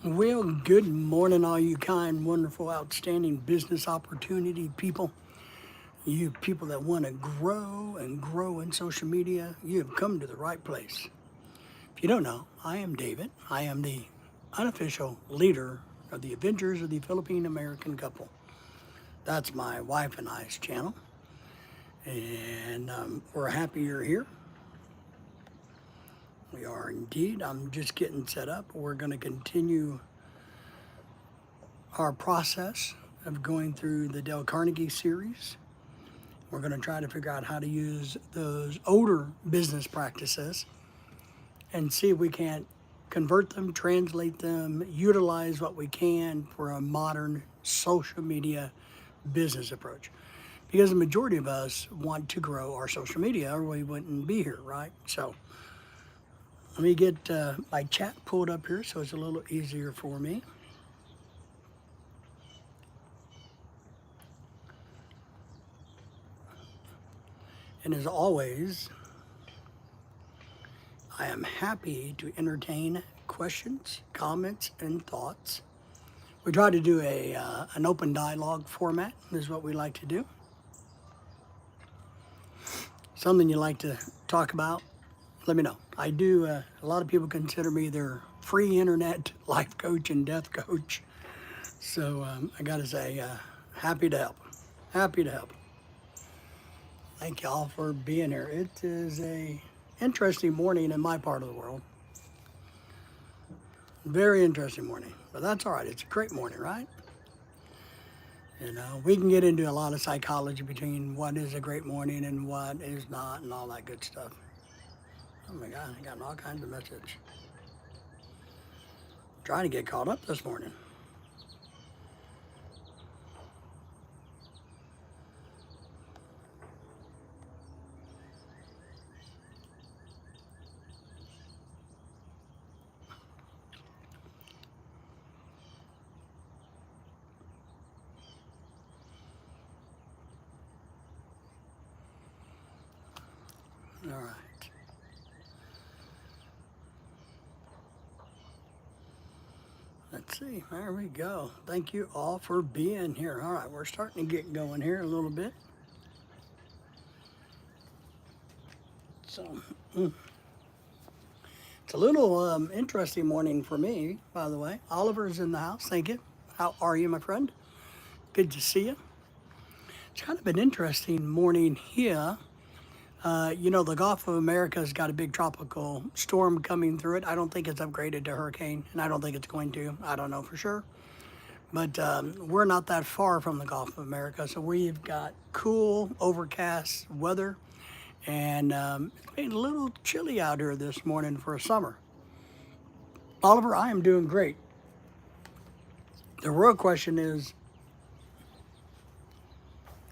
Well, good morning, all you kind, wonderful, outstanding business opportunity people. You people that want to grow and grow in social media, you have come to the right place. If you don't know, I am David. I am the unofficial leader of the Avengers of the Philippine American Couple. That's my wife and I's channel. And we're happy you're here. We are indeed. I'm just getting set up. We're going to continue our process of going through the Dale Carnegie series. We're going to try to figure out how to use those older business practices and see if we can't convert them, translate them, utilize what we can for a modern social media business approach. Because the majority of us want to grow our social media or we wouldn't be here, right? So let me get my chat pulled up here so it's a little easier for me. And as always, I am happy to entertain questions, comments, and thoughts. We try to do an open dialogue format, is what we like to do. Something you like to talk about, let me know. I do, a lot of people consider me their free internet life coach and death coach. So I got to say, happy to help. Happy to help. Thank y'all for being here. It is a interesting morning in my part of the world. Very interesting morning, but that's all right. It's a great morning, right? You know, we can get into a lot of psychology between what is a great morning and what is not and all that good stuff. Oh my God, I got all kinds of messages. Trying to get caught up this morning. All right. Let's see, there we go. Thank you all for being here. All right, we're starting to get going here a little bit. So, it's a little interesting morning for me, by the way. Oliver's in the house, thank you. How are you, my friend? Good to see you. It's kind of an interesting morning here. You know, the Gulf of America's got a big tropical storm coming through it. I don't think it's upgraded to hurricane, and I don't think it's going to. I don't know for sure. But we're not that far from the Gulf of America, so we've got cool, overcast weather, and it's been a little chilly out here this morning for a summer. Oliver, I am doing great. The real question is,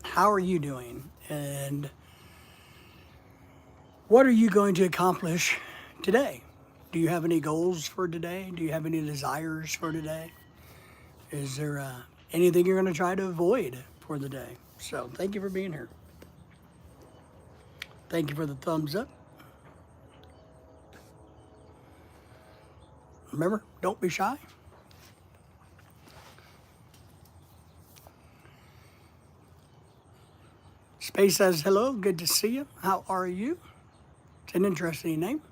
how are you doing? And what are you going to accomplish today? Do you have any goals for today? Do you have any desires for today? Is there anything you're going to try to avoid for the day? So thank you for being here. Thank you for the thumbs up. Remember, don't be shy. Space says hello, good to see you. How are you? It's an interesting name.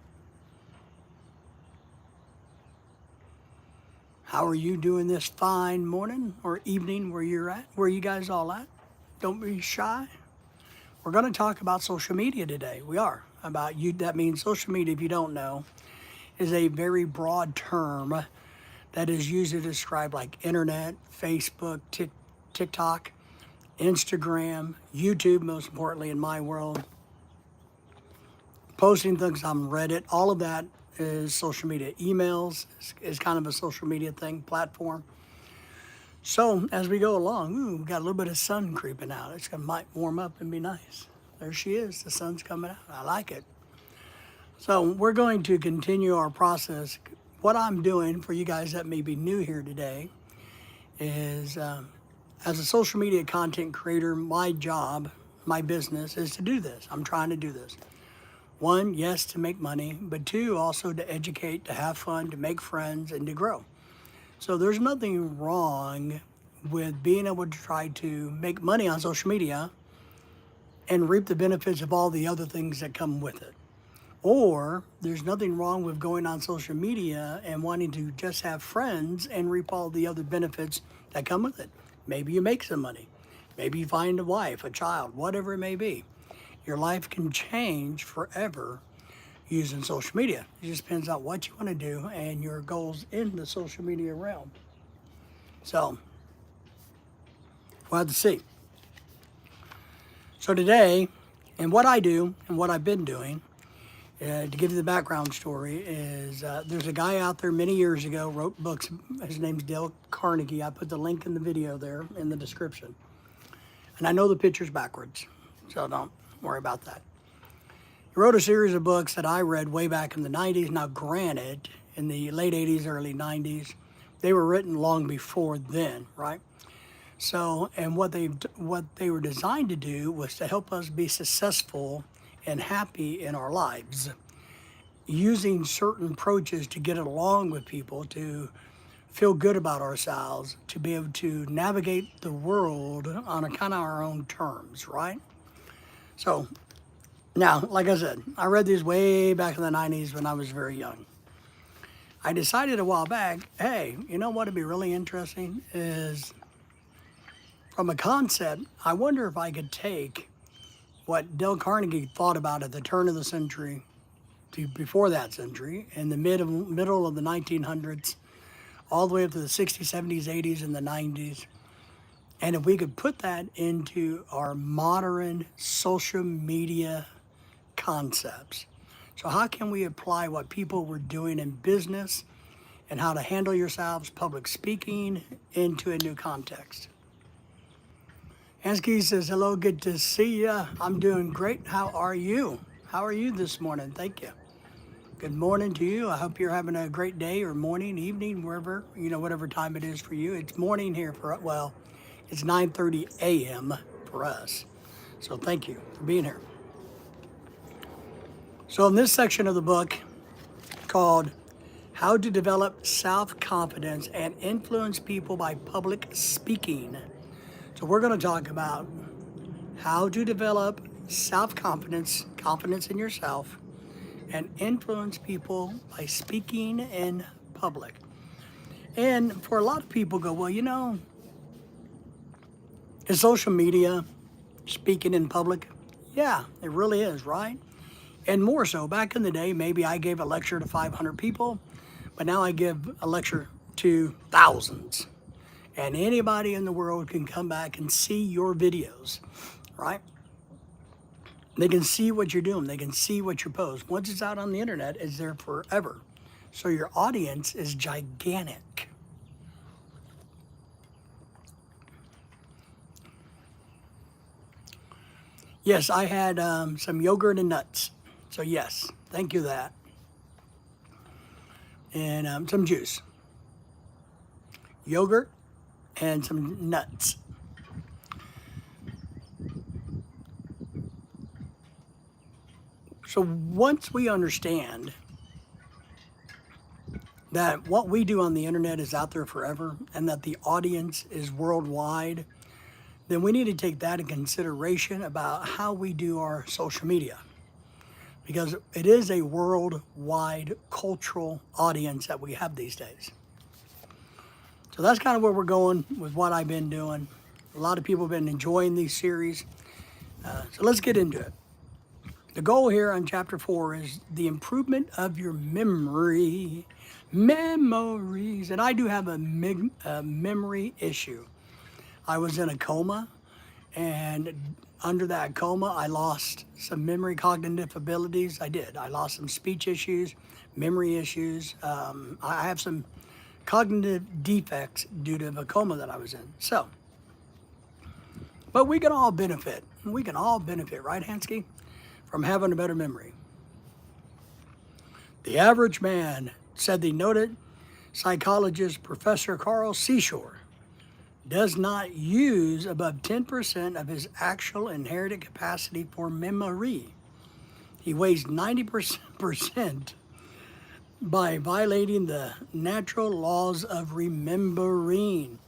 How are you doing this fine morning or evening where you're at? Where you guys all at? Don't be shy. We're going to talk about social media today. We are. About you. That means social media, if you don't know, is a very broad term that is used to describe like internet, Facebook, TikTok, Instagram, YouTube, most importantly in my world, posting things on Reddit, all of that is social media. Emails is kind of a social media thing, platform. So as we go along, we got a little bit of sun creeping out. It's going to might warm up and be nice. There she is. The sun's coming out. I like it. So we're going to continue our process. What I'm doing for you guys that may be new here today is as a social media content creator, my job, my business is to do this. I'm trying to do this. One, yes, to make money, but two, also to educate, to have fun, to make friends, and to grow. So there's nothing wrong with being able to try to make money on social media and reap the benefits of all the other things that come with it. Or there's nothing wrong with going on social media and wanting to just have friends and reap all the other benefits that come with it. Maybe you make some money. Maybe you find a wife, a child, whatever it may be. Your life can change forever using social media. It just depends on what you want to do and your goals in the social media realm. So, we'll have to see. So today, and what I do and what I've been doing, to give you the background story, is there's a guy out there many years ago, wrote books. His name's Dale Carnegie. I put the link in the video there in the description. And I know the picture's backwards, so don't worry about that. He wrote a series of books that I read way back in the 90s. Now, granted, in the late 80s, early 90s, they were written long before then, right? So, and what they were designed to do was to help us be successful and happy in our lives, using certain approaches to get along with people, to feel good about ourselves, to be able to navigate the world on a kind of our own terms, right? So now, like I said, I read these way back in the 90s when I was very young. I decided a while back, hey, you know what would be really interesting is, from a concept, I wonder if I could take what Dale Carnegie thought about at the turn of the century to before that century, in the middle of the 1900s, all the way up to the 60s, 70s, 80s, and the 90s. And if we could put that into our modern social media concepts. So how can we apply what people were doing in business and how to handle yourselves, public speaking, into a new context? Hansky says, hello, good to see you. I'm doing great. How are you? How are you this morning? Thank you. Good morning to you. I hope you're having a great day or morning, evening, wherever, whatever time it is for you. It's morning here it's 9:30 a.m. for us. So thank you for being here. So in this section of the book called How to Develop Self-Confidence and Influence People by Public Speaking. So we're going to talk about how to develop self-confidence, confidence in yourself, and influence people by speaking in public. And for a lot of people go, well, is social media speaking in public? Yeah, it really is, right? And more so, back in the day, maybe I gave a lecture to 500 people, but now I give a lecture to thousands. And anybody in the world can come back and see your videos, right? They can see what you're doing. They can see what you post. Once it's out on the internet, it's there forever. So your audience is gigantic. Yes, I had some yogurt and nuts. So yes, thank you for that. And some juice. Yogurt and some nuts. So once we understand that what we do on the internet is out there forever and that the audience is worldwide, then we need to take that in consideration about how we do our social media. Because it is a worldwide cultural audience that we have these days. So that's kind of where we're going with what I've been doing. A lot of people have been enjoying these series. So let's get into it. The goal here on chapter 4 is the improvement of your memories. And I do have a memory issue. I was in a coma, and under that coma, I lost some memory cognitive abilities. I did. I lost some speech issues, memory issues. I have some cognitive defects due to the coma that I was in. So, but we can all benefit. We can all benefit, right, Hansky, from having a better memory. The average man, said the noted psychologist Professor Carl Seashore, does not use above 10% of his actual inherited capacity for memory. He weighs 90% by violating the natural laws of remembering.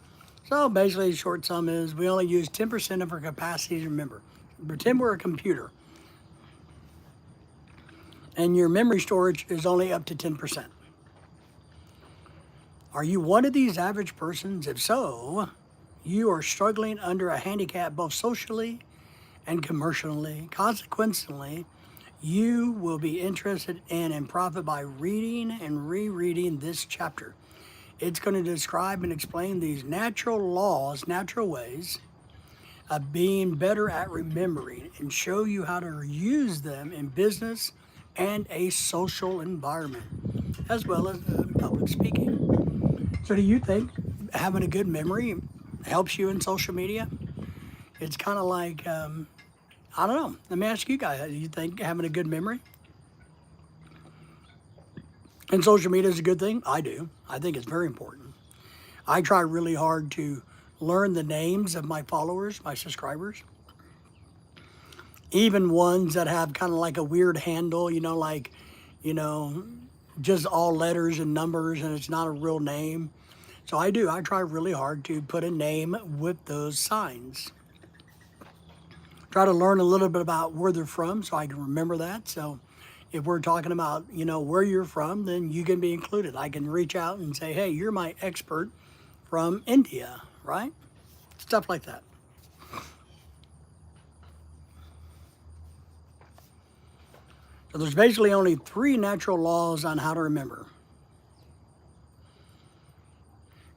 So basically, the short sum is we only use 10% of our capacity to remember. Pretend we're a computer, and your memory storage is only up to 10%. Are you one of these average persons? If so, you are struggling under a handicap both socially and commercially. Consequently, you will be interested in and profit by reading and rereading this chapter. It's going to describe and explain these natural laws, natural ways of being better at remembering and show you how to use them in business and a social environment, as well as public speaking. So do you think having a good memory helps you in social media? It's kind of like, I don't know. Let me ask you guys, do you think having a good memory in social media is a good thing? I do. I think it's very important. I try really hard to learn the names of my followers, my subscribers, even ones that have kind of like a weird handle, like, you know, just all letters and numbers and it's not a real name. So I try really hard to put a name with those signs. Try to learn a little bit about where they're from so I can remember that. So if we're talking about, where you're from, then you can be included. I can reach out and say, hey, you're my expert from India, right? Stuff like that. So there's basically only 3 natural laws on how to remember.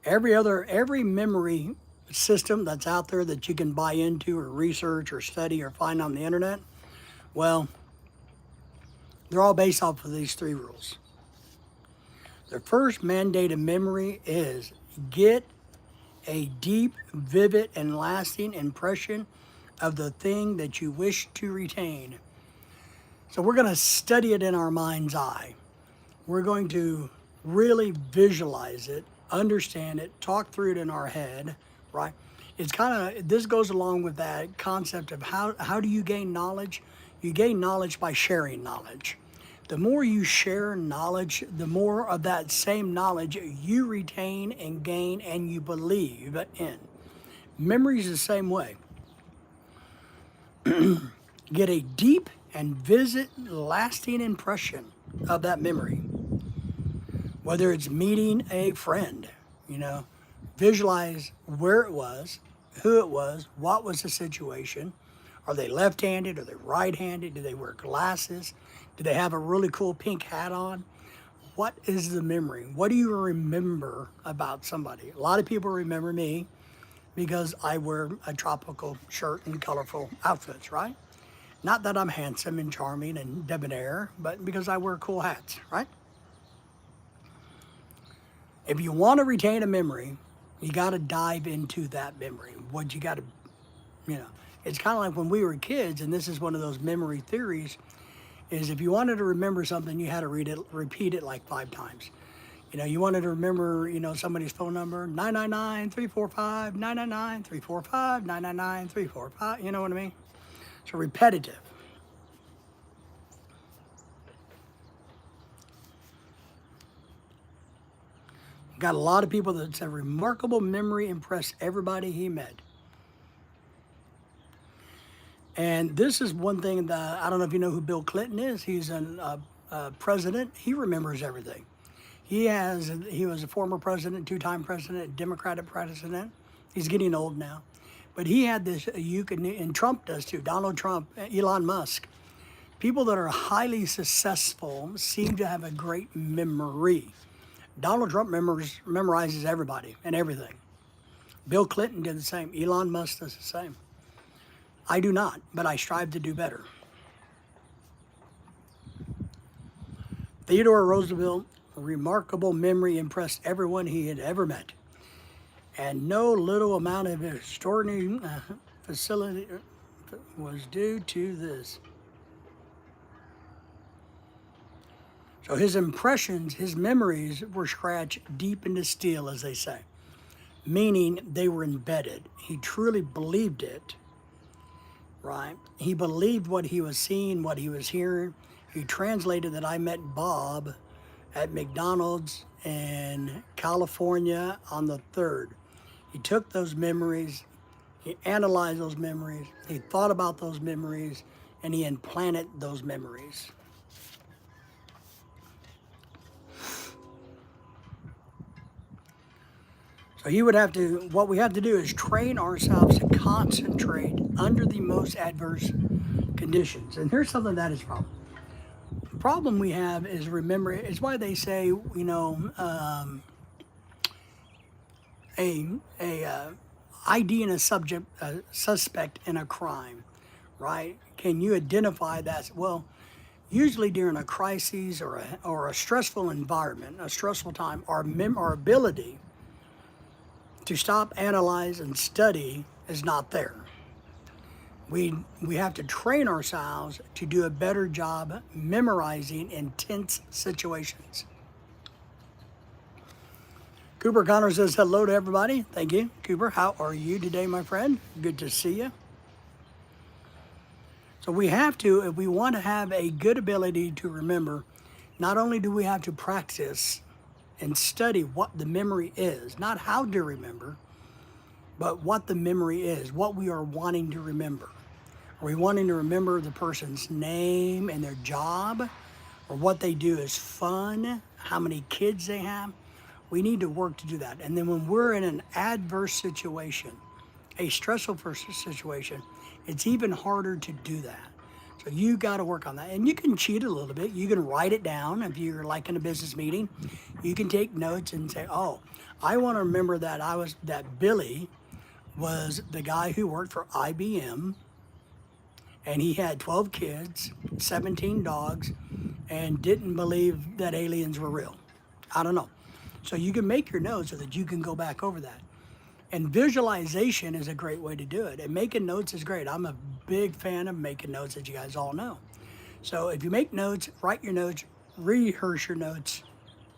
Every memory system that's out there that you can buy into or research or study or find on the internet, well, they're all based off of these 3 rules. The first mandate of memory is get a deep, vivid, and lasting impression of the thing that you wish to retain. So we're going to study it in our mind's eye. We're going to really visualize it, understand it, talk through it in our head, right? It's kind of, this goes along with that concept of how do you gain knowledge? You gain knowledge by sharing knowledge. The more you share knowledge, the more of that same knowledge you retain and gain and you believe in. Memory is the same way. Get a deep and vivid, lasting impression of that memory. Whether it's meeting a friend, visualize where it was, who it was, what was the situation. Are they left-handed? Are they right-handed? Do they wear glasses? Do they have a really cool pink hat on? What is the memory? What do you remember about somebody? A lot of people remember me because I wear a tropical shirt and colorful outfits, right? Not that I'm handsome and charming and debonair, but because I wear cool hats, right? If you want to retain a memory, you got to dive into that memory. What you got to, it's kind of like when we were kids, and this is one of those memory theories, is if you wanted to remember something, you had to repeat it like 5 times. You wanted to remember, somebody's phone number, 999-345, 999-345, 999-345, you know what I mean? So repetitive. Got a lot of people that said remarkable memory, impressed everybody he met. And this is one thing that, I don't know if you know who Bill Clinton is. He's a president. He remembers everything. He was a former president, 2-time president, Democratic president. He's getting old now. But he had this, and Trump does too, Donald Trump, Elon Musk. People that are highly successful seem to have a great memory. Donald Trump memorizes everybody and everything. Bill Clinton did the same. Elon Musk does the same. I do not, but I strive to do better. Theodore Roosevelt, remarkable memory, impressed everyone he had ever met. And no little amount of extraordinary facility was due to this. So his impressions, his memories were scratched deep into steel, as they say, meaning they were embedded. He truly believed it, right? He believed what he was seeing, what he was hearing. He translated that I met Bob at McDonald's in California on the 3rd. He took those memories, he analyzed those memories, he thought about those memories, and he implanted those memories. So he would have to, what we have to do is train ourselves to concentrate under the most adverse conditions. And here's something that is a problem. The problem we have is remember, it's why they say, a ID in a subject, a suspect in a crime, right? Can you identify that? Well, usually during a crisis or a stressful environment, a stressful time, our ability to stop, analyze, and study is not there. We have to train ourselves to do a better job memorizing intense situations. Cooper Connor says hello to everybody. Thank you. Cooper, how are you today, my friend? Good to see you. So we have to, if we want to have a good ability to remember, not only do we have to practice and study what the memory is, not how to remember, but what the memory is, what we are wanting to remember. Are we wanting to remember the person's name and their job, or what they do is fun, how many kids they have? We need to work to do that. And then when we're in an adverse situation, a stressful situation, it's even harder to do that. So you got to work on that. And you can cheat a little bit. You can write it down if you're like in a business meeting. You can take notes and say, oh, I want to remember that Billy was the guy who worked for IBM, and he had 12 kids, 17 dogs, and didn't believe that aliens were real. I don't know. So you can make your notes so that you can go back over that. And visualization is a great way to do it. And making notes is great. I'm a big fan of making notes, as you guys all know. So if you make notes, write your notes, rehearse your notes,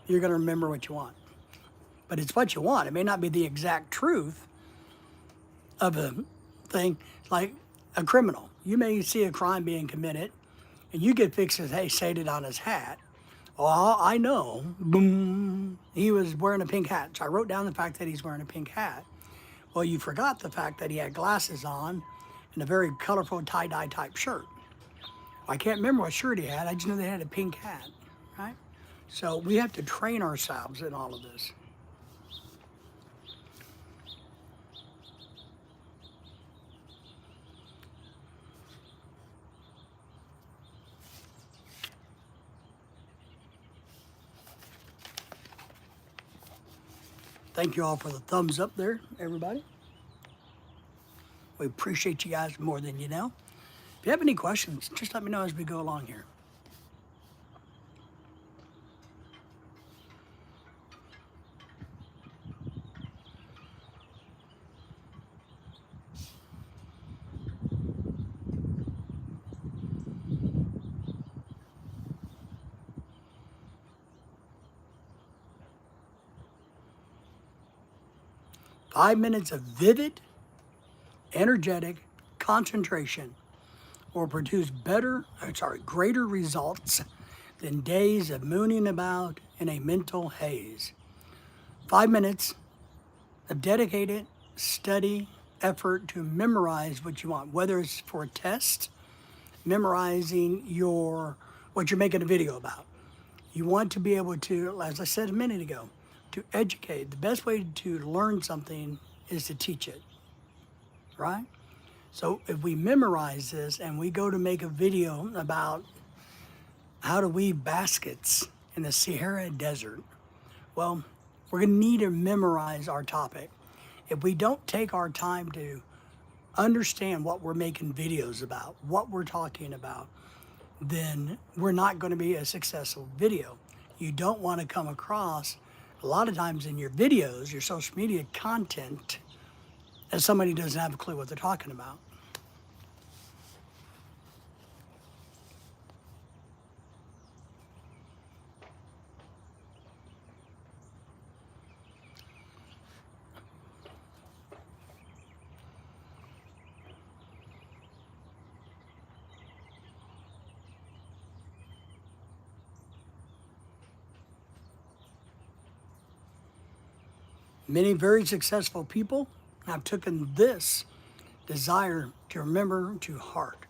you're going to remember what you want. But it's what you want. It may not be the exact truth of a thing, like a criminal. You may see a crime being committed, and you get fixed hey, stated on his hat. Well, I know, boom, he was wearing a pink hat. So I wrote down the fact that he's wearing a pink hat. Well, you forgot the fact that he had glasses on and a very colorful tie-dye type shirt. I can't remember what shirt he had. I just know they had a pink hat, right? So we have to train ourselves in all of this. Thank you all for the thumbs up there, everybody. We appreciate you guys more than you know. If you have any questions, just let me know as we go along here. Five minutes of vivid, energetic concentration will produce greater results than days of mooning about in a mental haze. 5 minutes of dedicated study effort to memorize what you want, whether it's for a test, memorizing what you're making a video about. You want to be able to, as I said a minute ago, to educate. The best way to learn something is to teach it, right? So if we memorize this and we go to make a video about how to weave baskets in the Sahara Desert, well, we're going to need to memorize our topic. If we don't take our time to understand what we're making videos about, what we're talking about, then we're not going to be a successful video. You don't want to come across, a lot of times in your videos, your social media content, as somebody who doesn't have a clue what they're talking about. Many very successful people have taken this desire to remember to heart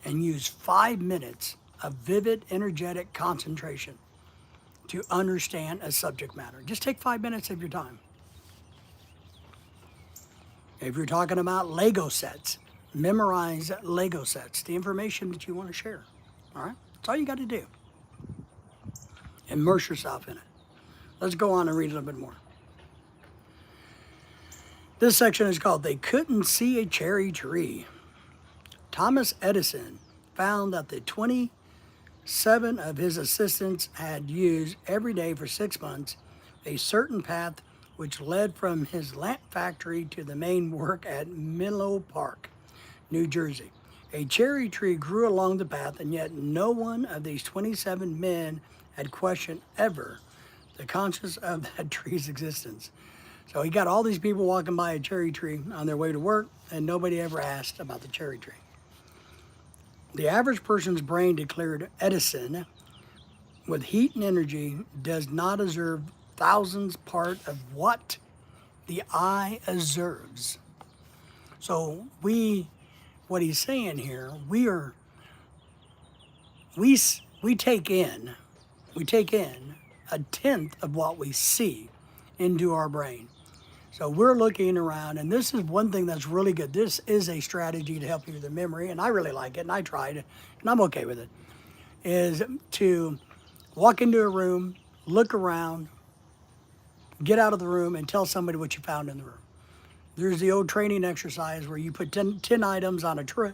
and use 5 minutes of vivid, energetic concentration to understand a subject matter. Just take 5 minutes of your time. If you're talking about Lego sets, memorize Lego sets, the information that you want to share. All right? That's all you got to do. Immerse yourself in it. Let's go on and read a little bit more. This section is called They Couldn't See a Cherry Tree. Thomas Edison found that the 27 of his assistants had used every day for 6 months a certain path which led from his lamp factory to the main work at Menlo Park, New Jersey. A cherry tree grew along the path, and yet no one of these 27 men had questioned ever the conscience of that tree's existence. So he got all these people walking by a cherry tree on their way to work, and nobody ever asked about the cherry tree. The average person's brain, declared Edison, with heat and energy, does not observe thousands part of what the eye observes. So what he's saying here, we take in a tenth of what we see into our brain. So we're looking around, and this is one thing that's really good. This is a strategy to help you with the memory, and I really like it, and I tried it, and I'm okay with it, is to walk into a room, look around, get out of the room, and tell somebody what you found in the room. There's the old training exercise where you put 10 items on a tray.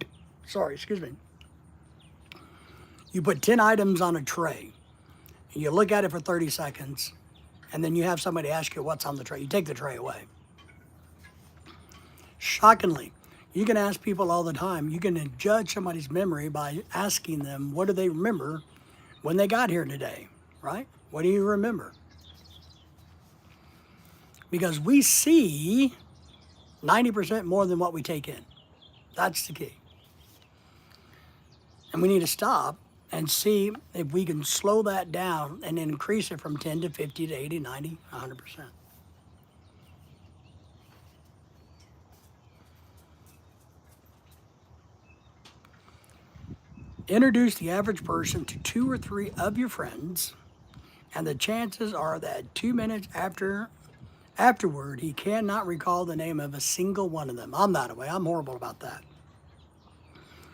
You put 10 items on a tray, and you look at it for 30 seconds, and then you have somebody ask you what's on the tray. You take the tray away. Shockingly, you can ask people all the time. You can judge somebody's memory by asking them, what do they remember when they got here today, right? What do you remember? Because we see 90% more than what we take in. That's the key. And we need to stop and see if we can slow that down and increase it from 10 to 50 to 80, 90, 100%. Introduce the average person to 2 or 3 of your friends, and the chances are that 2 minutes afterward, he cannot recall the name of a single one of them. I'm that way. I'm horrible about that.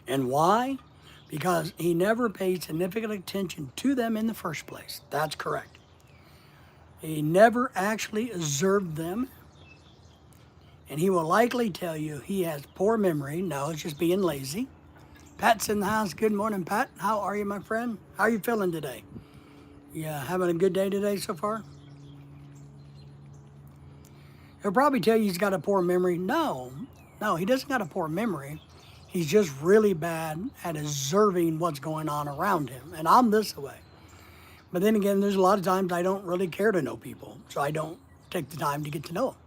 And why? Because he never paid significant attention to them in the first place. That's correct. He never actually observed them. And he will likely tell you he has poor memory. No, it's just being lazy. Pat's in the house. Good morning, Pat. How are you, my friend? How are you feeling today? Yeah, having a good day today so far? He'll probably tell you he's got a poor memory. No, he doesn't got a poor memory. He's just really bad at observing what's going on around him. And I'm this way. But then again, there's a lot of times I don't really care to know people. So I don't take the time to get to know them.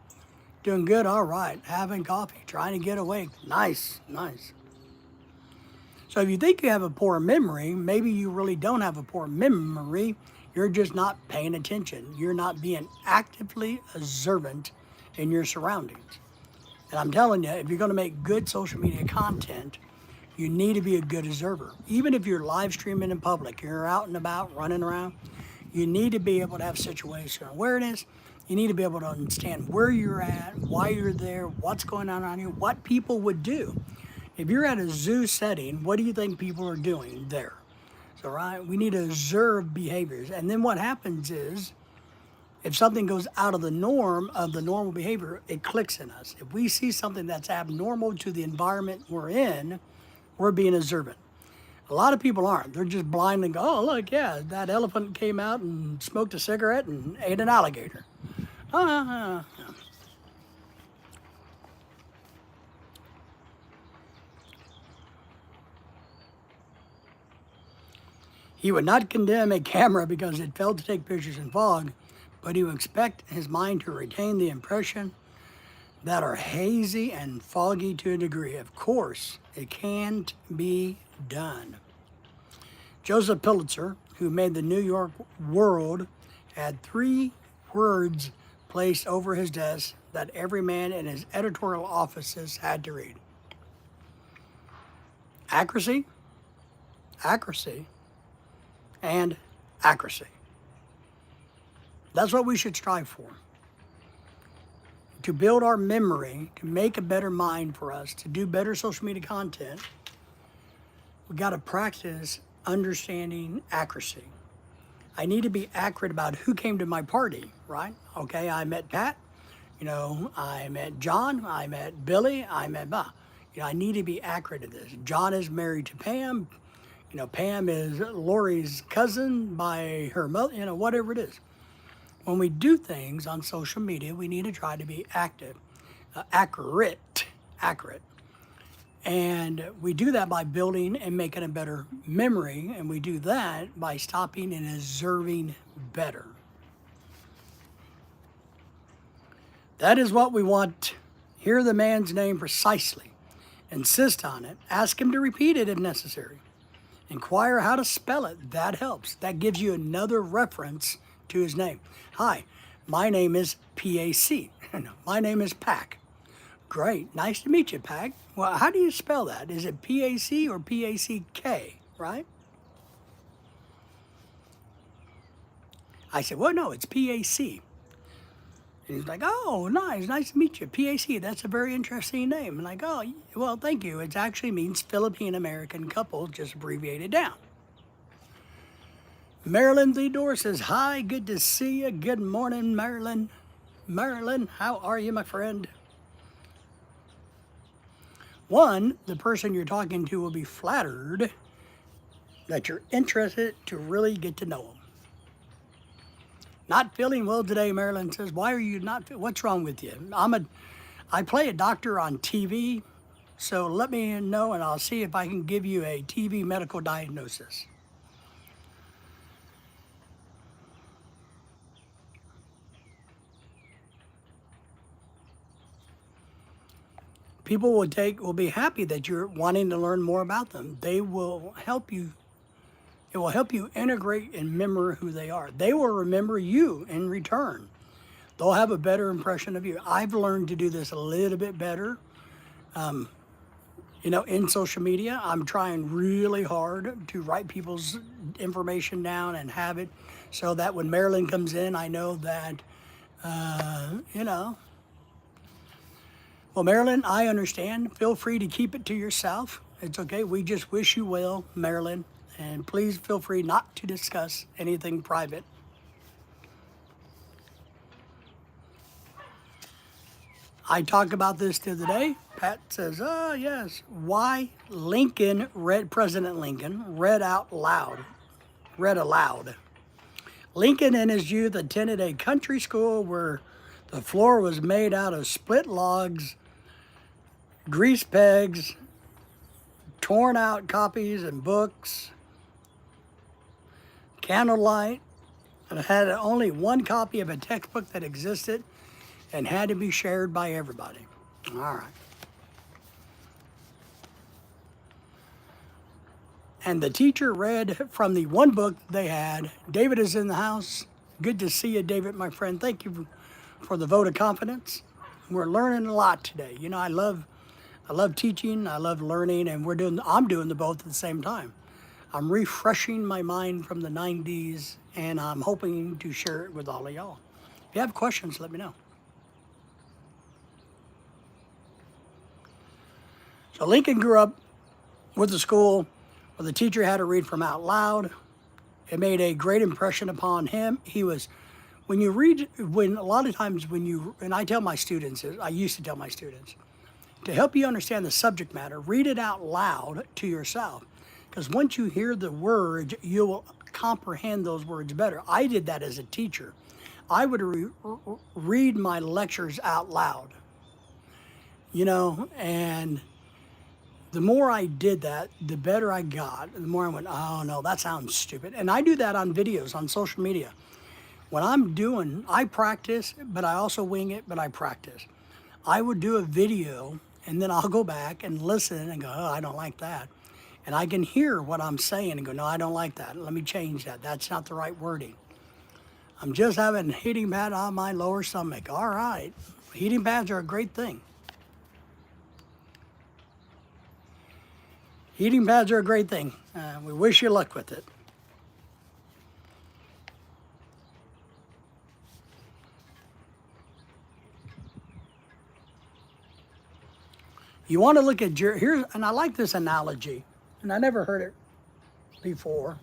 Doing good, all right. Having coffee, trying to get awake. Nice. So if you think you have a poor memory, maybe you really don't have a poor memory. You're just not paying attention. You're not being actively observant in your surroundings. And I'm telling you, if you're going to make good social media content, you need to be a good observer. Even if you're live streaming in public, you're out and about, running around, you need to be able to have situational awareness. You need to be able to understand where you're at, why you're there, what's going on around you, what people would do. If you're at a zoo setting, what do you think people are doing there? So, right, we need to observe behaviors. And then what happens is, if something goes out of the norm of the normal behavior, it clicks in us. If we see something that's abnormal to the environment we're in, we're being observant. A lot of people aren't. They're just blind and go, oh, look, yeah, that elephant came out and smoked a cigarette and ate an alligator. He would not condemn a camera because it failed to take pictures in fog, but he would expect his mind to retain the impression that are hazy and foggy to a degree. Of course, it can't be done. Joseph Pulitzer, who made the New York World, had 3 words placed over his desk that every man in his editorial offices had to read. Accuracy, accuracy, and accuracy. That's what we should strive for. To build our memory, to make a better mind for us, to do better social media content, we got to practice understanding accuracy. I need to be accurate about who came to my party, right? Okay, I met Pat, I met John, I met Billy, I met Bob. I need to be accurate at this. John is married to Pam. Pam is Lori's cousin by her mother, whatever it is. When we do things on social media, we need to try to be accurate. And we do that by building and making a better memory, and we do that by stopping and observing better. That is what we want. Hear the man's name precisely. Insist on it. Ask him to repeat it if necessary. Inquire how to spell it. That helps. That gives you another reference to his name. Hi, my name is PAC. My name is PAC. Great. Nice to meet you, PAC. Well, how do you spell that? Is it PAC or PACK, right? I said, well, no, it's PAC. And he's like, oh, nice to meet you. PAC, that's a very interesting name. And I go, oh, well, thank you. It actually means Philippine American couple, just abbreviated down. Marilyn Theodore says, hi, good to see you. Good morning, Marilyn. Marilyn, how are you, my friend? One, the person you're talking to will be flattered that you're interested to really get to know them. Not feeling well today, Marilyn says, why are you not, what's wrong with you? I play a doctor on TV, so let me know and I'll see if I can give you a TV medical diagnosis. People will be happy that you're wanting to learn more about them. They will help you. It will help you integrate and remember who they are. They will remember you in return. They'll have a better impression of you. I've learned to do this a little bit better. In social media, I'm trying really hard to write people's information down and have it so that when Marilyn comes in, I know that, Well, Marilyn, I understand. Feel free to keep it to yourself. It's okay. We just wish you well, Marilyn. And please feel free not to discuss anything private. I talked about this the other day. Pat says, oh, yes. Why President Lincoln read aloud. Lincoln in his youth attended a country school where the floor was made out of split logs, grease pegs, torn out copies and books, candlelight, and had only one copy of a textbook that existed and had to be shared by everybody. All right. And the teacher read from the one book they had. David is in the house. Good to see you, David, my friend. Thank you for the vote of confidence. We're learning a lot today. I love teaching, I love learning, and I'm doing the both at the same time. I'm refreshing my mind from the 90s, and I'm hoping to share it with all of y'all. If you have questions, let me know. So Lincoln grew up with a school where the teacher had to read from out loud. It made a great impression upon him. And I tell my students, I used to tell my students, to help you understand the subject matter, read it out loud to yourself. Because once you hear the words, you will comprehend those words better. I did that as a teacher. I would read my lectures out loud, and the more I did that, the better I got. The more I went, oh no, that sounds stupid. And I do that on videos, on social media. When I practice, but I also wing it, but I practice. I would do a video, and then I'll go back and listen and go, oh, I don't like that. And I can hear what I'm saying and go, no, I don't like that. Let me change that. That's not the right wording. I'm just having a heating pad on my lower stomach. All right. Heating pads are a great thing. Heating pads are a great thing. We wish you luck with it. You want to look at here's, and I like this analogy, and I never heard it before.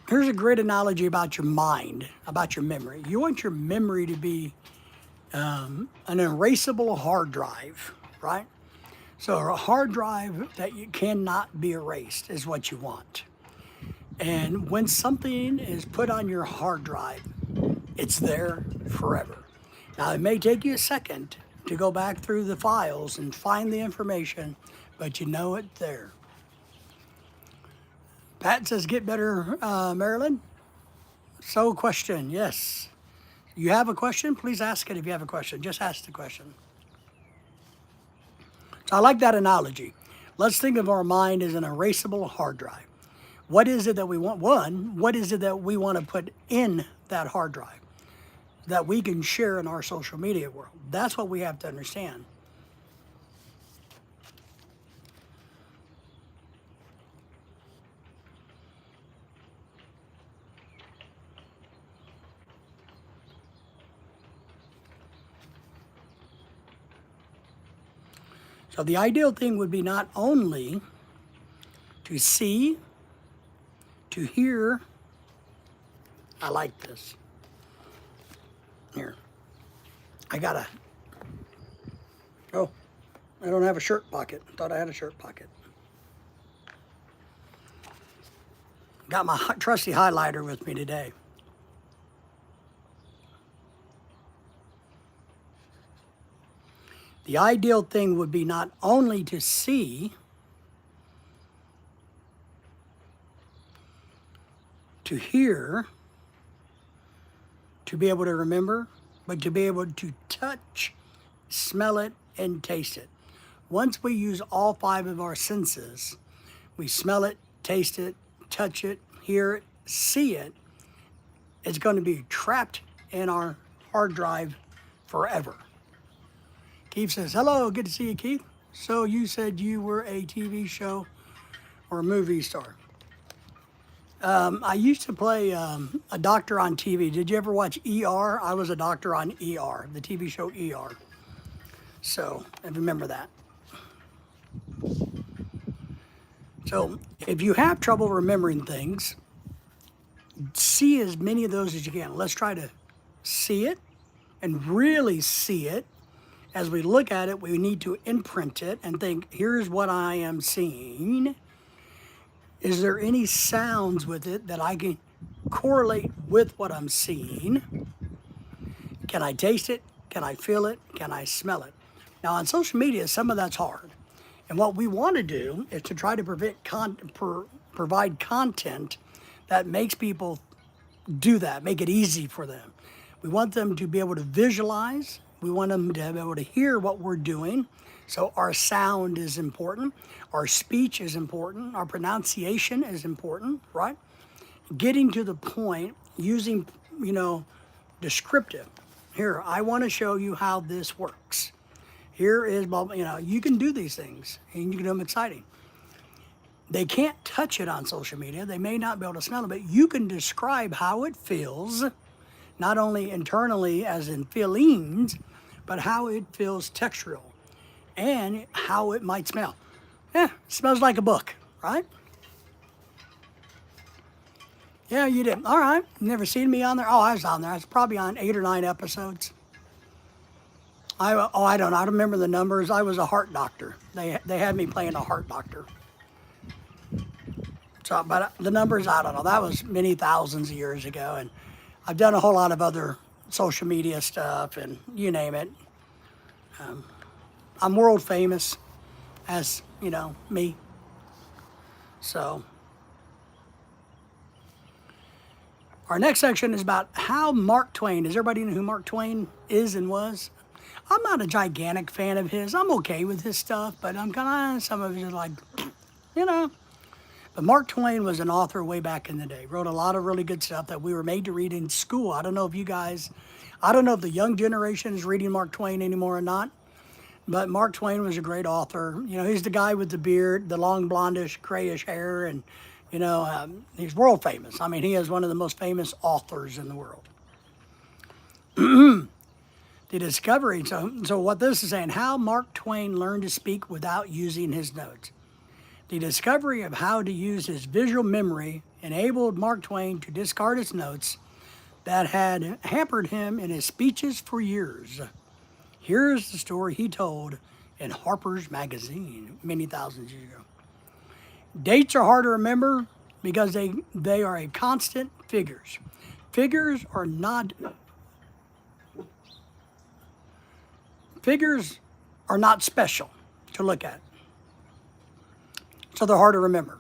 Here's a great analogy about your mind, about your memory. You want your memory to be an erasable hard drive, right? So a hard drive that you cannot be erased is what you want. And when something is put on your hard drive, it's there forever. Now, it may take you a second to go back through the files and find the information, but you know it's there. Pat says, get better, Marilyn. So, question, yes. You have a question? Please ask it if you have a question. Just ask the question. So I like that analogy. Let's think of our mind as an erasable hard drive. What is it that we want? One, what is it that we want to put in that hard drive that we can share in our social media world? That's what we have to understand. So the ideal thing would be not only to see, to hear. I like this. Here. I don't have a shirt pocket. Thought I had a shirt pocket. Got my trusty highlighter with me today. The ideal thing would be not only to see, to hear, to be able to remember, but to be able to touch, smell it, and taste it. Once we use all 5 of our senses, we smell it, taste it, touch it, hear it, see it, it's going to be trapped in our hard drive forever. Keith says, hello, good to see you, Keith. So you said you were a TV show or a movie star. I used to play a doctor on TV. Did you ever watch ER? I was a doctor on ER, the TV show ER. So I remember that. So if you have trouble remembering things, see as many of those as you can. Let's try to see it and really see it. As we look at it, we need to imprint it and think, here's what I am seeing. Is there any sounds with it that I can correlate with what I'm seeing? Can I taste it? Can I feel it? Can I smell it? Now on social media, some of that's hard. And what we want to do is to try to provide content that makes people do that, make it easy for them. We want them to be able to visualize. We want them to be able to hear what we're doing. So our sound is important. Our speech is important. Our pronunciation is important, right? Getting to the point, using, descriptive. Here, I want to show you how this works. Here is, you can do these things and you can do them exciting. They can't touch it on social media. They may not be able to smell it, but you can describe how it feels, not only internally as in feelings, but how it feels textural and how it might smell. Yeah, smells like a book, right? Yeah, you did. All right. Never seen me on there? Oh, I was on there. I was probably on 8 or 9 episodes. I don't know. I don't remember the numbers. I was a heart doctor. They had me playing a heart doctor. So, but the numbers, I don't know. That was many thousands of years ago. And I've done a whole lot of other social media stuff and you name it. I'm world famous as, me. So our next section is about how Mark Twain, does everybody know who Mark Twain is and was? I'm not a gigantic fan of his. I'm okay with his stuff, but I'm kind of, some of it is like, But Mark Twain was an author way back in the day. Wrote a lot of really good stuff that we were made to read in school. I don't know if you guys, I don't know if the young generation is reading Mark Twain anymore or not. But Mark Twain was a great author. You know, he's the guy with the beard, the long blondish, grayish hair, and, you know, he's world famous. I mean, he is one of the most famous authors in the world. The discovery, so what this is saying, how Mark Twain learned to speak without using his notes. The discovery of how to use his visual memory enabled Mark Twain to discard his notes that had hampered him in his speeches for years. Here's the story he told in Harper's Magazine many thousands of years ago. Dates are hard to remember because they are a constant figures. Figures are not special to look at. So they're hard to remember.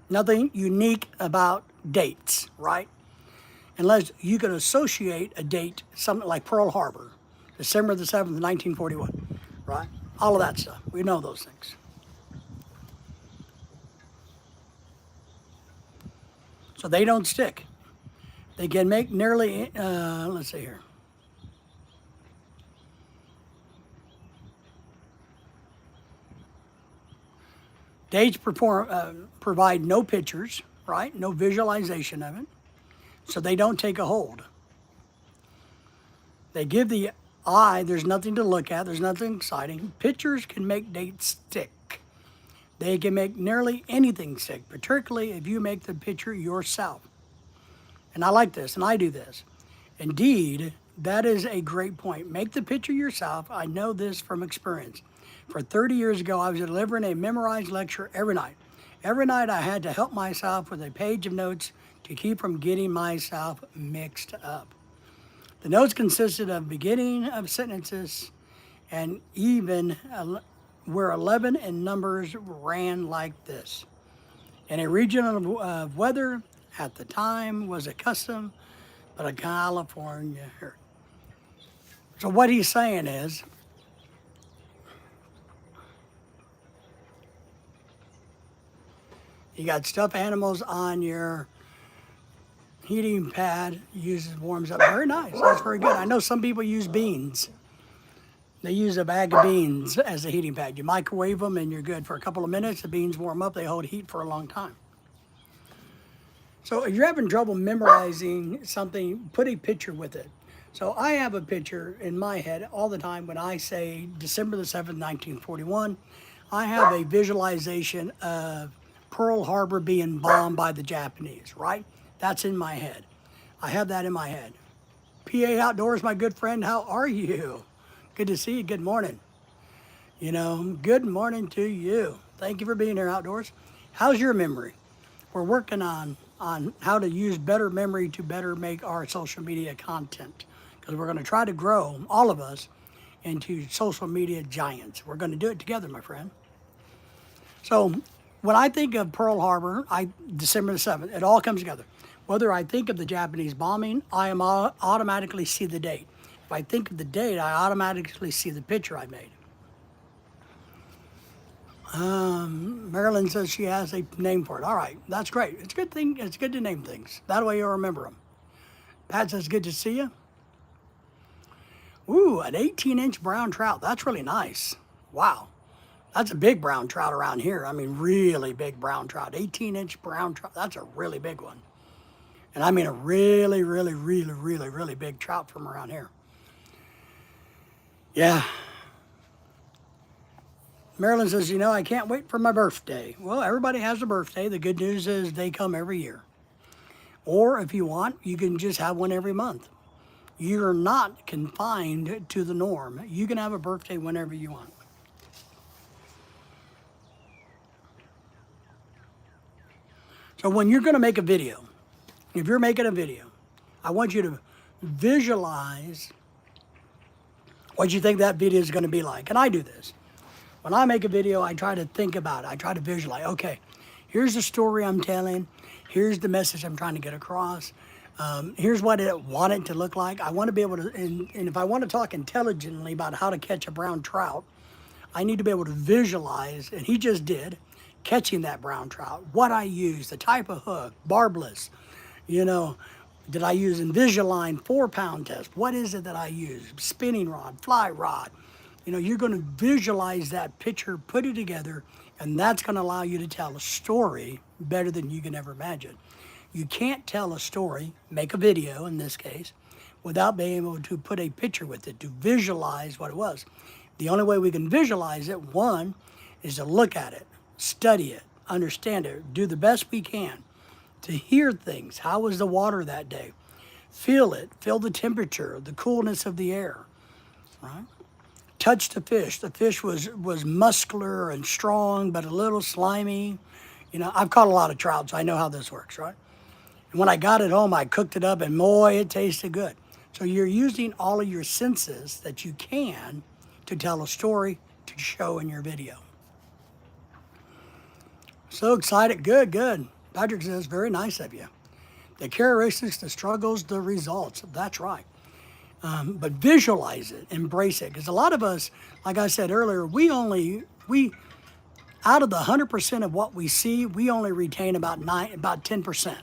Nothing unique about dates, right? Unless you can associate a date, something like Pearl Harbor, December the 7th, 1941, right? All of that stuff. We know those things. So they don't stick. They can make nearly, let's see here. Dates provide no pictures, right? No visualization of it. So they don't take a hold. They give the eye, there's nothing to look at, there's nothing exciting. Pictures can make dates stick. They can make nearly anything stick, particularly if you make the picture yourself. And I like this, and I do this. Indeed, that is a great point. Make the picture yourself. I know this from experience. For 30 years ago, I was delivering a memorized lecture every night. Every night I had to help myself with a page of notes to keep from getting myself mixed up. The notes consisted of beginning of sentences and even where 11 and numbers ran like this. In a region of weather at the time was a custom, but a California here. So what he's saying is, you got stuffed animals on your heating pad, warms up. Very nice, that's very good. I know some people use beans. They use a bag of beans as a heating pad. You microwave them and you're good for a couple of minutes. The beans warm up, they hold heat for a long time. So if you're having trouble memorizing something, put a picture with it. So I have a picture in my head all the time when I say December the 7th, 1941. I have a visualization of Pearl Harbor being bombed by the Japanese, right? That's in my head. I have that in my head. PA Outdoors, my good friend, how are you? Good to see you. Good morning. You know, good morning to you. Thank you for being here, Outdoors. How's your memory? We're working on how to use better memory to better make our social media content, because we're going to try to grow, all of us, into social media giants. We're going to do it together, my friend. So when I think of Pearl Harbor, December the 7th, it all comes together. Whether I think of the Japanese bombing, I automatically see the date. If I think of the date, I automatically see the picture I made. Marilyn says she has a name for it. All right, that's great. It's a good thing. It's good to name things. That way you'll remember them. Pat says, good to see you. Ooh, an 18-inch brown trout. That's really nice. Wow. That's a big brown trout around here. I mean, really big brown trout. 18-inch brown trout. That's a really big one. And I mean a really, really, really, really, really big trout from around here. Yeah. Marilyn says, you know, I can't wait for my birthday. Well, everybody has a birthday. The good news is they come every year. Or if you want, you can just have one every month. You're not confined to the norm. You can have a birthday whenever you want. So when you're going to make a video, if you're making a video, I want you to visualize what you think that video is going to be like. And I do this. When I make a video, I try to think about it. I try to visualize. Okay, here's the story I'm telling. Here's the message I'm trying to get across. Here's what I want it to look like. I want to be able to, and if I want to talk intelligently about how to catch a brown trout, I need to be able to visualize, and he just did, catching that brown trout, what I use, the type of hook, barbless, you know, did I use Invisalign 4-pound test? What is it that I use? Spinning rod, fly rod. You know, you're going to visualize that picture, put it together, and that's going to allow you to tell a story better than you can ever imagine. You can't tell a story, make a video in this case, without being able to put a picture with it, to visualize what it was. The only way we can visualize it, one, is to look at it, study it, understand it, do the best we can, to hear things. How was the water that day? Feel it, feel the temperature, the coolness of the air, right? Touch the fish. The fish was muscular and strong, but a little slimy. You know, I've caught a lot of trout, so I know how this works, right? And when I got it home, I cooked it up, and boy, it tasted good. So you're using all of your senses that you can to tell a story, to show in your video. So excited. Good, good. Patrick says, very nice of you. The characteristics, the struggles, the results. That's right. But visualize it, embrace it. Because a lot of us, like I said earlier, we out of the 100% of what we see, we only retain about 10%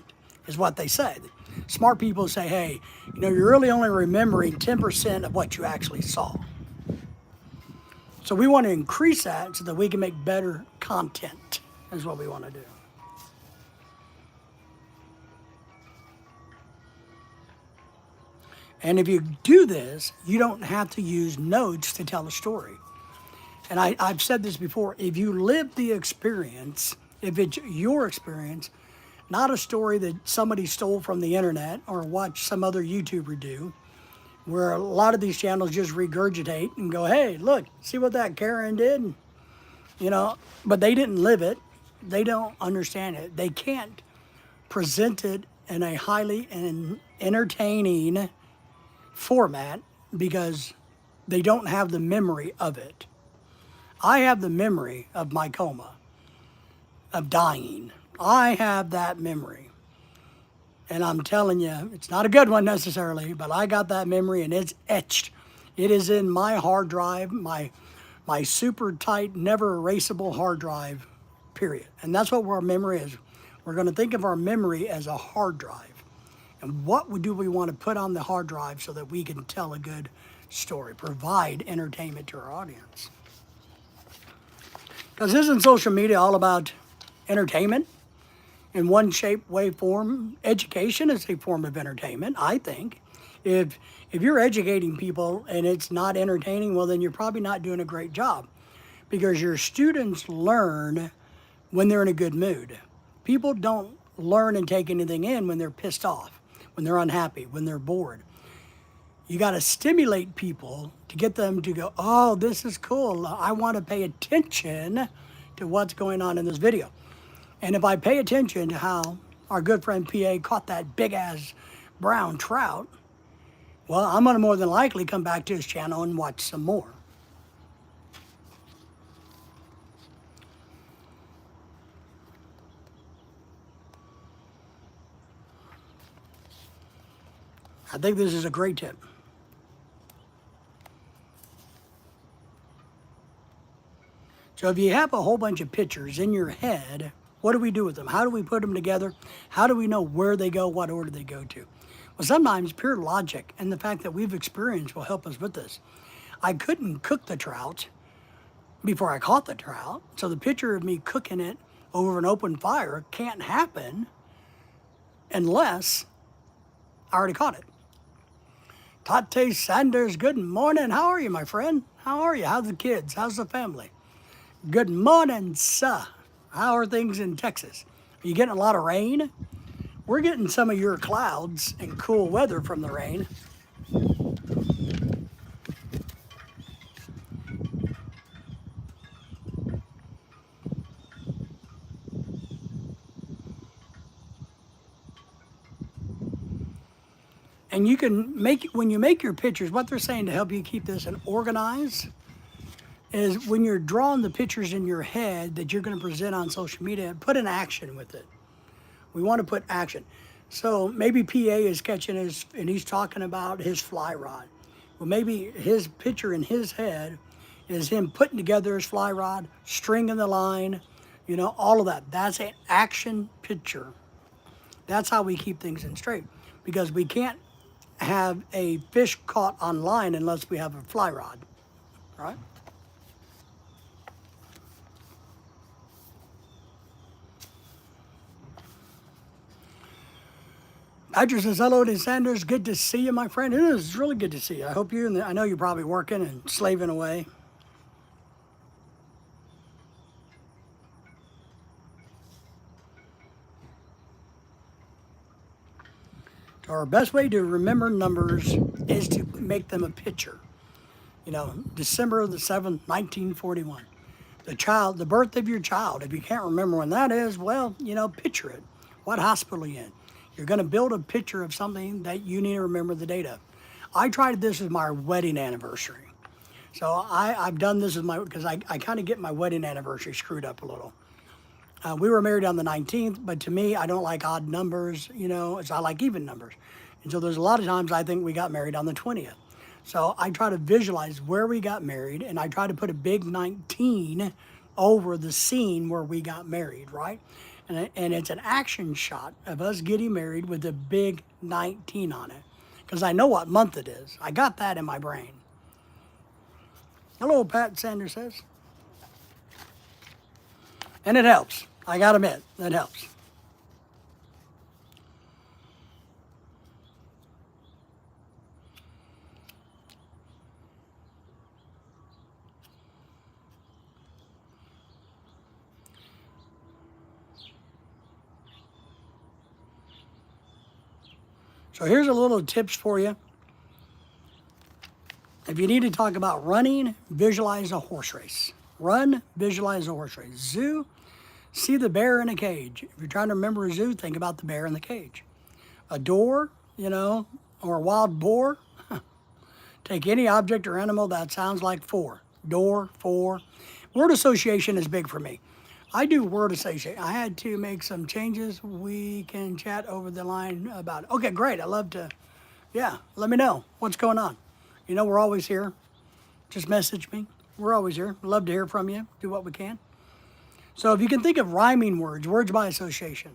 is what they say. Smart people say, hey, you know, you're really only remembering 10% of what you actually saw. So we want to increase that so that we can make better content, is what we want to do. And if you do this, you don't have to use notes to tell a story. And I've said this before, if you live the experience, if it's your experience, not a story that somebody stole from the internet or watched some other YouTuber do, where a lot of these channels just regurgitate and go, hey, look, see what that Karen did? You know, but they didn't live it. They don't understand it. They can't present it in a highly entertaining format because they don't have the memory of it. I have the memory of my coma, of dying. I have that memory. And I'm telling you, it's not a good one necessarily, but I got that memory and it's etched. It is in my hard drive, my super tight, never erasable hard drive, period. And that's what our memory is. We're going to think of our memory as a hard drive. And what do we want to put on the hard drive so that we can tell a good story, provide entertainment to our audience? Because isn't social media all about entertainment? In one shape, way, form, education is a form of entertainment, I think. If you're educating people and it's not entertaining, well, then you're probably not doing a great job. Because your students learn when they're in a good mood. People don't learn and take anything in when they're pissed off, when they're unhappy, when they're bored. You got to stimulate people to get them to go, oh, this is cool. I want to pay attention to what's going on in this video. And if I pay attention to how our good friend PA caught that big-ass brown trout, well, I'm going to more than likely come back to his channel and watch some more. I think this is a great tip. So if you have a whole bunch of pictures in your head, what do we do with them? How do we put them together? How do we know where they go, what order they go to? Well, sometimes pure logic and the fact that we've experienced will help us with this. I couldn't cook the trout before I caught the trout, so the picture of me cooking it over an open fire can't happen unless I already caught it. Tate Sanders, good morning. How are you, my friend? How are you? How's the kids? How's the family? Good morning, sir. How are things in Texas? Are you getting a lot of rain? We're getting some of your clouds and cool weather from the rain. And you can make, when you make your pictures, what they're saying to help you keep this and organize is when you're drawing the pictures in your head that you're going to present on social media, put an action with it. We want to put action. So maybe PA is catching his, and he's talking about his fly rod. Well, maybe his picture in his head is him putting together his fly rod, stringing the line, You know, all of that. That's an action picture. That's how we keep things in straight. Because we can't have a fish caught on line unless we have a fly rod, right? Patrick says, hello to Sanders. Good to see you, my friend. It is really good to see you. I hope you, I know you're probably working and slaving away. Our best way to remember numbers is to make them a picture. You know, December the 7th, 1941. The birth of your child. If you can't remember when that is, well, you know, picture it. What hospital are you in? You're going to build a picture of something that you need to remember the date of. I tried this as my wedding anniversary. So I've done this as because I kind of get my wedding anniversary screwed up a little. We were married on the 19th, but to me, I don't like odd numbers, you know, I like even numbers. And so there's a lot of times I think we got married on the 20th. So I try to visualize where we got married, and I try to put a big 19 over the scene where we got married, right? And it's an action shot of us getting married with a big 19 on it, because I know what month it is. I got that in my brain. Hello, Pat Sanders says. And it helps. I gotta admit, that helps. So here's a little tips for you. If you need to talk about running, visualize a horse race. Run, visualize a horse race. Zoo, see the bear in a cage. If you're trying to remember a zoo, think about the bear in the cage. A door, you know, or a wild boar. Take any object or animal that sounds like four. Door, four. Word association is big for me. I do word association. I had to make some changes. We can chat over the line about it. Okay, great. I love to, yeah, let me know what's going on. You know, we're always here. Just message me. We're always here. Love to hear from you. Do what we can. So if you can think of rhyming words, words by association.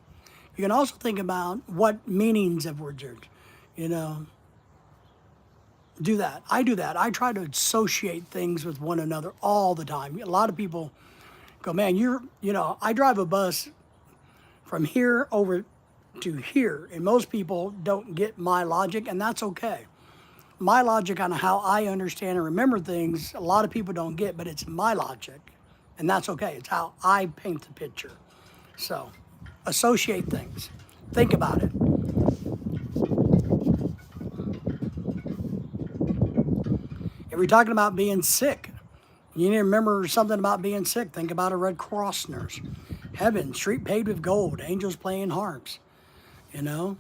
You can also think about what meanings of words are, you know. Do that. I do that. I try to associate things with one another all the time. A lot of people go, man, you know, I drive a bus from here over to here, and most people don't get my logic, and that's okay. My logic on how I understand and remember things, a lot of people don't get, but it's my logic, and that's okay. It's how I paint the picture. So, associate things. Think about it. If you're talking about being sick, you need to remember something about being sick. Think about a Red Cross nurse. Heaven, street paved with gold, angels playing harps, you know.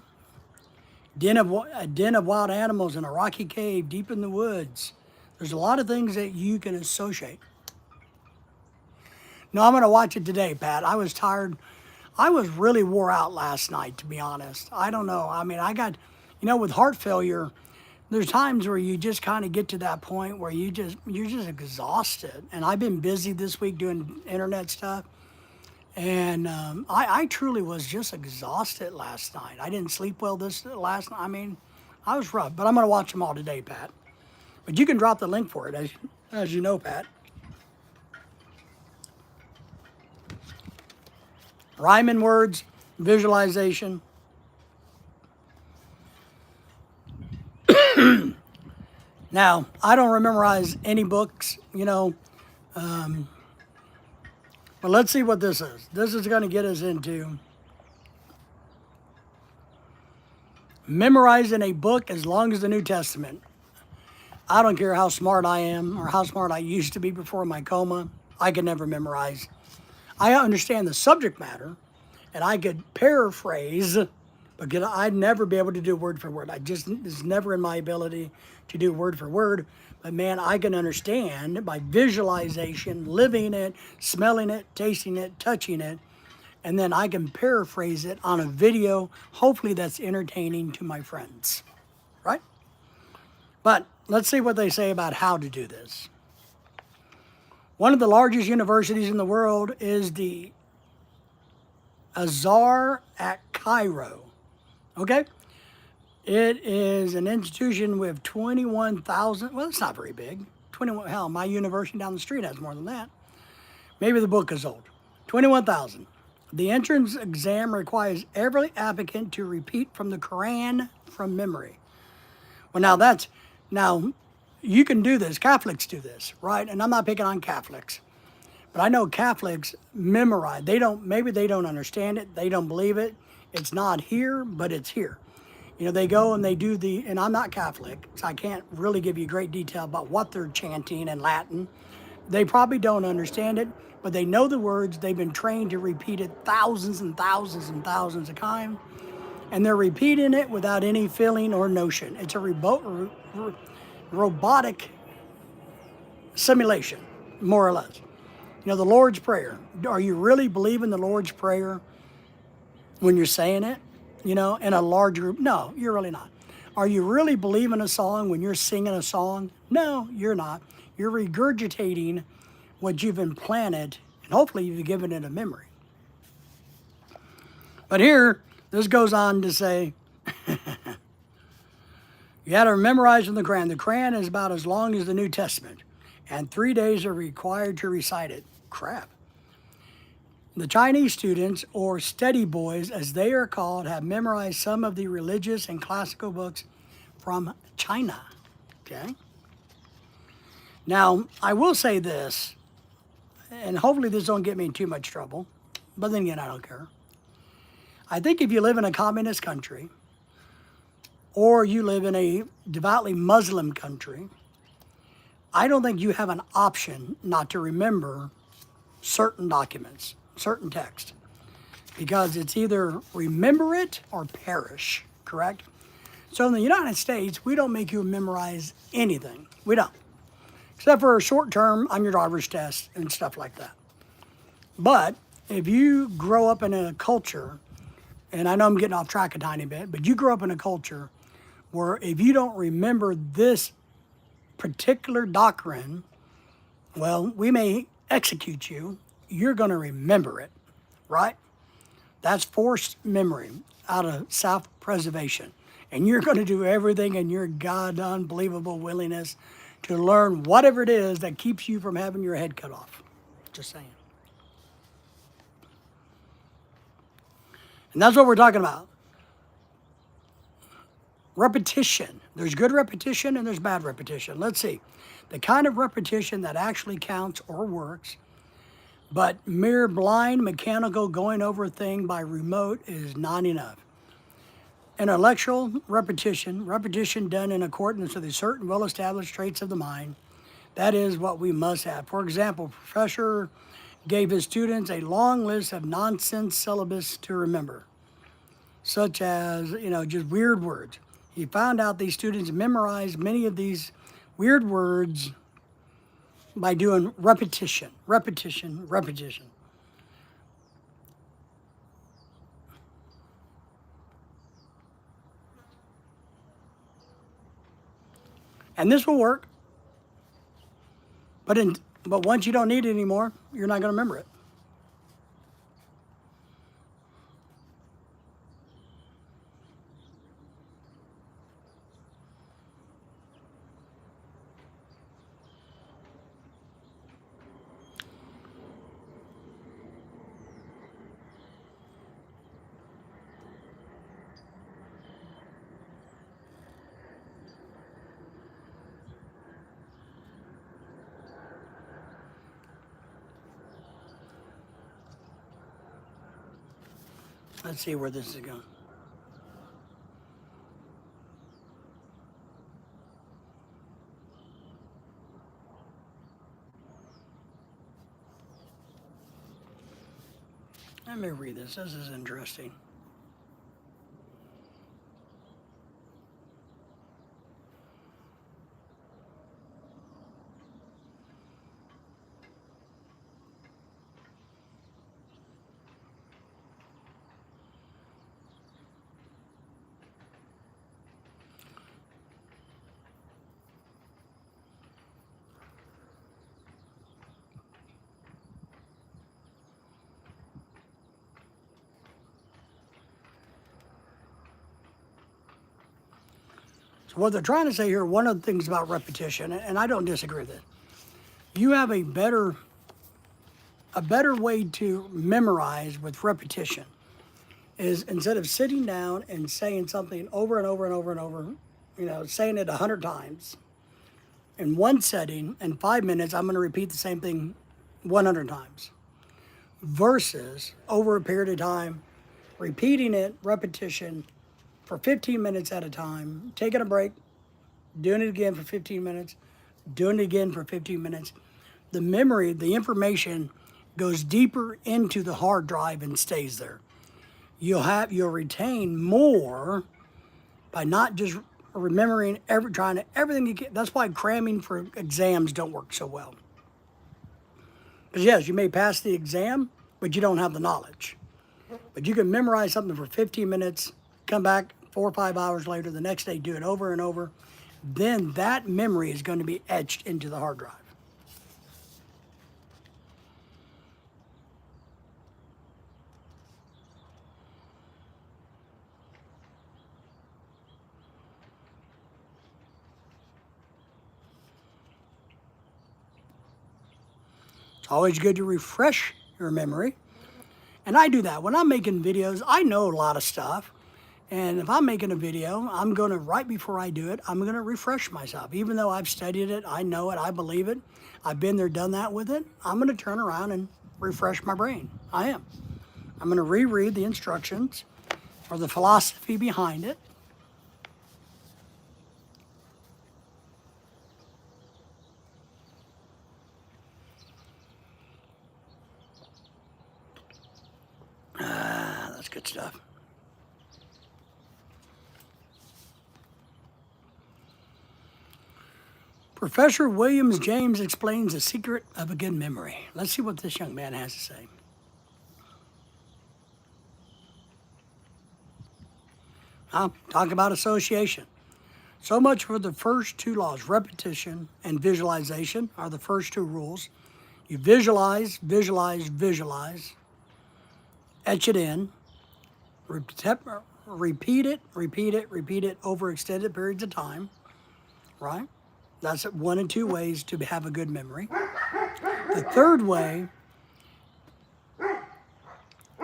A den of wild animals in a rocky cave deep in the woods. There's a lot of things that you can associate. No, I'm going to watch it today, Pat. I was tired. I was really wore out last night, to be honest. I don't know. I mean, I got, you know, with heart failure, there's times where you just kind of get to that point where you're just exhausted. And I've been busy this week doing internet stuff. And I truly was just exhausted last night. I didn't sleep well last night. I mean, I was rough, but I'm going to watch them all today, Pat. But you can drop the link for it, as you know, Pat. Rhyming words, visualization. Now, I don't memorize any books, you know. But let's see what this is. This is going to get us into memorizing a book as long as the New Testament. I don't care how smart I am or how smart I used to be before my coma. I could never memorize. I understand the subject matter, and I could paraphrase, but I'd never be able to do word for word. It's never in my ability to do word for word. But man, I can understand by visualization, living it, smelling it, tasting it, touching it, and then I can paraphrase it on a video, hopefully that's entertaining to my friends, right? But let's see what they say about how to do this. One of the largest universities in the world is the Azhar at Cairo. Okay? It is an institution with 21,000. Well, it's not very big. 21. Hell, my university down the street has more than that. Maybe the book is old. 21,000. The entrance exam requires every applicant to repeat from the Quran from memory. Well, now you can do this. Catholics do this, right? And I'm not picking on Catholics, but I know Catholics memorize. Maybe they don't understand it. They don't believe it. It's not here, but it's here. You know, they go and they do and I'm not Catholic, so I can't really give you great detail about what they're chanting in Latin. They probably don't understand it, but they know the words. They've been trained to repeat it thousands and thousands and thousands of times, and they're repeating it without any feeling or notion. It's a robotic simulation, more or less. You know, the Lord's Prayer. Are you really believing the Lord's Prayer when you're saying it? You know, in a large group? No, you're really not. Are you really believing a song when you're singing a song? No, you're not. You're regurgitating what you've implanted, and hopefully you've given it a memory. But here, this goes on to say, you had to memorize from the Quran. The Quran is about as long as the New Testament, and 3 days are required to recite it. Crap. The Chinese students, or study boys as they are called, have memorized some of the religious and classical books from China. Okay? Now, I will say this, and hopefully this don't get me in too much trouble, but then again, I don't care. I think if you live in a communist country, or you live in a devoutly Muslim country, I don't think you have an option not to remember certain documents, certain text, because it's either remember it or perish, correct? So in the United States, we don't make you memorize anything. We don't. Except for a short term on your driver's test and stuff like that. But if you grow up in a culture, and I know I'm getting off track a tiny bit, but you grow up in a culture where if you don't remember this particular doctrine, well, we may execute you. You're going to remember it, right? That's forced memory out of self-preservation. And you're going to do everything in your God unbelievable willingness to learn whatever it is that keeps you from having your head cut off. Just saying. And that's what we're talking about. Repetition. There's good repetition and there's bad repetition. Let's see. The kind of repetition that actually counts or works, but mere blind mechanical going over a thing by remote is not enough. Intellectual repetition, repetition done in accordance with a certain well-established traits of the mind, that is what we must have. For example, professor gave his students a long list of nonsense syllabus to remember, such as, just weird words. He found out these students memorized many of these weird words by doing repetition, repetition, repetition. And this will work, but once you don't need it anymore, you're not going to remember it. Let's see where this is going. Let me read this. This is interesting. So what they're trying to say here, one of the things about repetition, and I don't disagree with it, you have a better way to memorize with repetition is instead of sitting down and saying something over and over and over and over, saying it 100 times in one setting, in 5 minutes, I'm going to repeat the same thing 100 times versus over a period of time, repeating it, repetition for 15 minutes at a time, taking a break, doing it again for 15 minutes, doing it again for 15 minutes. The memory, the information goes deeper into the hard drive and stays there. You'll retain more by not just remembering everything you get. That's why cramming for exams don't work so well. Because yes, you may pass the exam, but you don't have the knowledge. But you can memorize something for 15 minutes, come back 4 or 5 hours later, the next day, do it over and over. Then that memory is going to be etched into the hard drive. Always good to refresh your memory. And I do that. When I'm making videos, I know a lot of stuff. And if I'm making a video, I'm going to, right before I do it, I'm going to refresh myself. Even though I've studied it, I know it, I believe it, I've been there, done that with it, I'm going to turn around and refresh my brain. I am. I'm going to reread the instructions or the philosophy behind it. That's good stuff. Professor Williams James explains the secret of a good memory. Let's see what this young man has to say. Talk about association. So much for the first two laws. Repetition and visualization are the first two rules. You visualize, visualize, visualize. Etch it in. Repeat it, repeat it, repeat it over extended periods of time. Right? That's one and two ways to have a good memory. The third way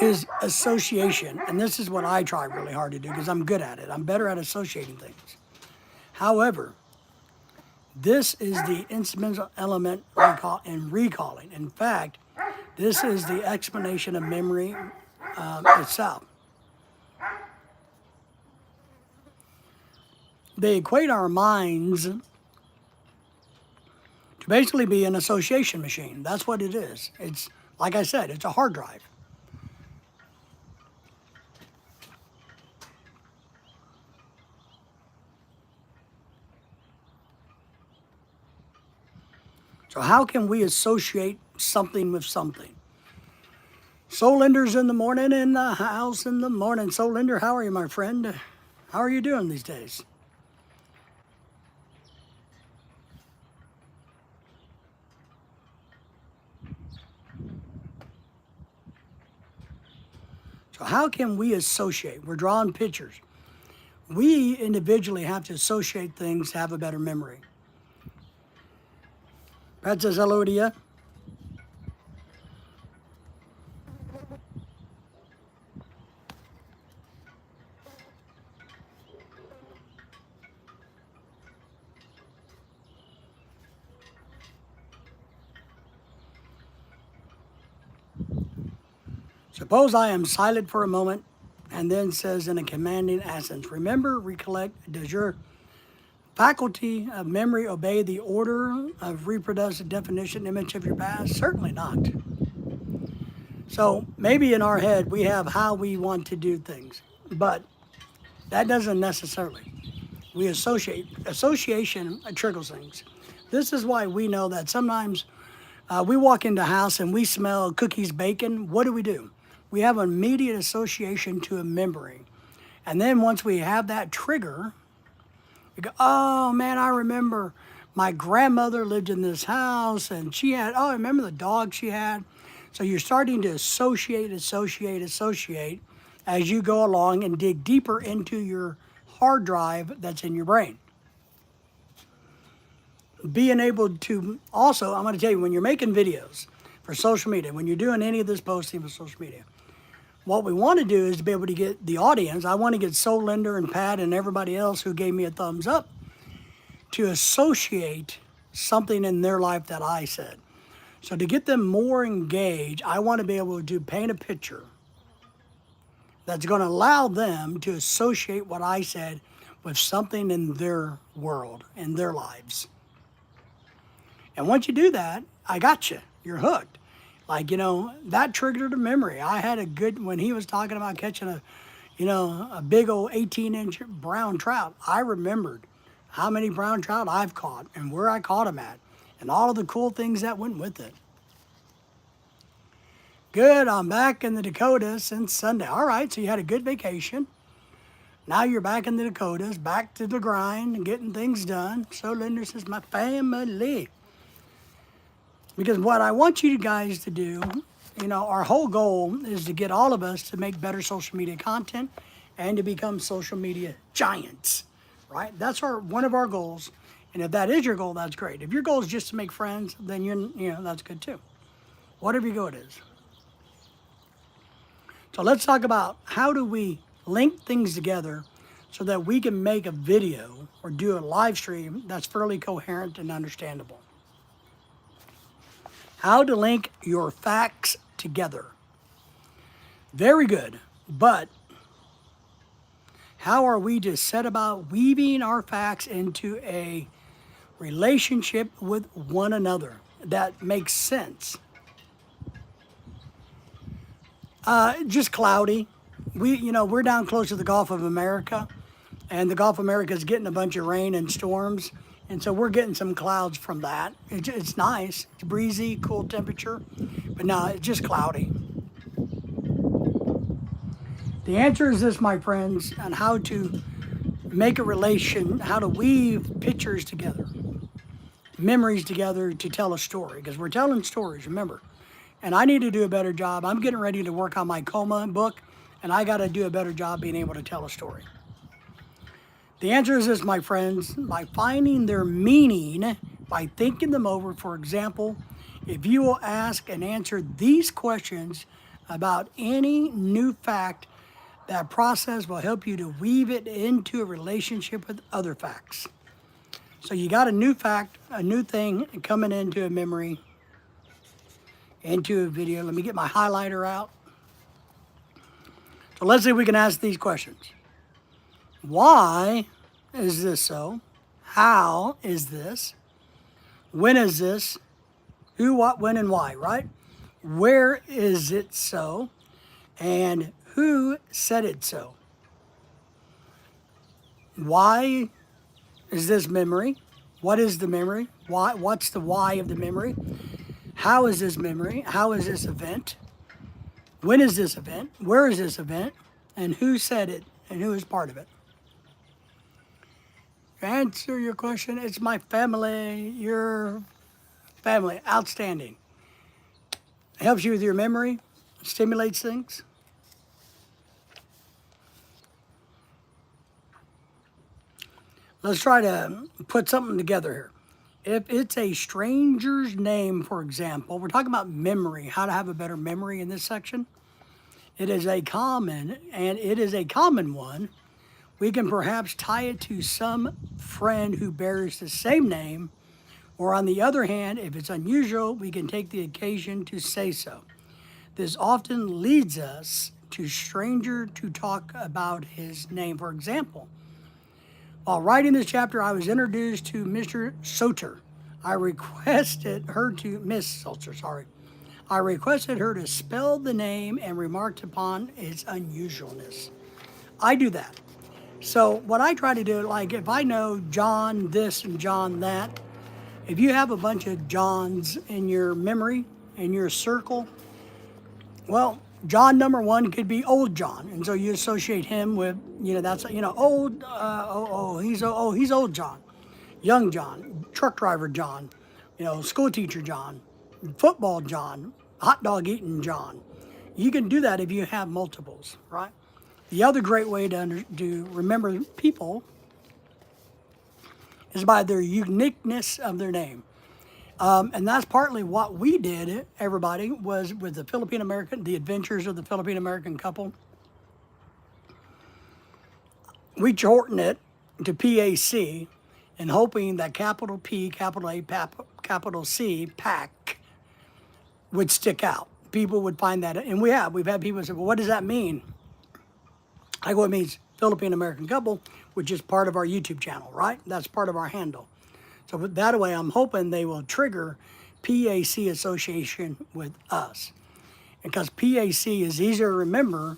is association. And this is what I try really hard to do because I'm good at it. I'm better at associating things. However, this is the instrumental element in recalling. In fact, this is the explanation of memory itself. They equate our minds to basically be an association machine. That's what it is. It's, like I said, it's a hard drive. So how can we associate something with something? Soul Linder's in the morning, in the house in the morning. Soul Linder, how are you, my friend? How are you doing these days? So how can we associate? We're drawing pictures. We individually have to associate things to have a better memory. Pat says hello to you. Suppose I am silent for a moment and then says in a commanding accent, remember, recollect, does your faculty of memory obey the order of reproductive definition image of your past? Certainly not. So maybe in our head we have how we want to do things, but that doesn't necessarily. We association triggers things. This is why we know that sometimes we walk into a house and we smell cookies, bacon. What do? We have an immediate association to a memory. And then once we have that trigger, we go, oh man, I remember my grandmother lived in this house and she had, I remember the dog she had. So you're starting to associate as you go along and dig deeper into your hard drive that's in your brain. being able to also, I'm going to tell you, when you're making videos for social media, when you're doing any of this posting for social media, what we want to do is to be able to get the audience. I want to get Soul Linder and Pat and everybody else who gave me a thumbs up to associate something in their life that I said. So to get them more engaged, I want to be able to paint a picture that's going to allow them to associate what I said with something in their world, in their lives. And once you do that, I got you. You're hooked. Like, that triggered a memory. I had a good, when he was talking about catching a big old 18-inch brown trout, I remembered how many brown trout I've caught and where I caught them at and all of the cool things that went with it. Good, I'm back in the Dakotas since Sunday. All right, so you had a good vacation. Now you're back in the Dakotas, back to the grind and getting things done. So Linda says, my family. Because what I want you guys to do, our whole goal is to get all of us to make better social media content and to become social media giants, right? That's one of our goals. And if that is your goal, that's great. If your goal is just to make friends, then that's good too. Whatever your goal it is. So let's talk about how do we link things together so that we can make a video or do a live stream that's fairly coherent and understandable. How to link your facts together. Very good, but how are we to set about weaving our facts into a relationship with one another that makes sense? Just cloudy. We're down close to the Gulf of America, and the Gulf of America is getting a bunch of rain and storms, and so we're getting some clouds from that. It's nice. It's breezy, cool temperature, but no, it's just cloudy. The answer is this, my friends, on how to make a relation, how to weave pictures together, memories together to tell a story, because we're telling stories, remember. And I need to do a better job. I'm getting ready to work on my coma book, and I got to do a better job being able to tell a story. The answer is this, my friends, by finding their meaning, by thinking them over. For example, if you will ask and answer these questions about any new fact, that process will help you to weave it into a relationship with other facts. So you got a new fact, a new thing coming into a memory, into a video. Let me get my highlighter out. So let's see if we can ask these questions. Why is this so? How is this? When is this? Who, what, when, and why, right? Where is it so? And who said it so? Why is this memory? What is the memory? Why? What's the why of the memory? How is this memory? How is this event? When is this event? Where is this event? And who said it? And who is part of it? To answer your question, it's my family, your family. Outstanding. It helps you with your memory, stimulates things. Let's try to put something together here. If it's a stranger's name, for example, we're talking about memory, how to have a better memory in this section. It is a common one. We can perhaps tie it to some friend who bears the same name, or on the other hand, if it's unusual, we can take the occasion to say so. This often leads us to stranger to talk about his name. For example, while writing this chapter, I was introduced to Mr. Soter. I requested her to spell the name and remarked upon its unusualness. I do that. So what I try to do, like if I know John this and John that, if you have a bunch of Johns in your memory, in your circle, well, John number one could be old John, and so you associate him with, that's old. He's old John, young John, truck driver John, school teacher John, football John, hot dog eating John. You can do that if you have multiples, right? The other great way to remember people is by their uniqueness of their name. And that's partly what we did, everybody, was with the Philippine American, the adventures of the Philippine American couple. We shortened it to PAC and hoping that capital P, capital A, capital C, PAC would stick out. People would find that, and we've had people say, well, what does that mean? I go, it means Philippine American couple, which is part of our YouTube channel, right? That's part of our handle. So that way, I'm hoping they will trigger PAC association with us. Because PAC is easier to remember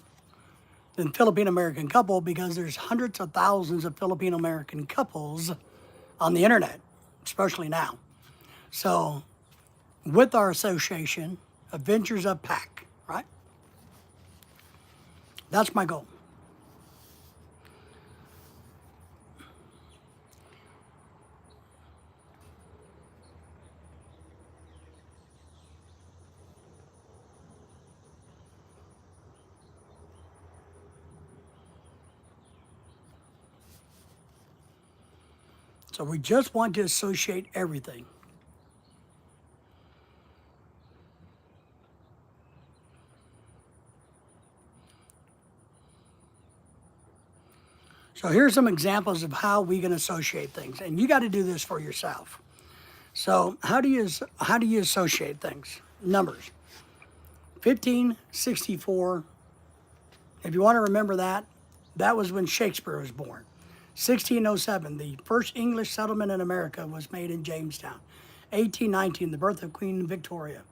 than Philippine American couple because there's hundreds of thousands of Philippine American couples on the internet, especially now. So with our association, Adventures of PAC, right? That's my goal. So we just want to associate everything. So here's some examples of how we can associate things, and you got to do this for yourself. So how do you associate things? Numbers. 1564. If you want to remember that, that was when Shakespeare was born. 1607, the first English settlement in America was made in Jamestown. 1819, the birth of Queen Victoria.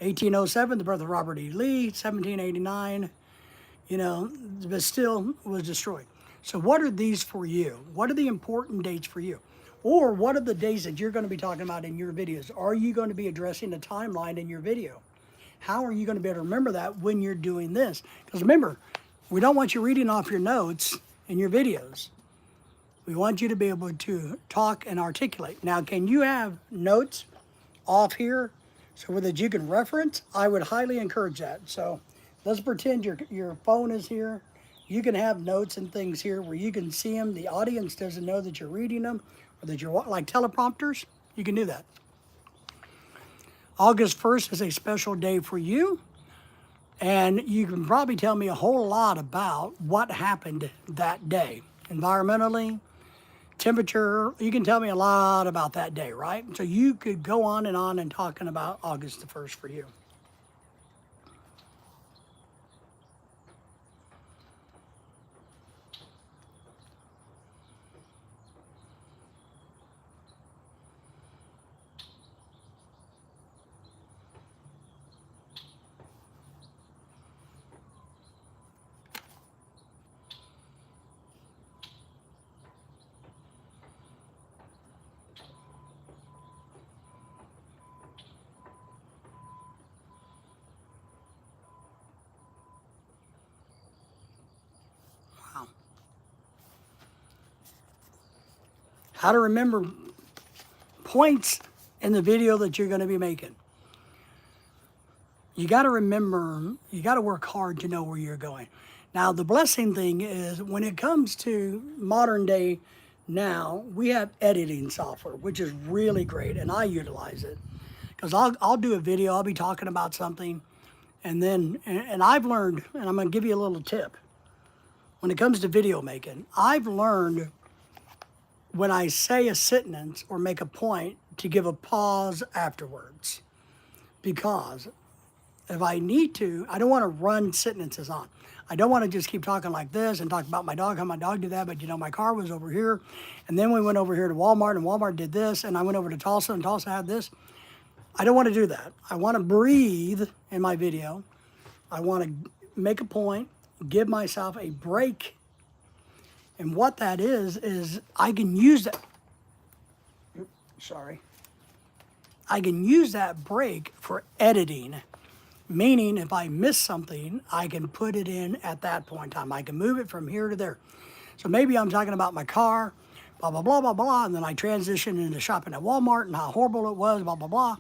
1807, the birth of Robert E. Lee. 1789, the Bastille was destroyed. So what are these for you? What are the important dates for you? Or what are the days that you're going to be talking about in your videos? Are you going to be addressing a timeline in your video? How are you going to be able to remember that when you're doing this? Because remember, we don't want you reading off your notes in your videos. We want you to be able to talk and articulate. Now, can you have notes off here so that you can reference? I would highly encourage that. So let's pretend your phone is here. You can have notes and things here where you can see them. The audience doesn't know that you're reading them or that you're like teleprompters. You can do that. August 1st is a special day for you. And you can probably tell me a whole lot about what happened that day. Environmentally, temperature, you can tell me a lot about that day, right? So you could go on and talking about August the 1st for you. How to remember points in the video that you're going to be making. You got to remember, you got to work hard to know where you're going. Now, the blessing thing is when it comes to modern day now, we have editing software, which is really great, and I utilize it. Because I'll do a video, I'll be talking about something, and I've learned, and I'm going to give you a little tip. When it comes to video making, I've learned when I say a sentence or make a point to give a pause afterwards. Because if I need to, I don't want to run sentences on. I don't want to just keep talking like this and talk about my dog, how my dog did that, but my car was over here. And then we went over here to Walmart and Walmart did this. And I went over to Tulsa and Tulsa had this. I don't want to do that. I want to breathe in my video. I want to make a point, give myself a break. And what that is I can use that. I can use that break for editing. Meaning if I miss something, I can put it in at that point in time. I can move it from here to there. So maybe I'm talking about my car, blah, blah, blah, blah, blah, and then I transition into shopping at Walmart and how horrible it was, blah, blah, blah.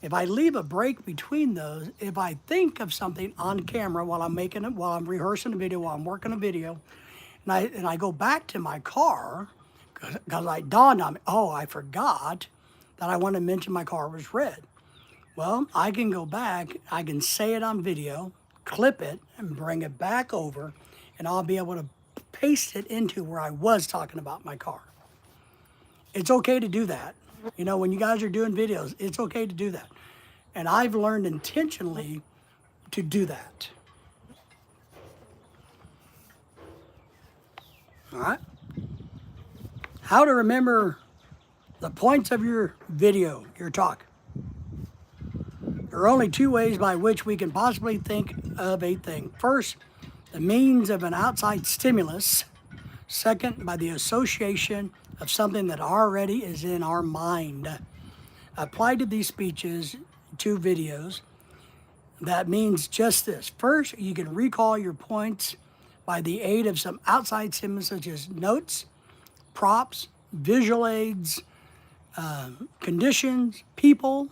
If I leave a break between those, if I think of something on camera while I'm making it, while I'm rehearsing a video, while I'm working a video, and I go back to my car, because it dawned on me, oh, I forgot that I wanted to mention my car was red. Well, I can go back, I can say it on video, clip it, and bring it back over, and I'll be able to paste it into where I was talking about my car. It's okay to do that. You know, when you guys are doing videos, it's okay to do that. And I've learned intentionally to do that. All right? How to remember the points of your video, your talk. There are only two ways by which we can possibly think of a thing. First, the means of an outside stimulus. Second, by the association of something that already is in our mind. Applied to these speeches, 2 videos, that means just this. First, you can recall your points by the aid of some outside stimulus such as notes, props, visual aids, conditions, people.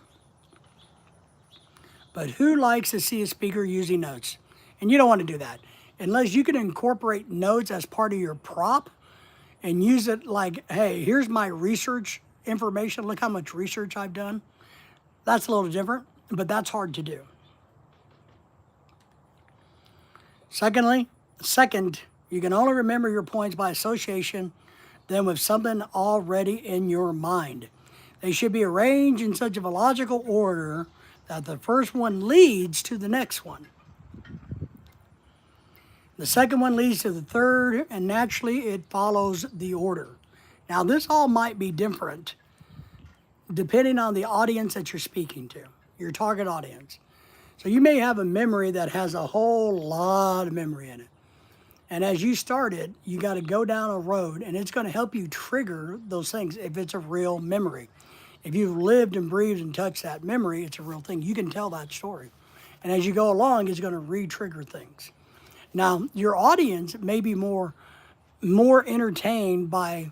But who likes to see a speaker using notes? And you don't want to do that. Unless you can incorporate notes as part of your prop and use it like, hey, here's my research information. Look how much research I've done. That's a little different, but that's hard to do. Second, you can only remember your points by association than with something already in your mind. They should be arranged in such a logical order that the first one leads to the next one. The second one leads to the third, and naturally it follows the order. Now, this all might be different depending on the audience that you're speaking to, your target audience. So you may have a memory that has a whole lot of memory in it. And as you start it, you got to go down a road, and it's going to help you trigger those things if it's a real memory. If you've lived and breathed and touched that memory, it's a real thing. You can tell that story. And as you go along, it's going to re-trigger things. Now, your audience may be more entertained by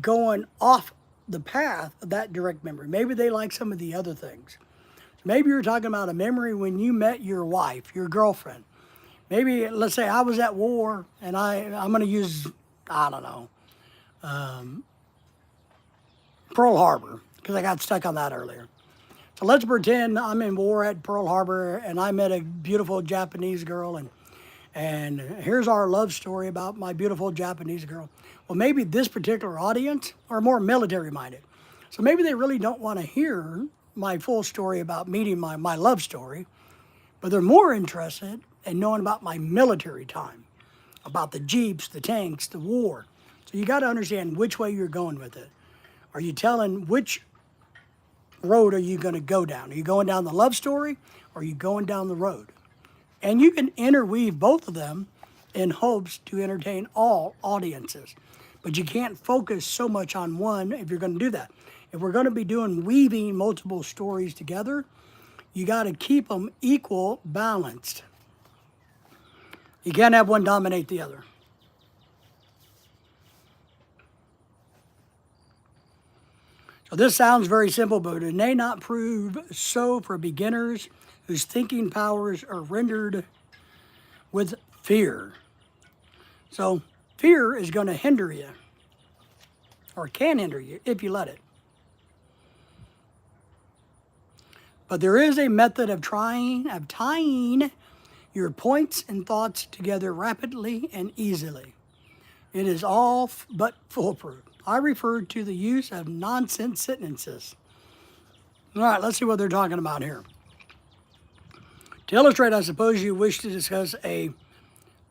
going off the path of that direct memory. Maybe they like some of the other things. Maybe you're talking about a memory when you met your wife, your girlfriend. Maybe, let's say I was at war, and I'm going to use, I don't know, Pearl Harbor, because I got stuck on that earlier. So let's pretend I'm in war at Pearl Harbor, and I met a beautiful Japanese girl, and here's our love story about my beautiful Japanese girl. Well, maybe this particular audience are more military-minded. So maybe they really don't want to hear my full story about meeting my love story, but they're more interested in knowing about my military time, about the jeeps, the tanks, the war. So you got to understand which way you're going with it. Are you telling which road are you going to go down? Are you going down the love story, or are you going down the road? And you can interweave both of them in hopes to entertain all audiences. But you can't focus so much on one if you're going to do that. If we're going to be doing weaving multiple stories together, you got to keep them equal, balanced. You can't have one dominate the other. So this sounds very simple, but it may not prove so for beginners whose thinking powers are rendered with fear. So fear is going to hinder you, or can hinder you if you let it. But there is a method of tying your points and thoughts together rapidly and easily. It is all but foolproof. I referred to the use of nonsense sentences. All right, let's see what they're talking about here. To illustrate, I suppose you wish to discuss a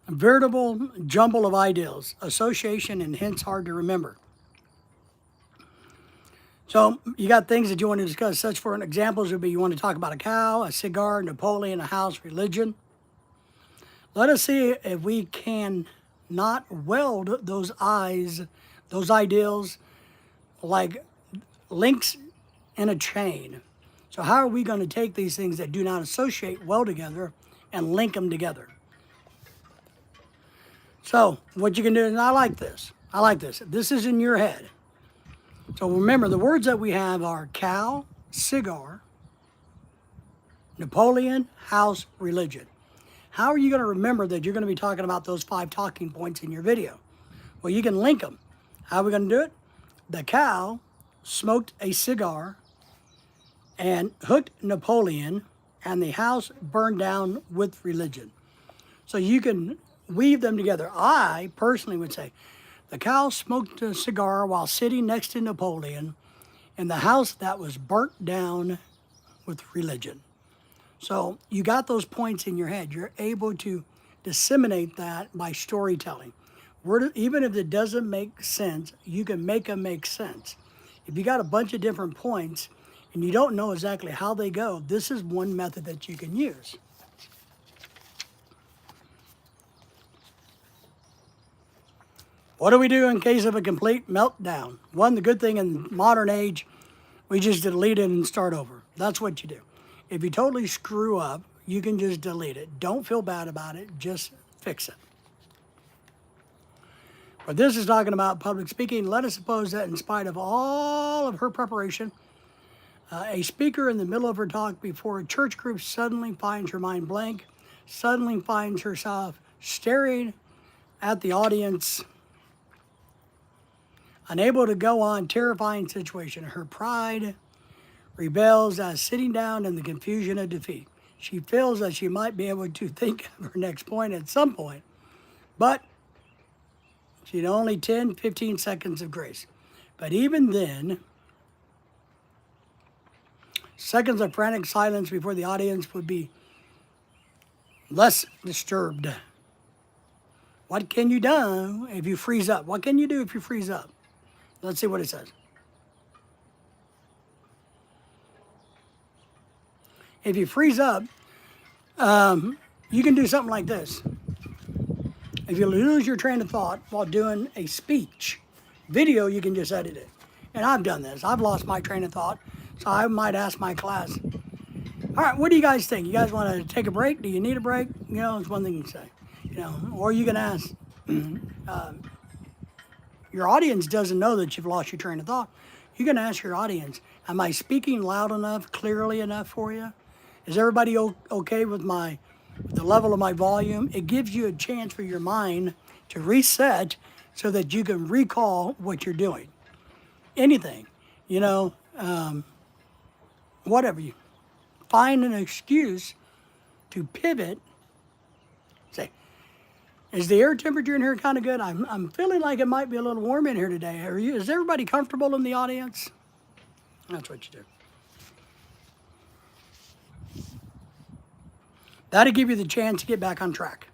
veritable jumble of ideals, association, and hence hard to remember. So you got things that you want to discuss. Such for examples would be you want to talk about a cow, a cigar, Napoleon, a house, religion. Let us see if we can not weld those ideals like links in a chain. So how are we going to take these things that do not associate well together and link them together? So what you can do, and I like this. This is in your head. So remember, the words that we have are cow, cigar, Napoleon, house, religion. How are you going to remember that you're going to be talking about those 5 talking points in your video? Well, you can link them. How are we going to do it? The cow smoked a cigar and hooked Napoleon, and the house burned down with religion. So you can weave them together. I personally would say the cow smoked a cigar while sitting next to Napoleon in the house that was burnt down with religion. So you got those points in your head. You're able to disseminate that by storytelling. Even if it doesn't make sense, you can make them make sense. If you got a bunch of different points and you don't know exactly how they go, this is one method that you can use. What do we do in case of a complete meltdown? One, the good thing in modern age, we just delete it and start over. That's what you do. If you totally screw up, you can just delete it. Don't feel bad about it. Just fix it. But this is talking about public speaking. Let us suppose that in spite of all of her preparation, a speaker in the middle of her talk before a church group suddenly finds her mind blank, suddenly finds herself staring at the audience, unable to go on, terrifying situation. Her pride rebels as sitting down in the confusion of defeat. She feels that she might be able to think of her next point at some point, but she'd only 10, 15 seconds of grace. But even then, seconds of frantic silence before the audience would be less disturbed. What can you do if you freeze up? What can you do if you freeze up? Let's see what it says. If you freeze up, you can do something like this. If you lose your train of thought while doing a speech, video, you can just edit it. And I've done this. I've lost my train of thought. So I might ask my class, all right, what do you guys think? You guys want to take a break? Do you need a break? You know, it's one thing you can say. Or you can ask, your audience doesn't know that you've lost your train of thought. You can ask your audience, am I speaking loud enough, clearly enough for you? Is everybody okay with the level of my volume? It gives you a chance for your mind to reset so that you can recall what you're doing. Anything, whatever. You find an excuse to pivot. Say, is the air temperature in here kind of good? I'm feeling like it might be a little warm in here today. Is everybody comfortable in the audience? That's what you do. That'll give you the chance to get back on track.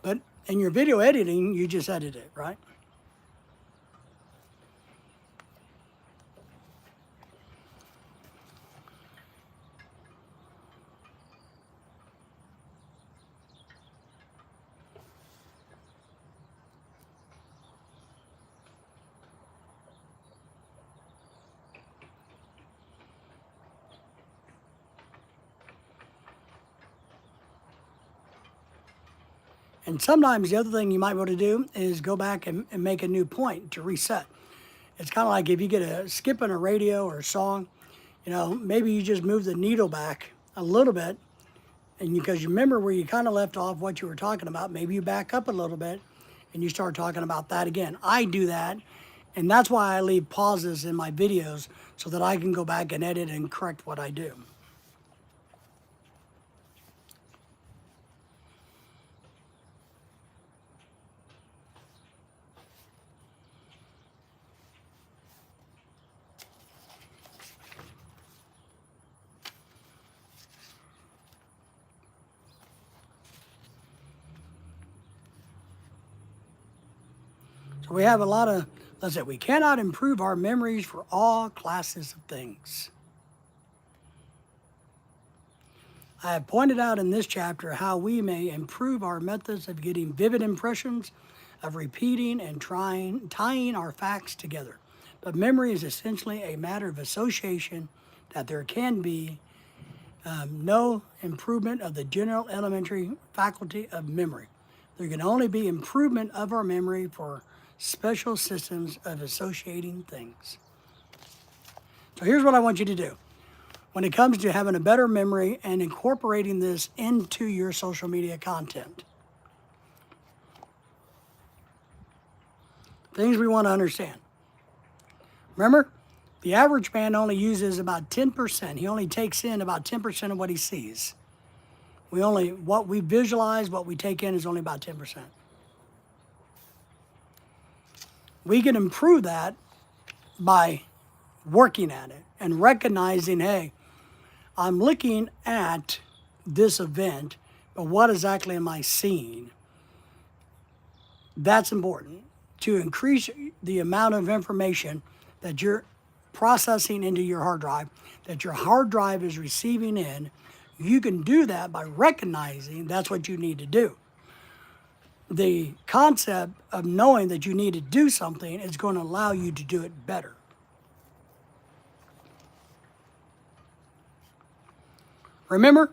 But in your video editing, you just edit it, right? And sometimes the other thing you might want to do is go back and make a new point to reset. It's kind of like if you get a skip in a radio or a song, maybe you just move the needle back a little bit, and because you remember where you kind of left off what you were talking about, maybe you back up a little bit and you start talking about that again. I do that, and that's why I leave pauses in my videos so that I can go back and edit and correct what I do. So we have a lot of, let's say, we cannot improve our memories for all classes of things. I have pointed out in this chapter how we may improve our methods of getting vivid impressions, of repeating and tying our facts together. But memory is essentially a matter of association, that there can be no improvement of the general elementary faculty of memory. There can only be improvement of our memory for special systems of associating things. So here's what I want you to do. When it comes to having a better memory and incorporating this into your social media content, things we want to understand. Remember, the average man only uses about 10%. He only takes in about 10% of what he sees. What we visualize, what we take in is only about 10%. We can improve that by working at it and recognizing, hey, I'm looking at this event, but what exactly am I seeing? That's important to increase the amount of information that you're processing into your hard drive, that your hard drive is receiving in. You can do that by recognizing that's what you need to do. The concept of knowing that you need to do something is going to allow you to do it better. Remember,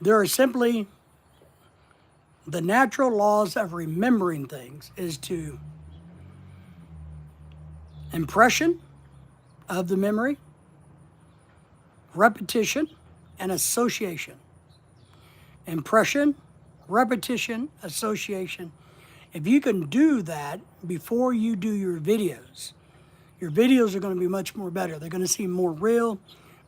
there are simply the natural laws of remembering things is to impression of the memory, repetition, and association. Impression, repetition, association. If you can do that before you do your videos are going to be much more better. They're going to seem more real,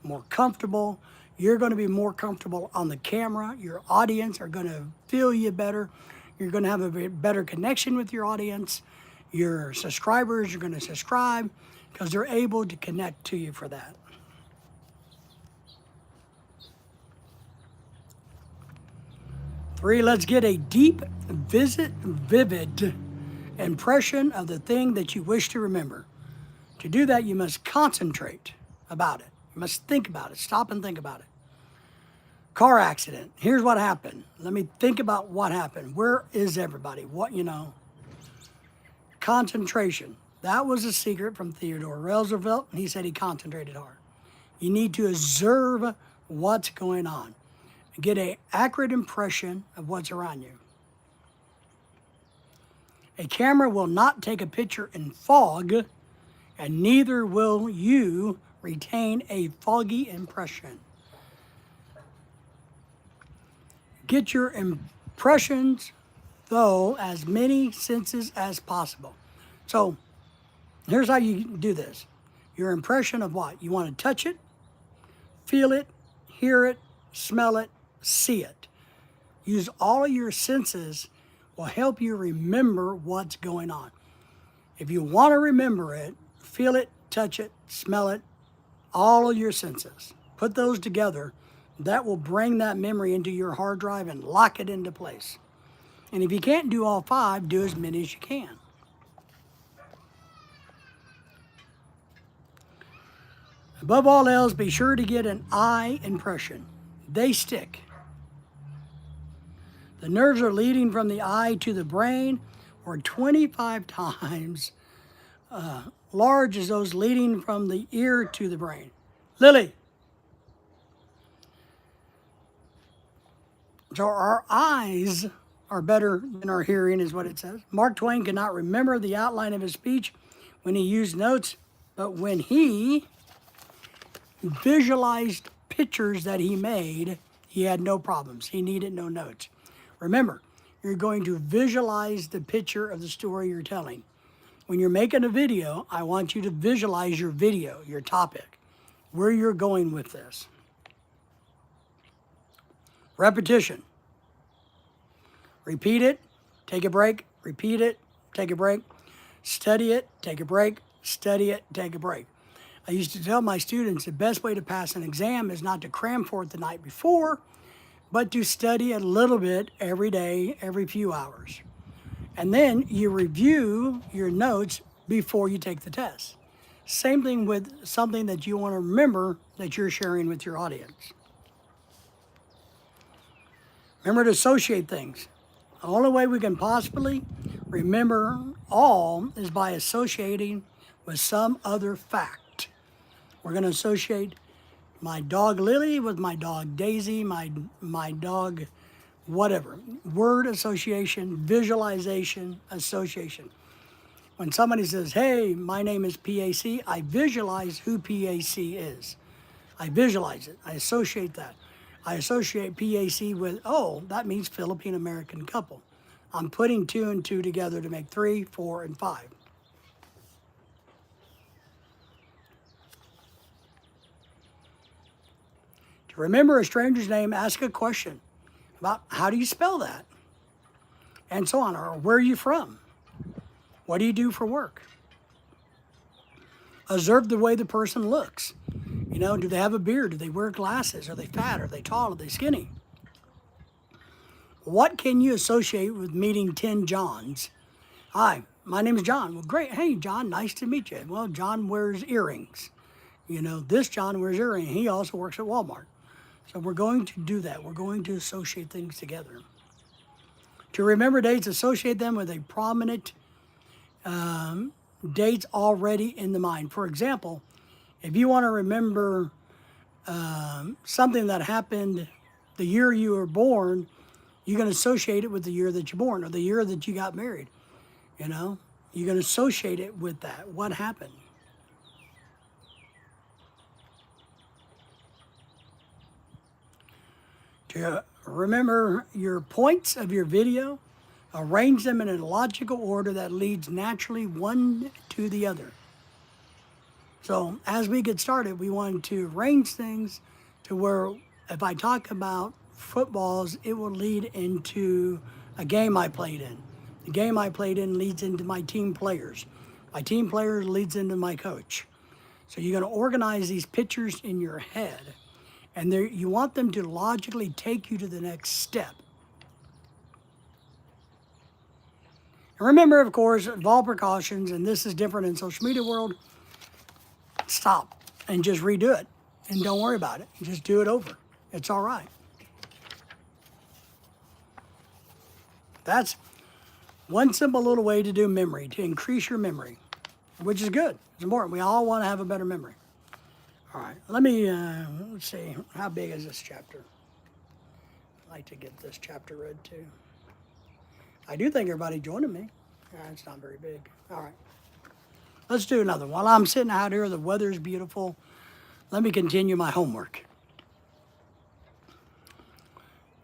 more comfortable. You're going to be more comfortable on the camera. Your audience are going to feel you better. You're going to have a better connection with your audience. Your subscribers are going to subscribe because they're able to connect to you for that. Three, let's get a deep, vivid impression of the thing that you wish to remember. To do that, you must concentrate about it. You must think about it. Stop and think about it. Car accident. Here's what happened. Let me think about what happened. Where is everybody? Concentration. That was a secret from Theodore Roosevelt, and he said he concentrated hard. You need to observe what's going on. Get an accurate impression of what's around you. A camera will not take a picture in fog, and neither will you retain a foggy impression. Get your impressions, though, as many senses as possible. So here's how you do this. Your impression of what? You want to touch it, feel it, hear it, smell it, see it. Use all of your senses will help you remember what's going on. If you want to remember it, feel it, touch it, smell it, all of your senses. Put those together. That will bring that memory into your hard drive and lock it into place. And if you can't do all five, do as many as you can. Above all else, be sure to get an eye impression. They stick. The nerves are leading from the eye to the brain are 25 times large as those leading from the ear to the brain. Lily. So our eyes are better than our hearing is what it says. Mark Twain could not remember the outline of his speech when he used notes, but when he visualized pictures that he made, he had no problems. He needed no notes. Remember, you're going to visualize the picture of the story you're telling. When you're making a video, I want you to visualize your video, your topic, where you're going with this. Repetition. Repeat it, take a break, repeat it, take a break, study it, take a break, study it, take a break. I used to tell my students the best way to pass an exam is not to cram for it the night before, but to study a little bit every day, every few hours. And then you review your notes before you take the test. Same thing with something that you want to remember that you're sharing with your audience. Remember to associate things. The only way we can possibly remember all is by associating with some other fact. We're going to associate my dog Lily with my dog Daisy, my dog whatever. Word association, visualization, association. When somebody says, hey, my name is PAC, I visualize who PAC is. I visualize it. I associate that. I associate PAC with, oh, that means Philippine American couple. I'm putting 2 and 2 together to make 3, 4, and 5. To remember a stranger's name, ask a question about how do you spell that? And so on. Or where are you from? What do you do for work? Observe the way the person looks. You know, do they have a beard? Do they wear glasses? Are they fat? Are they tall? Are they skinny? What can you associate with meeting 10 Johns? Hi, my name is John. Well, great. Hey, John, nice to meet you. Well, John wears earrings. You know, this John wears earrings. He also works at Walmart. So we're going to do that. We're going to associate things together. To remember dates, associate them with a prominent dates already in the mind. For example, if you want to remember something that happened the year you were born, you're going to associate it with the year that you're born or the year that you got married. You know, you're going to associate it with that. What happened? To remember your points of your video, arrange them in a logical order that leads naturally one to the other. So as we get started, we want to arrange things to where if I talk about footballs, it will lead into a game I played in. The game I played in leads into my team players. My team players leads into my coach. So you're going to organize these pictures in your head, and you want them to logically take you to the next step. And remember, of course, of all precautions, and this is different in social media world, stop and just redo it. And don't worry about it. Just do it over. It's all right. That's one simple little way to do memory, to increase your memory, which is good. It's important. We all want to have a better memory. All right, let me, let's see, how big is this chapter? I'd like to get this chapter read too. I do thank everybody joining me. It's not very big. All right, let's do another one. While I'm sitting out here, the weather's beautiful. Let me continue my homework.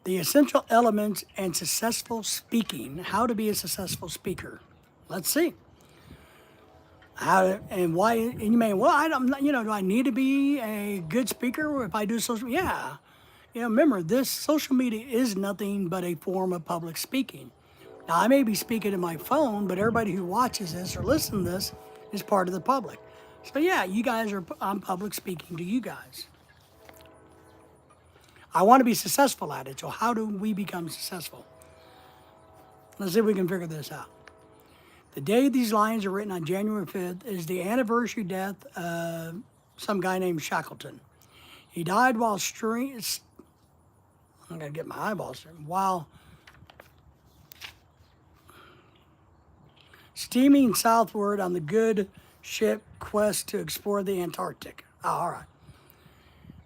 The essential elements and successful speaking. How to be a successful speaker. Let's see. How and why? And you may, well, I don't, you know, do I need to be a good speaker if I do social? Yeah. You know, remember, this social media is nothing but a form of public speaking. Now, I may be speaking to my phone, but everybody who watches this or listens to this is part of the public. So yeah, you guys are, I'm public speaking to you guys. I want to be successful at it. So how do we become successful? Let's see if we can figure this out. The day these lines are written on January 5th is the anniversary death of some guy named Shackleton. He died while I'm going to get my eyeballs in. While steaming southward on the good ship Quest to explore the Antarctic. Oh, all right.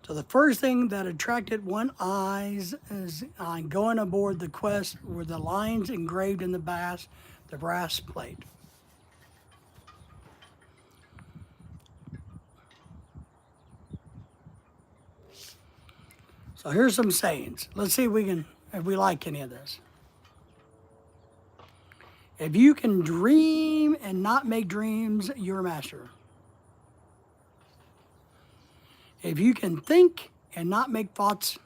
So the first thing that attracted one's eyes is on going aboard the Quest were the lines engraved in the brass plate. So here's some sayings. Let's see if we like any of this. If you can dream and not make dreams, you're a master. If you can think and not make thoughts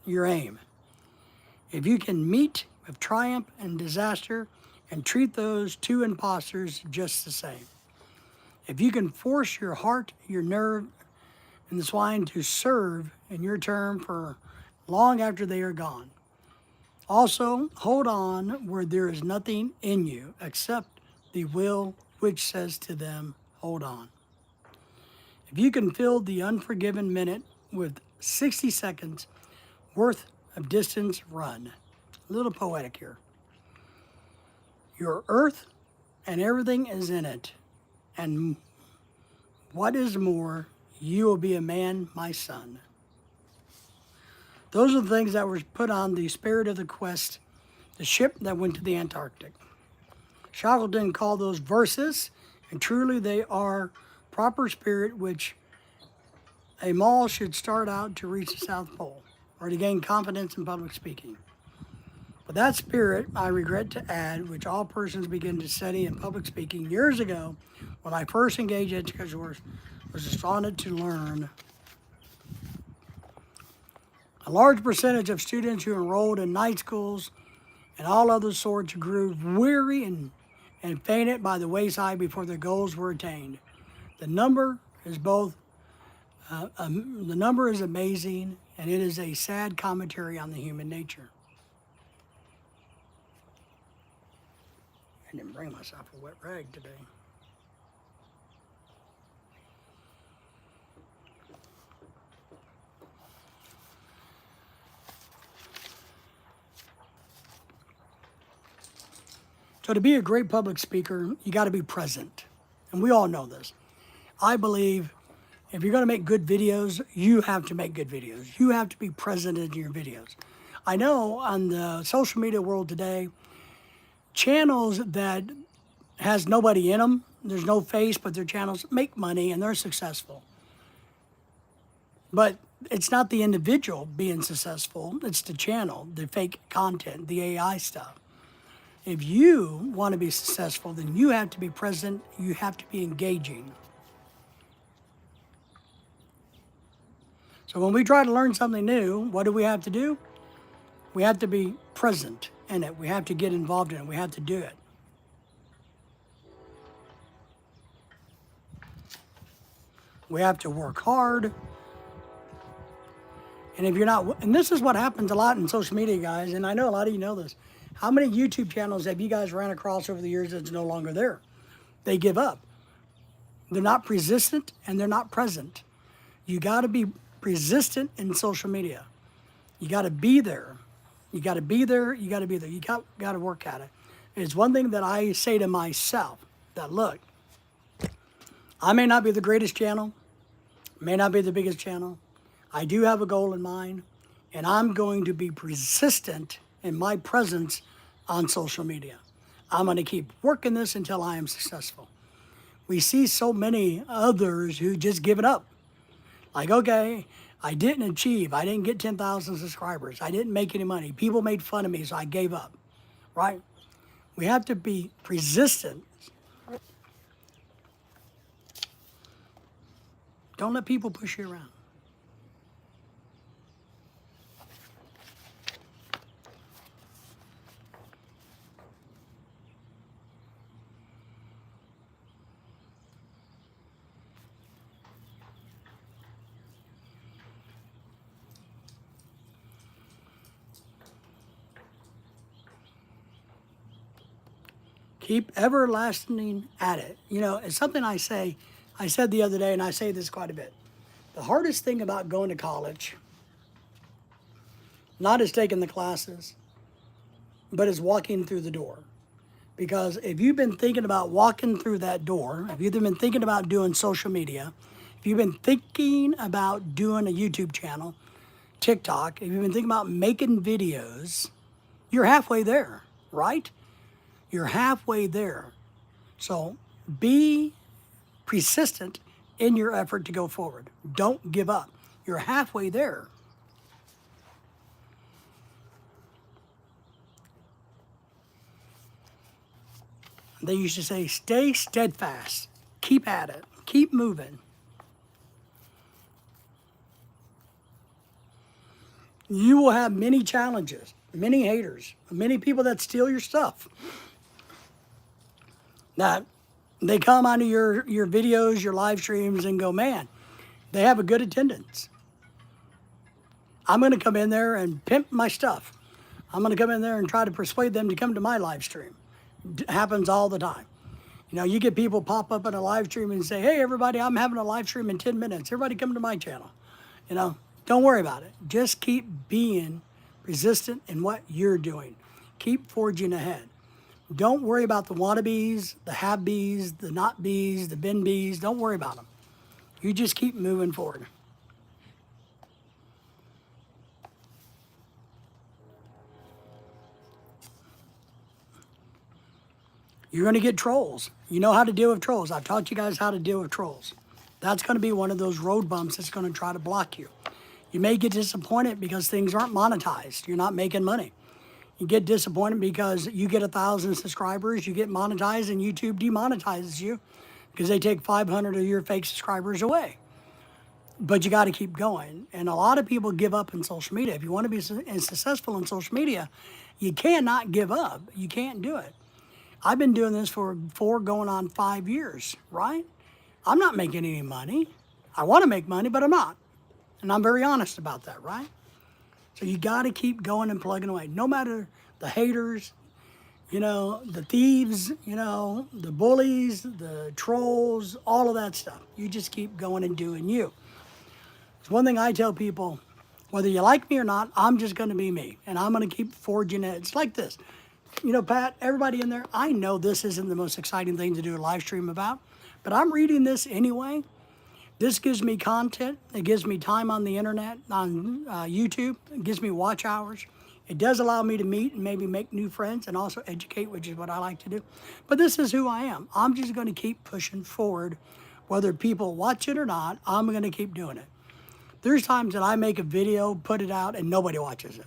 your aim. If you can meet with triumph and disaster and treat those two imposters just the same. If you can force your heart, your nerve, and the swine to serve in your turn for long after they are gone. Also, hold on where there is nothing in you except the will which says to them, hold on. If you can fill the unforgiven minute with 60 seconds worth of distance run. A little poetic here. Your earth and everything is in it. And what is more, you will be a man, my son. Those are the things that were put on the Spirit of the Quest, the ship that went to the Antarctic. Shackleton called those verses, and truly they are proper spirit which a mall should start out to reach the South Pole or to gain confidence in public speaking. But that spirit, I regret to add, which all persons begin to study in public speaking years ago, when I first engaged education was astonished to learn A large percentage of students who enrolled in night schools and all other sorts grew weary and fainted by the wayside before their goals were attained. The number is the number is amazing, and it is a sad commentary on the human nature. I didn't bring myself a wet rag today. So to be a great public speaker, you got to be present. And we all know this. I believe if you're going to make good videos, you have to make good videos. You have to be present in your videos. I know on the social media world today, channels that has nobody in them, there's no face, but their channels make money and they're successful. But it's not the individual being successful, it's the channel, the fake content, the AI stuff. If you want to be successful, then you have to be present, you have to be engaging. So when we try to learn something new, what do we have to do? We have to be present in it. We have to get involved in it. We have to do it. We have to work hard. And if you're not, and this is what happens a lot in social media, guys, and I know a lot of you know this. How many YouTube channels have you guys ran across over the years that's no longer there? They give up. They're not persistent and they're not present. You got to be persistent in social media. You got to be there. You got to be there. You got to be there. You got to work at it. It's one thing that I say to myself that, look, I may not be the greatest channel, may not be the biggest channel. I do have a goal in mind, and I'm going to be persistent in my presence on social media. I'm going to keep working this until I am successful. We see so many others who just give it up. Like, okay, I didn't achieve. I didn't get 10,000 subscribers. I didn't make any money. People made fun of me, so I gave up, right? We have to be persistent. Don't let people push you around. Keep everlasting at it. You know, it's something I said the other day, and I say this quite a bit. The hardest thing about going to college, not is taking the classes, but is walking through the door. Because if you've been thinking about walking through that door, if you've been thinking about doing social media, if you've been thinking about doing a YouTube channel, TikTok, if you've been thinking about making videos, you're halfway there, right? You're halfway there. So be persistent in your effort to go forward. Don't give up. You're halfway there. They used to say, stay steadfast. Keep at it. Keep moving. You will have many challenges, many haters, many people that steal your stuff. That they come onto your videos, your live streams, and go, man, they have a good attendance. I'm going to come in there and pimp my stuff. I'm going to come in there and try to persuade them to come to my live stream. It happens all the time. You know, you get people pop up in a live stream and say, hey, everybody, I'm having a live stream in 10 minutes. Everybody come to my channel. You know, don't worry about it. Just keep being persistent in what you're doing. Keep forging ahead. Don't worry about the wannabes, the have-bees, the not-bees, the been-bees. Don't worry about them. You just keep moving forward. You're going to get trolls. You know how to deal with trolls. I've taught you guys how to deal with trolls. That's going to be one of those road bumps that's going to try to block you. You may get disappointed because things aren't monetized. You're not making money. You get disappointed because you get 1,000 subscribers, you get monetized, and YouTube demonetizes you because they take 500 of your fake subscribers away. but you got to keep going. And a lot of people give up in social media. If you want to be successful in social media, you cannot give up. You can't do it. I've been doing this for 5 years, right? I'm not making any money. I want to make money, but I'm not. And I'm very honest about that, right? So you got to keep going and plugging away. No matter the haters, the thieves, the bullies, the trolls, all of that stuff. You just keep going and doing you. It's one thing I tell people, whether you like me or not, I'm just going to be me. And I'm going to keep forging it. It's like this. Pat, everybody in there, I know this isn't the most exciting thing to do a live stream about, but I'm reading this anyway. This gives me content. It gives me time on the internet, on YouTube. It gives me watch hours. It does allow me to meet and maybe make new friends and also educate, which is what I like to do. But this is who I am. I'm just going to keep pushing forward. Whether people watch it or not, I'm going to keep doing it. There's times that I make a video, put it out, and nobody watches it.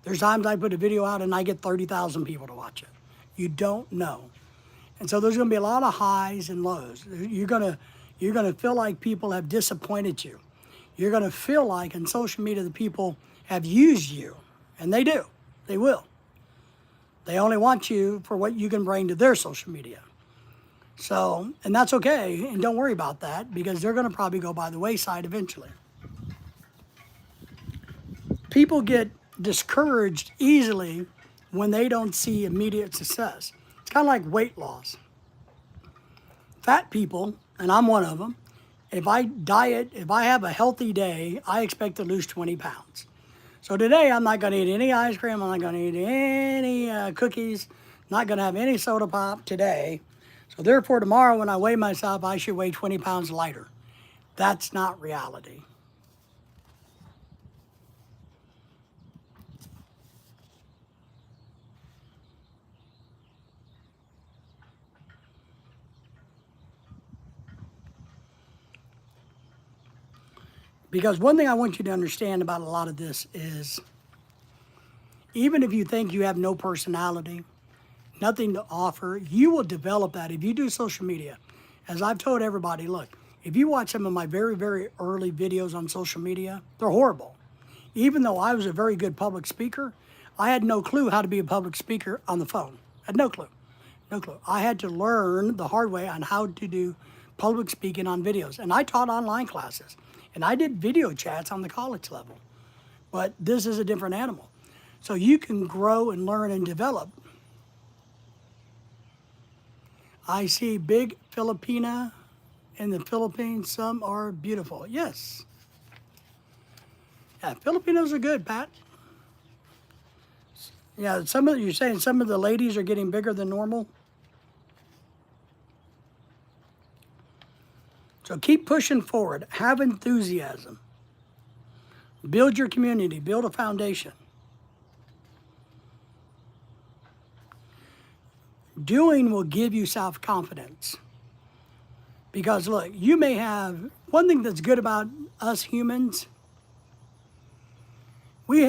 There's times I put a video out and I get 30,000 people to watch it. You don't know. And so there's going to be a lot of highs and lows. You're going to feel like people have disappointed you. You're going to feel like in social media the people have used you. And they do. They will. They only want you for what you can bring to their social media. So, and that's okay. And don't worry about that because they're going to probably go by the wayside eventually. People get discouraged easily when they don't see immediate success. It's kind of like weight loss. Fat people, and I'm one of them, if I have a healthy day, I expect to lose 20 pounds. So today I'm not going to eat any ice cream, I'm not going to eat any cookies, not going to have any soda pop today. So therefore tomorrow when I weigh myself, I should weigh 20 pounds lighter. That's not reality. Because one thing I want you to understand about a lot of this is, even if you think you have no personality, nothing to offer, you will develop that if you do social media. As I've told everybody, look, if you watch some of my very, very early videos on social media, they're horrible. Even though I was a very good public speaker, I had no clue how to be a public speaker on the phone. I had no clue. No clue. I had to learn the hard way on how to do public speaking on videos. And I taught online classes. And I did video chats on the college level. But this is a different animal. So you can grow and learn and develop. I see big Filipina in the Philippines. Some are beautiful. Yes. Yeah, Filipinos are good, Pat. Yeah, you're saying some of the ladies are getting bigger than normal. So keep pushing forward. Have enthusiasm. Build your community. Build a foundation. Doing will give you self-confidence. Because look, you may have, one thing that's good about us humans, we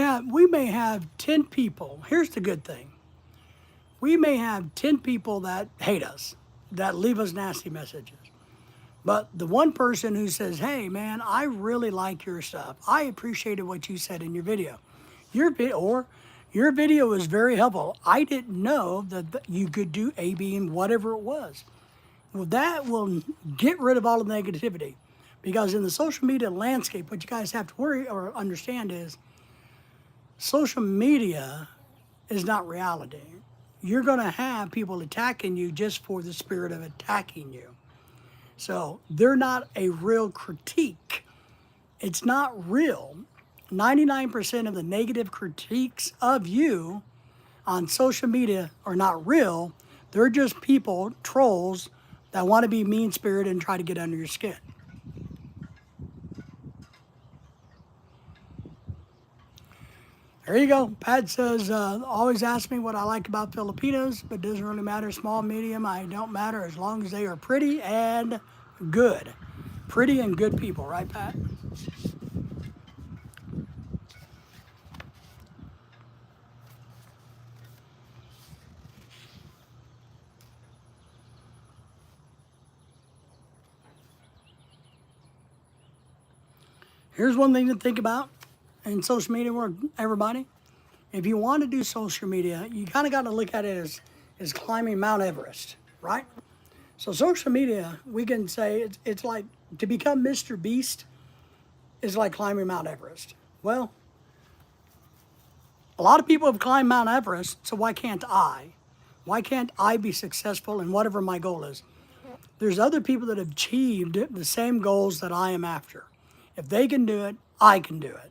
may have 10 people. Here's the good thing. We may have 10 people that hate us, that leave us nasty messages. But the one person who says, hey man, I really like your stuff. I appreciated what you said in your video. Your video was very helpful. I didn't know that you could do A, B, and whatever it was. Well, that will get rid of all the negativity. Because in the social media landscape, what you guys have to worry or understand is social media is not reality. You're going to have people attacking you just for the spirit of attacking you. So they're not a real critique. It's not real. 99% of the negative critiques of you on social media are not real. They're just people, trolls, that want to be mean-spirited and try to get under your skin. There you go. Pat says, always ask me what I like about Filipinos, but it doesn't really matter. Small, medium, I don't matter as long as they are pretty and good. Pretty and good people, right, Pat? Here's one thing to think about in social media world, everybody. If you want to do social media, you kind of got to look at it as climbing Mount Everest, right? So social media, we can say it's like to become Mr. Beast is like climbing Mount Everest. Well, a lot of people have climbed Mount Everest, so why can't I? Why can't I be successful in whatever my goal is? There's other people that have achieved the same goals that I am after. If they can do it, I can do it.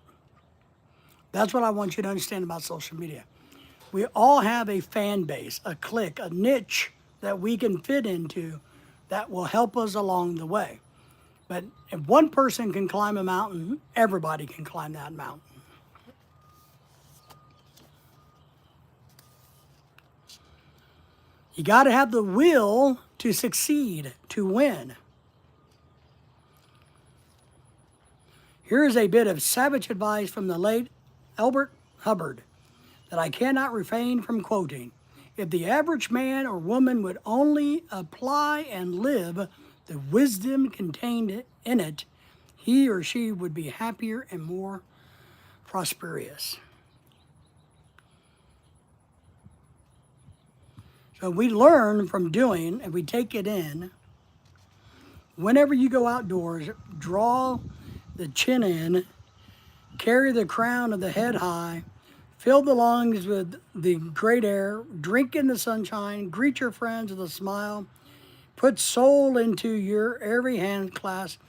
That's what I want you to understand about social media. We all have a fan base, a clique, a niche that we can fit into that will help us along the way. But if one person can climb a mountain, everybody can climb that mountain. You got to have the will to succeed, to win. Here is a bit of savage advice from the late Albert Hubbard that I cannot refrain from quoting. If the average man or woman would only apply and live the wisdom contained in it, he or she would be happier and more prosperous. So we learn from doing and we take it in. Whenever you go outdoors, draw the chin in, carry the crown of the head high, fill the lungs with the great air, drink in the sunshine, greet your friends with a smile, put soul into your every hand clasp.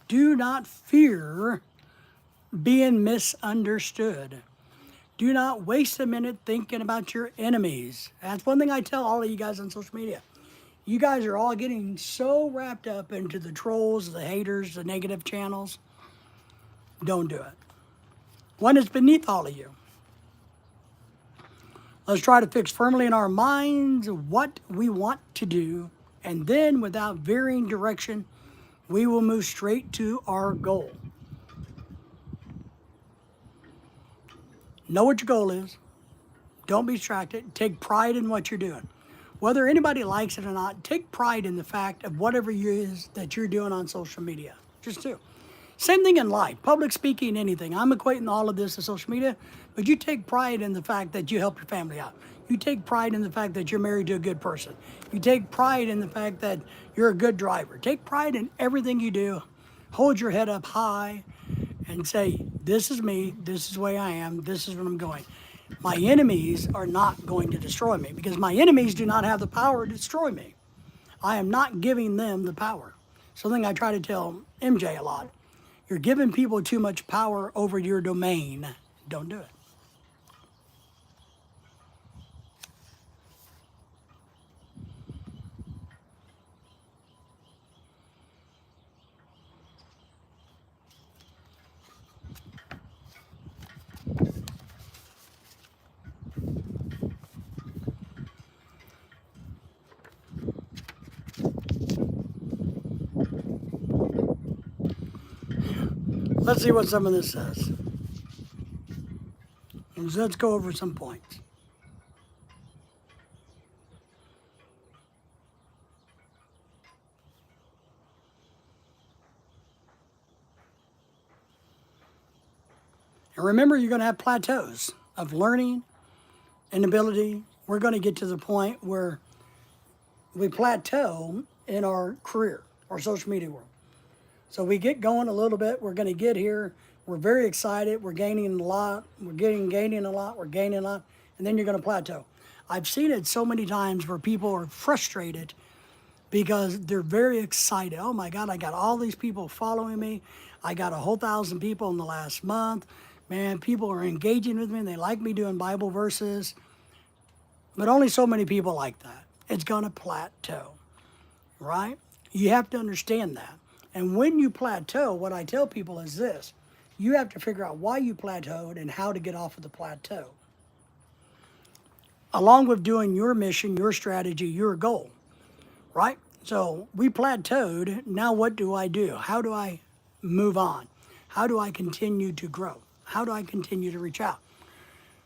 Do not fear being misunderstood. Do not waste a minute thinking about your enemies. That's one thing I tell all of you guys on social media. You guys are all getting so wrapped up into the trolls, the haters, the negative channels. Don't do it. One is beneath all of you. Let's try to fix firmly in our minds what we want to do, and then without veering direction, we will move straight to our goal. Know what your goal is. Don't be distracted. Take pride in what you're doing. Whether anybody likes it or not, take pride in the fact of whatever it is that you're doing on social media. Just do. Same thing in life, public speaking, anything. I'm equating all of this to social media, but you take pride in the fact that you help your family out. You take pride in the fact that you're married to a good person. You take pride in the fact that you're a good driver. Take pride in everything you do. Hold your head up high and say, this is me, this is the way I am, this is where I'm going. My enemies are not going to destroy me because my enemies do not have the power to destroy me. I am not giving them the power. Something I try to tell MJ a lot. You're giving people too much power over your domain. Don't do it. Let's see what some of this says. Let's go over some points. And remember, you're going to have plateaus of learning and ability. We're going to get to the point where we plateau in our career, our social media world. So we get going a little bit. We're going to get here. We're very excited. We're gaining a lot. We're gaining a lot. We're gaining a lot. And then you're going to plateau. I've seen it so many times where people are frustrated because they're very excited. Oh my God, I got all these people following me. I got 1,000 people in the last month. Man, people are engaging with me and they like me doing Bible verses. But only so many people like that. It's going to plateau, right? You have to understand that. And when you plateau, what I tell people is this. You have to figure out why you plateaued and how to get off of the plateau. Along with doing your mission, your strategy, your goal, right? So we plateaued. Now what do I do? How do I move on? How do I continue to grow? How do I continue to reach out?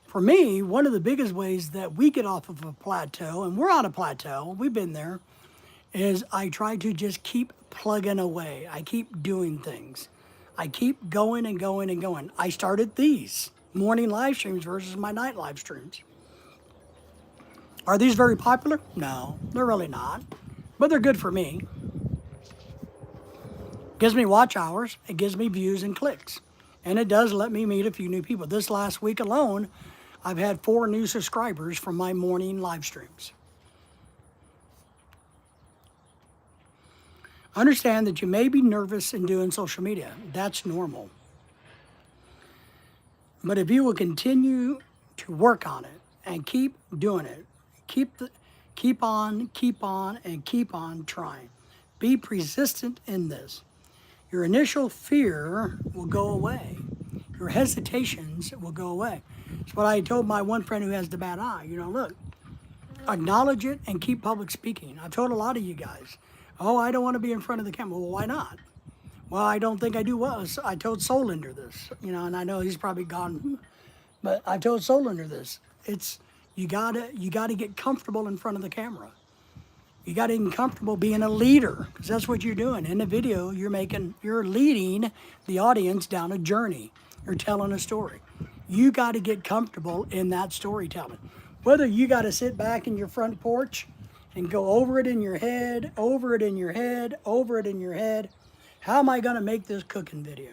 For me, one of the biggest ways that we get off of a plateau, and we're on a plateau, we've been there, is I try to just keep plugging away. I keep doing things. I keep going and going and going. I started these morning live streams versus my night live streams. Are these very popular? No, they're really not. But they're good for me. Gives me watch hours, it gives me views and clicks. And it does let me meet a few new people. This last week alone, I've had 4 new subscribers from my morning live streams. Understand that you may be nervous in doing social media. That's normal. But if you will continue to work on it and keep doing it, keep on, and keep on trying. Be persistent in this. Your initial fear will go away. Your hesitations will go away. It's what I told my one friend who has the bad eye. Look, acknowledge it and keep public speaking. I've told a lot of you guys, oh, I don't want to be in front of the camera. Well, why not? Well, I don't think I do well. I told Solinder this, and I know he's probably gone, but I told Solinder this. It's you gotta get comfortable in front of the camera. You got to get comfortable being a leader, because that's what you're doing. In the video, you're leading the audience down a journey. You're telling a story. You got to get comfortable in that storytelling. Whether you got to sit back in your front porch and go over it in your head, over it in your head, over it in your head. How am I going to make this cooking video?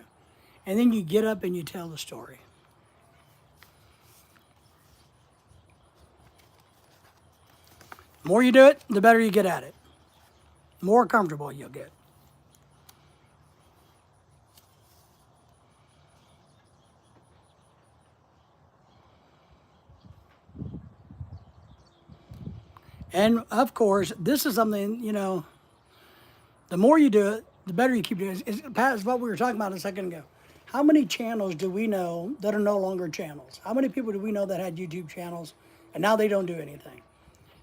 And then you get up and you tell the story. The more you do it, the better you get at it. The more comfortable you'll get. And of course, this is something, the more you do it, the better you keep doing it. It's what we were talking about a second ago. How many channels do we know that are no longer channels? How many people do we know that had YouTube channels and now they don't do anything?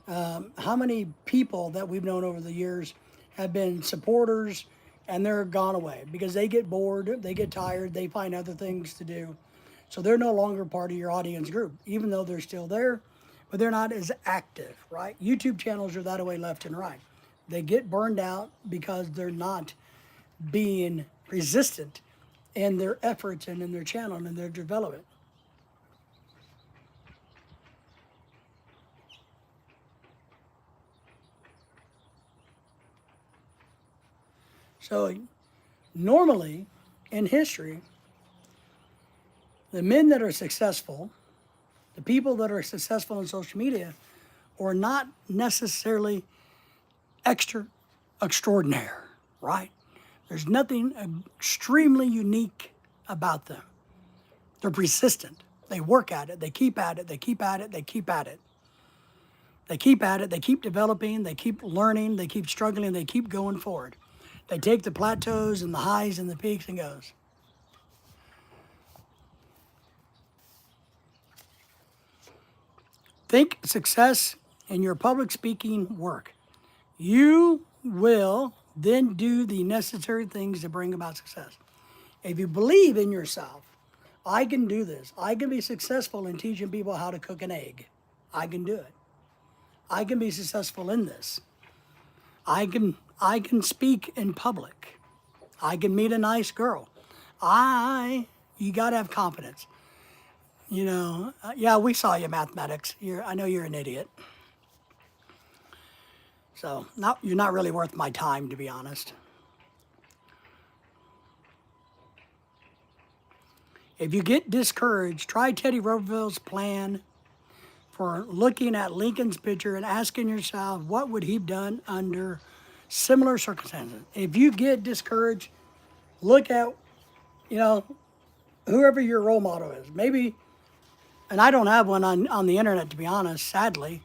How many people that we've known over the years have been supporters and they're gone away because they get bored, they get tired, they find other things to do. So they're no longer part of your audience group, even though they're still there, but they're not as active, right? YouTube channels are that way left and right. They get burned out because they're not being resistant in their efforts and in their channel and in their development. So normally in history, the men that are successful, the people that are successful in social media, are not necessarily extraordinary, right? There's nothing extremely unique about them. They're persistent. They work at it. They keep at it. They keep at it. They keep at it. They keep at it. They keep developing. They keep learning. They keep struggling. They keep going forward. They take the plateaus and the highs and the peaks and goes. Think success in your public speaking work. You will then do the necessary things to bring about success. If you believe in yourself, I can do this. I can be successful in teaching people how to cook an egg. I can do it. I can be successful in this. I can speak in public. I can meet a nice girl. You got to have confidence. Yeah, we saw you mathematics. I know you're an idiot. So you're not really worth my time, to be honest. If you get discouraged, try Teddy Roosevelt's plan for looking at Lincoln's picture and asking yourself, what would he have done under similar circumstances? If you get discouraged, look at, whoever your role model is. Maybe, and I don't have one on the internet, to be honest, sadly.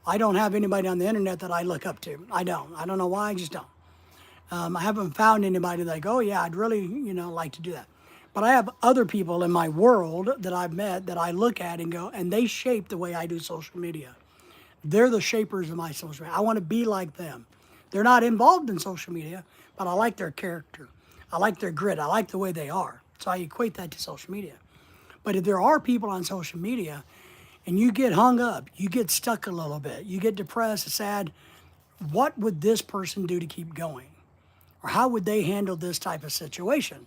I don't have anybody on the internet that I look up to. I don't know why, I just don't. I haven't found anybody like, oh yeah, I'd really, like to do that. But I have other people in my world that I've met that I look at and go, and they shape the way I do social media. They're the shapers of my social media. I want to be like them. They're not involved in social media, but I like their character. I like their grit. I like the way they are. So I equate that to social media. But if there are people on social media and you get hung up, you get stuck a little bit, you get depressed, sad, what would this person do to keep going? Or how would they handle this type of situation?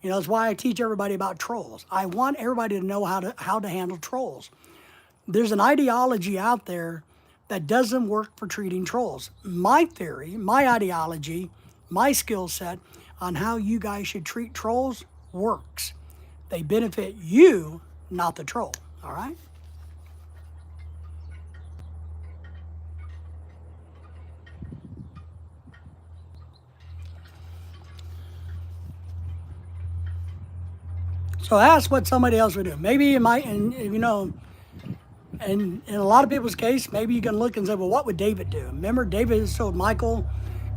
You know, that's why I teach everybody about trolls. I want everybody to know how to handle trolls. There's an ideology out there that doesn't work for treating trolls. My theory, my ideology, my skill set on how you guys should treat trolls works. They benefit you, not the troll, all right? So ask what somebody else would do. Maybe you might, and you know, and in a lot of people's case, maybe you can look and say, well, what would David do? Remember, David has told Michael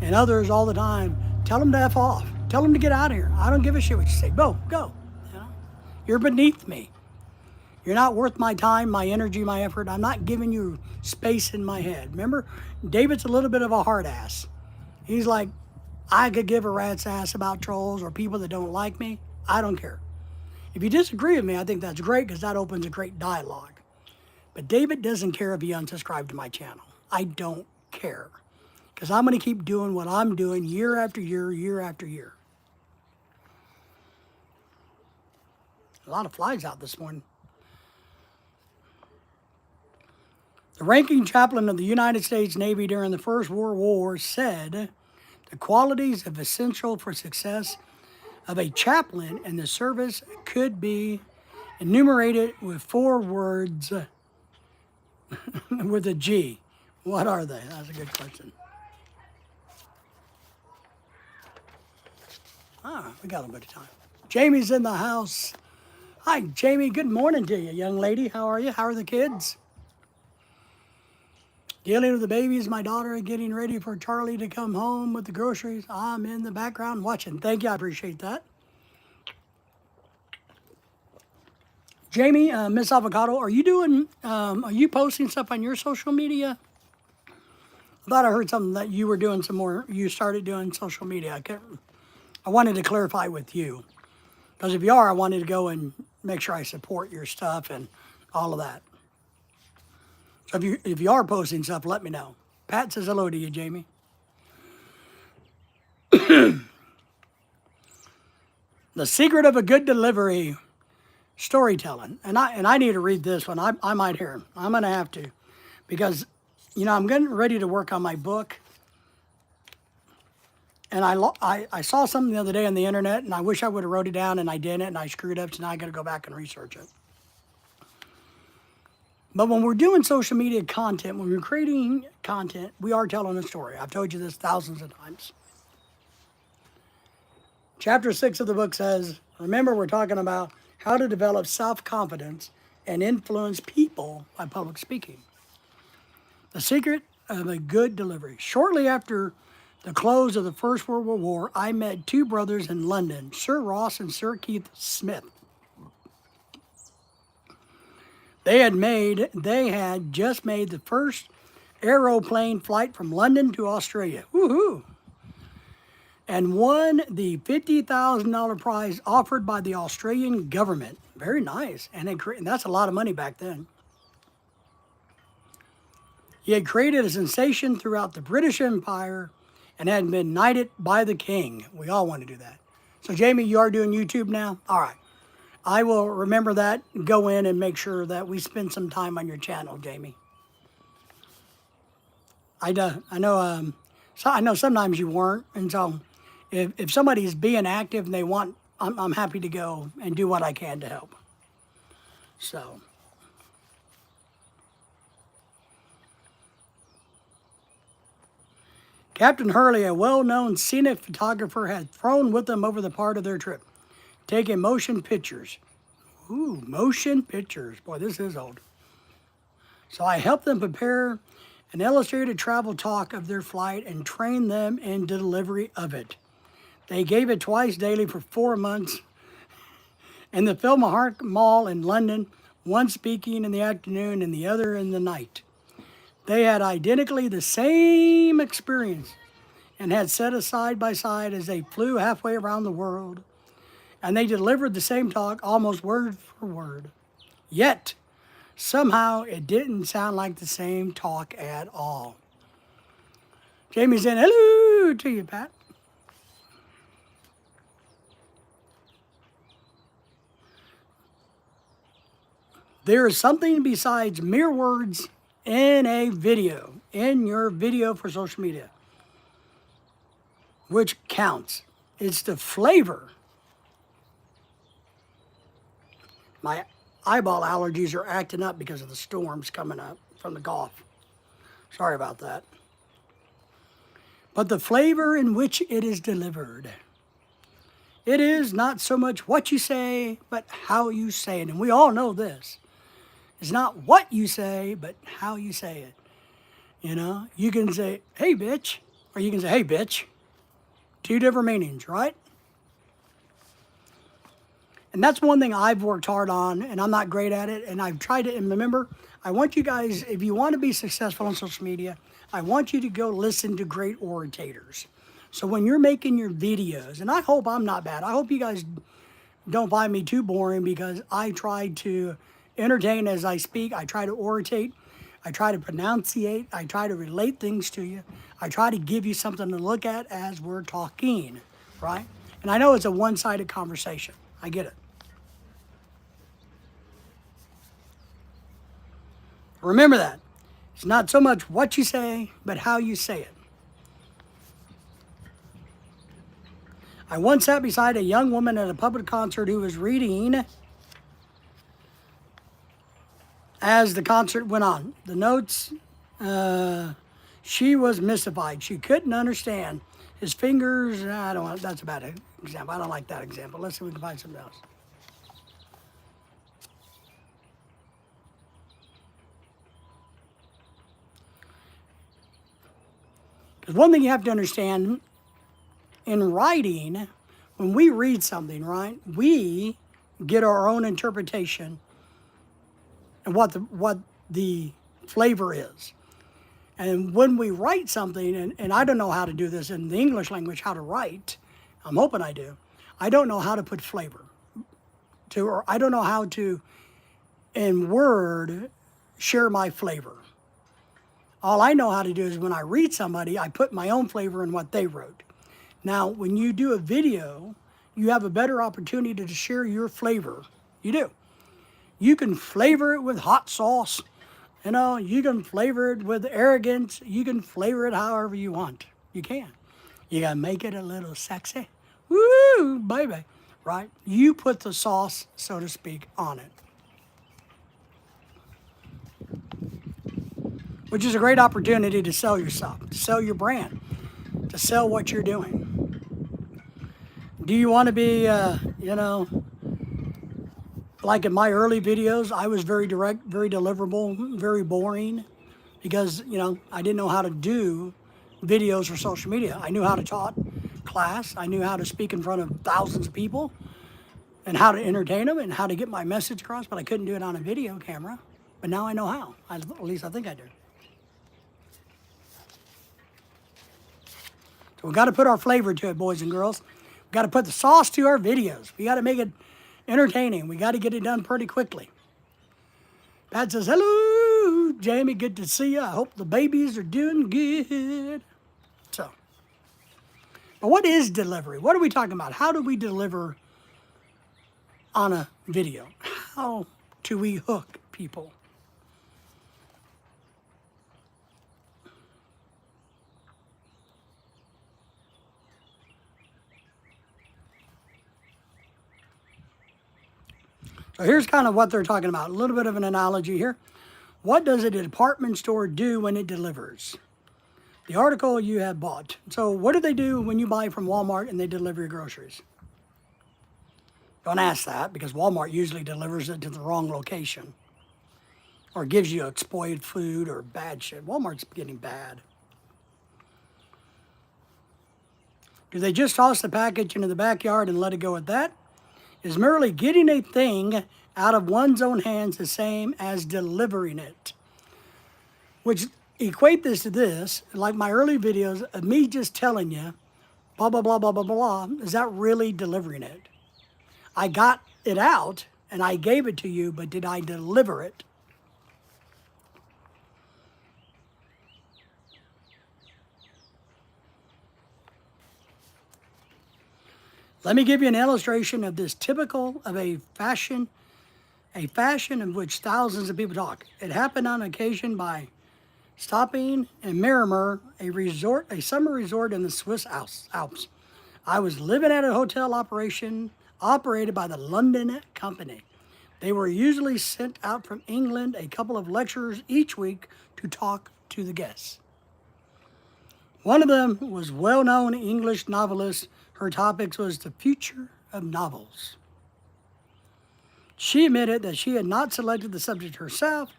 and others all the time, tell them to F off. Tell them to get out of here. I don't give a shit what you say. Go. You know? You're beneath me. You're not worth my time, my energy, my effort. I'm not giving you space in my head. Remember, David's a little bit of a hard ass. He's like, I could give a rat's ass about trolls or people that don't like me. I don't care. If you disagree with me, I think that's great because that opens a great dialogue. But David doesn't care if you unsubscribe to my channel. I don't care. Because I'm going to keep doing what I'm doing year after year, year after year. A lot of flies out this morning. The ranking chaplain of the United States Navy during the First World War said the qualities of essential for success of a chaplain in the service could be enumerated with 4 words with a G. What are they? That's a good question. We got a bit of time. Jamie's in the house. Hi, Jamie. Good morning to you, young lady. How are you? How are the kids? Dealing with the babies, my daughter getting ready for Charlie to come home with the groceries. I'm in the background watching. Thank you. I appreciate that. Jamie, Miss Avocado, are you posting stuff on your social media? I thought I heard something that you were doing you started doing social media. I wanted to clarify with you. Because if you are, I wanted to go and make sure I support your stuff and all of that. So if you are posting stuff, let me know. Pat says hello to you, Jamie. The secret of a good delivery, storytelling. And I need to read this one. I might hear him. I'm going to have to. Because, you know, I'm getting ready to work on my book. And I saw something the other day on the internet, and I wish I would have wrote it down, and I didn't, and I screwed up, so now I got to go back and research it. But when we're doing social media content, when we're creating content, we are telling a story. I've told you this thousands of times. Chapter 6 of the book says, remember, we're talking about how to develop self-confidence and influence people by public speaking. The secret of a good delivery. Shortly after the close of the First World War, I met 2 brothers in London, Sir Ross and Sir Keith Smith. They had just made the first aeroplane flight from London to Australia. Woohoo! And won the $50,000 prize offered by the Australian government. Very nice. And that's a lot of money back then. He had created a sensation throughout the British Empire and had been knighted by the king. We all want to do that. So, Jamie, you are doing YouTube now? All right. I will remember that, go in and make sure that we spend some time on your channel, Jamie. I know sometimes you weren't, and so if somebody's being active and they want, I'm happy to go and do what I can to help. So. Captain Hurley, a well-known scenic photographer, had thrown with them over the part of their trip, taking motion pictures. Ooh, motion pictures. Boy, this is old. So I helped them prepare an illustrated travel talk of their flight and trained them in delivery of it. They gave it twice daily for 4 months. In the Philharmonic Mall in London, one speaking in the afternoon and the other in the night. They had identically the same experience and had set us side by side as they flew halfway around the world. And they delivered the same talk almost word for word. Yet, somehow it didn't sound like the same talk at all. Jamie said, hello to you, Pat. There is something besides mere words in a video, in your video for social media, which counts. It's the flavor. My eyeball allergies are acting up because of the storms coming up from the Gulf. Sorry about that. But the flavor in which it is delivered. It is not so much what you say, but how you say it. And we all know this. It's not what you say, but how you say it. You know, you can say, hey, bitch, or you can say, hey, bitch. Two different meanings, right? And that's one thing I've worked hard on, and I'm not great at it. And I've tried to, and remember, I want you guys, if you want to be successful on social media, I want you to go listen to great orators. So when you're making your videos, and I hope I'm not bad. I hope you guys don't find me too boring, because I try to entertain as I speak. I try to oratate. I try to pronunciate. I try to relate things to you. I try to give you something to look at as we're talking, right? And I know it's a one-sided conversation. I get it. Remember that. It's not so much what you say, but how you say it. I once sat beside a young woman at a public concert who was reading as the concert went on. The notes, she was mystified. She couldn't understand his fingers. That's a bad example. I don't like that example. Let's see if we can find something else. Because one thing you have to understand, in writing, when we read something, right, we get our own interpretation and what the flavor is. And when we write something, and I don't know how to do this in the English language, how to write, I'm hoping I do. I don't know how to put flavor to, or I don't know how to, in word, share my flavor. All I know how to do is when I read somebody, I put my own flavor in what they wrote. Now, when you do a video, you have a better opportunity to share your flavor. You do. You can flavor it with hot sauce. You know, you can flavor it with arrogance. You can flavor it however you want. You can. You gotta make it a little sexy. Woo, baby. Right? You put the sauce, so to speak, on it. Which is a great opportunity to sell yourself, to sell your brand, to sell what you're doing. Do you want to be, you know, like in my early videos, I was very direct, very deliverable, very boring, because, you know, I didn't know how to do videos for social media. I knew how to taught class. I knew how to speak in front of thousands of people and how to entertain them and how to get my message across, but I couldn't do it on a video camera. But now I know how. At least I think I do. So we've got to put our flavor to it, boys and girls. We've got to put the sauce to our videos. We got to make it entertaining. We got to get it done pretty quickly. Pat says, hello, Jamie, good to see you. I hope the babies are doing good. So, but what is delivery? What are we talking about? How do we deliver on a video? How do we hook people? So here's kind of what they're talking about. A little bit of an analogy here. What does a department store do when it delivers? The article you have bought. So what do they do when you buy from Walmart and they deliver your groceries? Don't ask that, because Walmart usually delivers it to the wrong location or gives you expired food or bad shit. Walmart's getting bad. Do they just toss the package into the backyard and let it go at that? Is merely getting a thing out of one's own hands the same as delivering it? Which equate this to this, like my early videos of me just telling you, blah, blah, blah, blah, blah, blah, is that really delivering it? I got it out and I gave it to you, but did I deliver it? Let me give you an illustration of this, typical of a fashion a fashion in which thousands of people talk. It happened on occasion by stopping in Miramar, a summer resort in the Swiss Alps. I was living at a hotel operation operated by the London Company. They were usually sent out from England a couple of lecturers each week to talk to the guests. One of them was well-known English novelist. Her topic was the future of novels. She admitted that she had not selected the subject herself,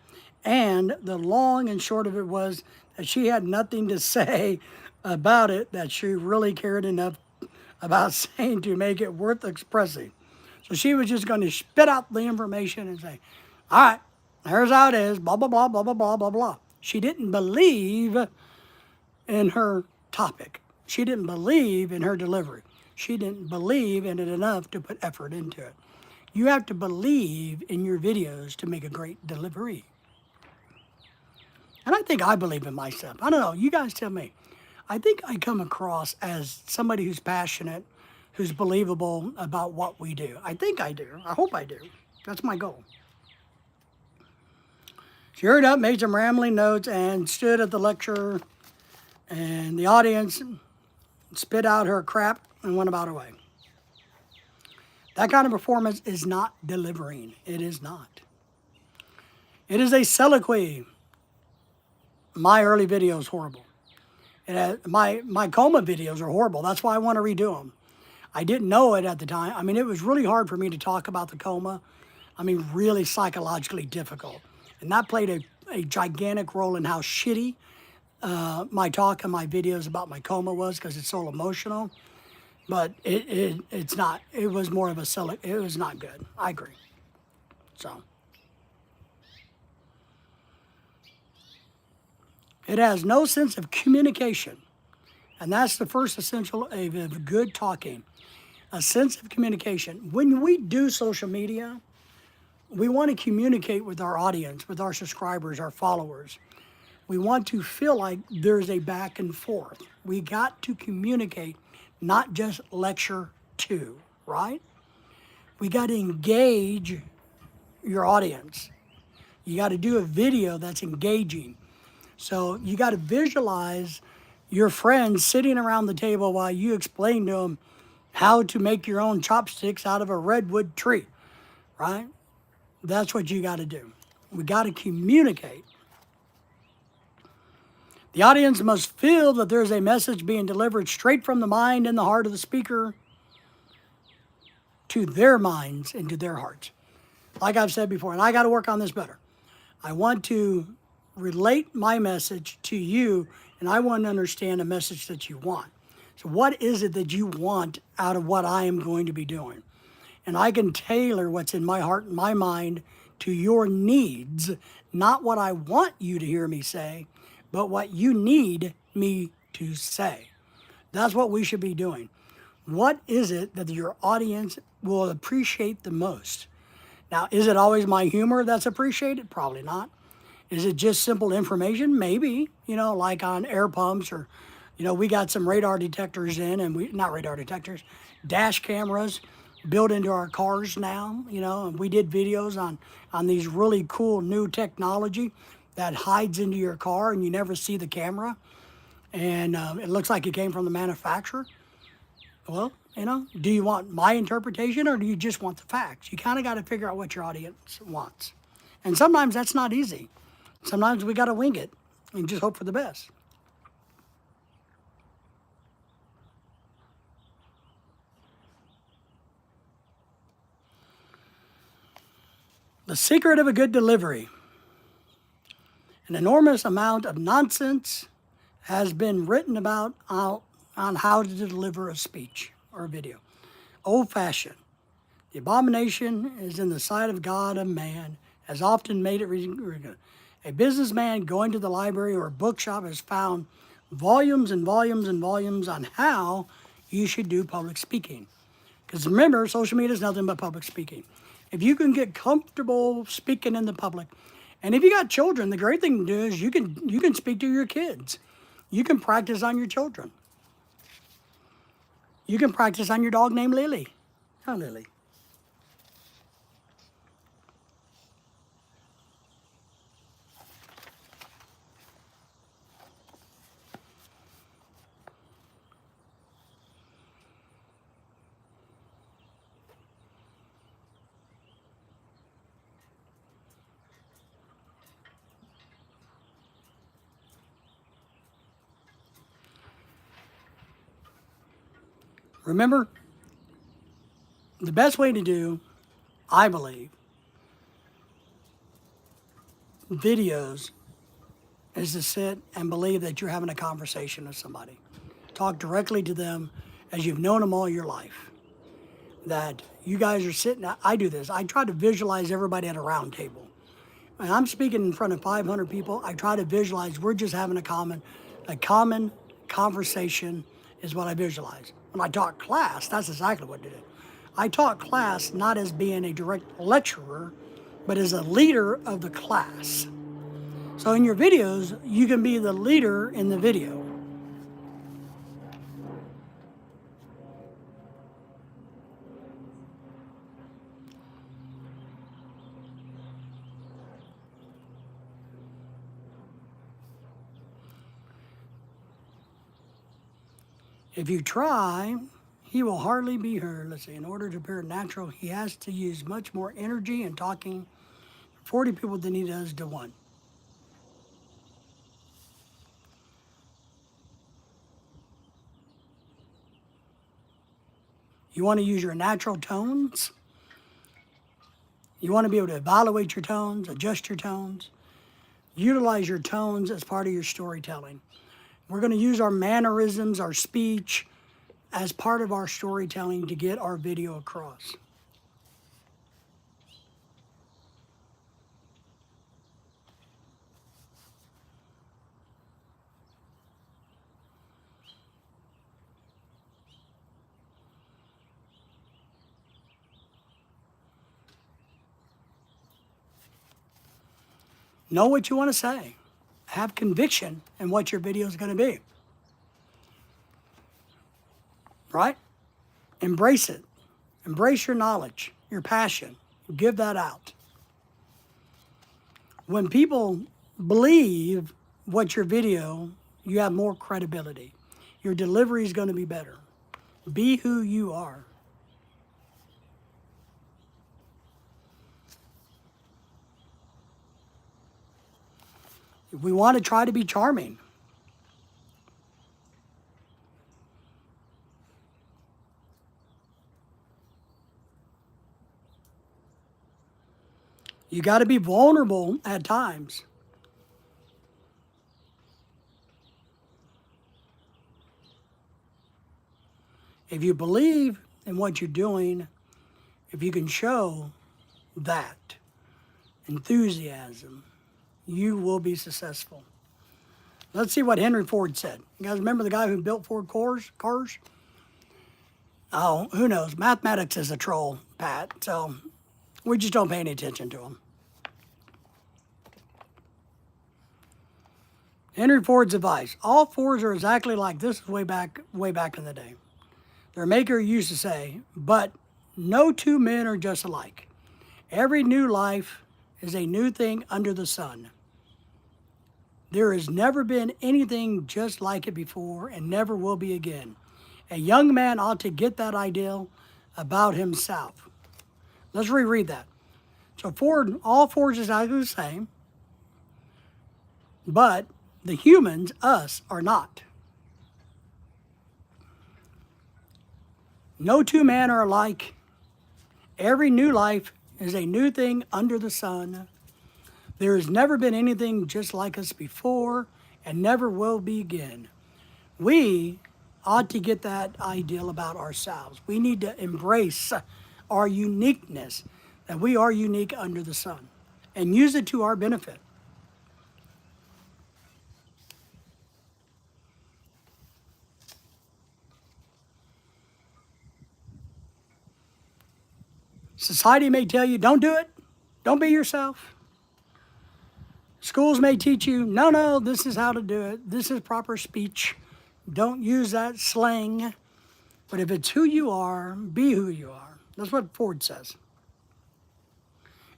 and the long and short of it was that she had nothing to say about it that she really cared enough about saying to make it worth expressing. So she was just going to spit out the information and say, all right, here's how it is, blah, blah, blah, blah, blah, blah, blah, blah. She didn't believe in her topic. She didn't believe in her delivery. She didn't believe in it enough to put effort into it. You have to believe in your videos to make a great delivery. And I think I believe in myself. I don't know, you guys tell me. I think I come across as somebody who's passionate, who's believable about what we do. I think I do. I hope I do. That's my goal. She hurried up, made some rambling notes, and stood at the lecture, and the audience spit out her crap and went about her way. That kind of performance is not delivering. It is not. It is a soliloquy. My early video is horrible. My coma videos are horrible. That's why I want to redo them. I didn't know it at the time. I mean, it was really hard for me to talk about the coma. I mean, really psychologically difficult. And that played a gigantic role in how shitty my talk and my videos about my coma was, because it's so emotional. But it's not. It was more of a it was not good. I agree. So. It has no sense of communication. And that's the first essential of good talking. A sense of communication. When we do social media, we want to communicate with our audience, with our subscribers, our followers. We want to feel like there's a back and forth. We got to communicate, not just lecture to, right? We got to engage your audience. You got to do a video that's engaging. So you got to visualize your friends sitting around the table while you explain to them how to make your own chopsticks out of a redwood tree, right? That's what you got to do. We got to communicate. The audience must feel that there's a message being delivered straight from the mind and the heart of the speaker to their minds and to their hearts. Like I've said before, and I got to work on this better. I want to relate my message to you, and I want to understand the message that you want. So what is it that you want out of what I am going to be doing? And I can tailor what's in my heart and my mind to your needs, not what I want you to hear me say, but what you need me to say. That's what we should be doing. What is it that your audience will appreciate the most? Now, is it always my humor that's appreciated? Probably not. Is it just simple information? Maybe, like on air pumps, or, we got some radar detectors in, and not radar detectors, dash cameras built into our cars now, and we did videos on these really cool new technology that hides into your car and you never see the camera. And it looks like it came from the manufacturer. Well, do you want my interpretation, or do you just want the facts? You kind of got to figure out what your audience wants. And sometimes that's not easy. Sometimes we got to wing it and just hope for the best. The secret of a good delivery. An enormous amount of nonsense has been written about on how to deliver a speech or a video. Old-fashioned. The abomination is in the sight of God and man, has often made it. A businessman going to the library or a bookshop has found volumes and volumes and volumes on how you should do public speaking. Because remember, social media is nothing but public speaking. If you can get comfortable speaking in the public, and if you got children, the great thing to do is you can speak to your kids. You can practice on your children. You can practice on your dog named Lily. Hi, Lily. Remember, the best way to do, I believe, videos is to sit and believe that you're having a conversation with somebody. Talk directly to them as you've known them all your life. That you guys are sitting, I do this, I try to visualize everybody at a round table. When I'm speaking in front of 500 people, I try to visualize we're just having a common conversation is what I visualize. When I taught class, that's exactly what I did. I taught class not as being a direct lecturer, but as a leader of the class. So in your videos, you can be the leader in the video. If you try, he will hardly be heard. Let's see, in order to appear natural, he has to use much more energy in talking 40 people than he does to one. You want to use your natural tones. You want to be able to evaluate your tones, adjust your tones, utilize your tones as part of your storytelling. We're going to use our mannerisms, our speech, as part of our storytelling to get our video across. Know what you want to say. Have conviction in what your video is going to be. Right? Embrace it. Embrace your knowledge, your passion. Give that out. When people believe what your video, you have more credibility. Your delivery is going to be better. Be who you are. We want to try to be charming. You got to be vulnerable at times. If you believe in what you're doing, if you can show that enthusiasm, you will be successful. Let's see what Henry Ford said. You guys remember the guy who built Ford cars? Oh, who knows? Mathematics is a troll, Pat, so we just don't pay any attention to him. Henry Ford's advice. All Fords are exactly like this way back in the day. Their maker used to say, but no two men are just alike. Every new life is a new thing under the sun. There has never been anything just like it before and never will be again. A young man ought to get that ideal about himself. Let's reread that. So all Fords is exactly the same, but the humans, us, are not. No two men are alike. Every new life is a new thing under the sun. There has never been anything just like us before and never will be again. We ought to get that ideal about ourselves. We need to embrace our uniqueness, that we are unique under the sun, and use it to our benefit. Society may tell you, don't do it. Don't be yourself. Schools may teach you, no, this is how to do it. This is proper speech. Don't use that slang. But if it's who you are, be who you are. That's what Ford says.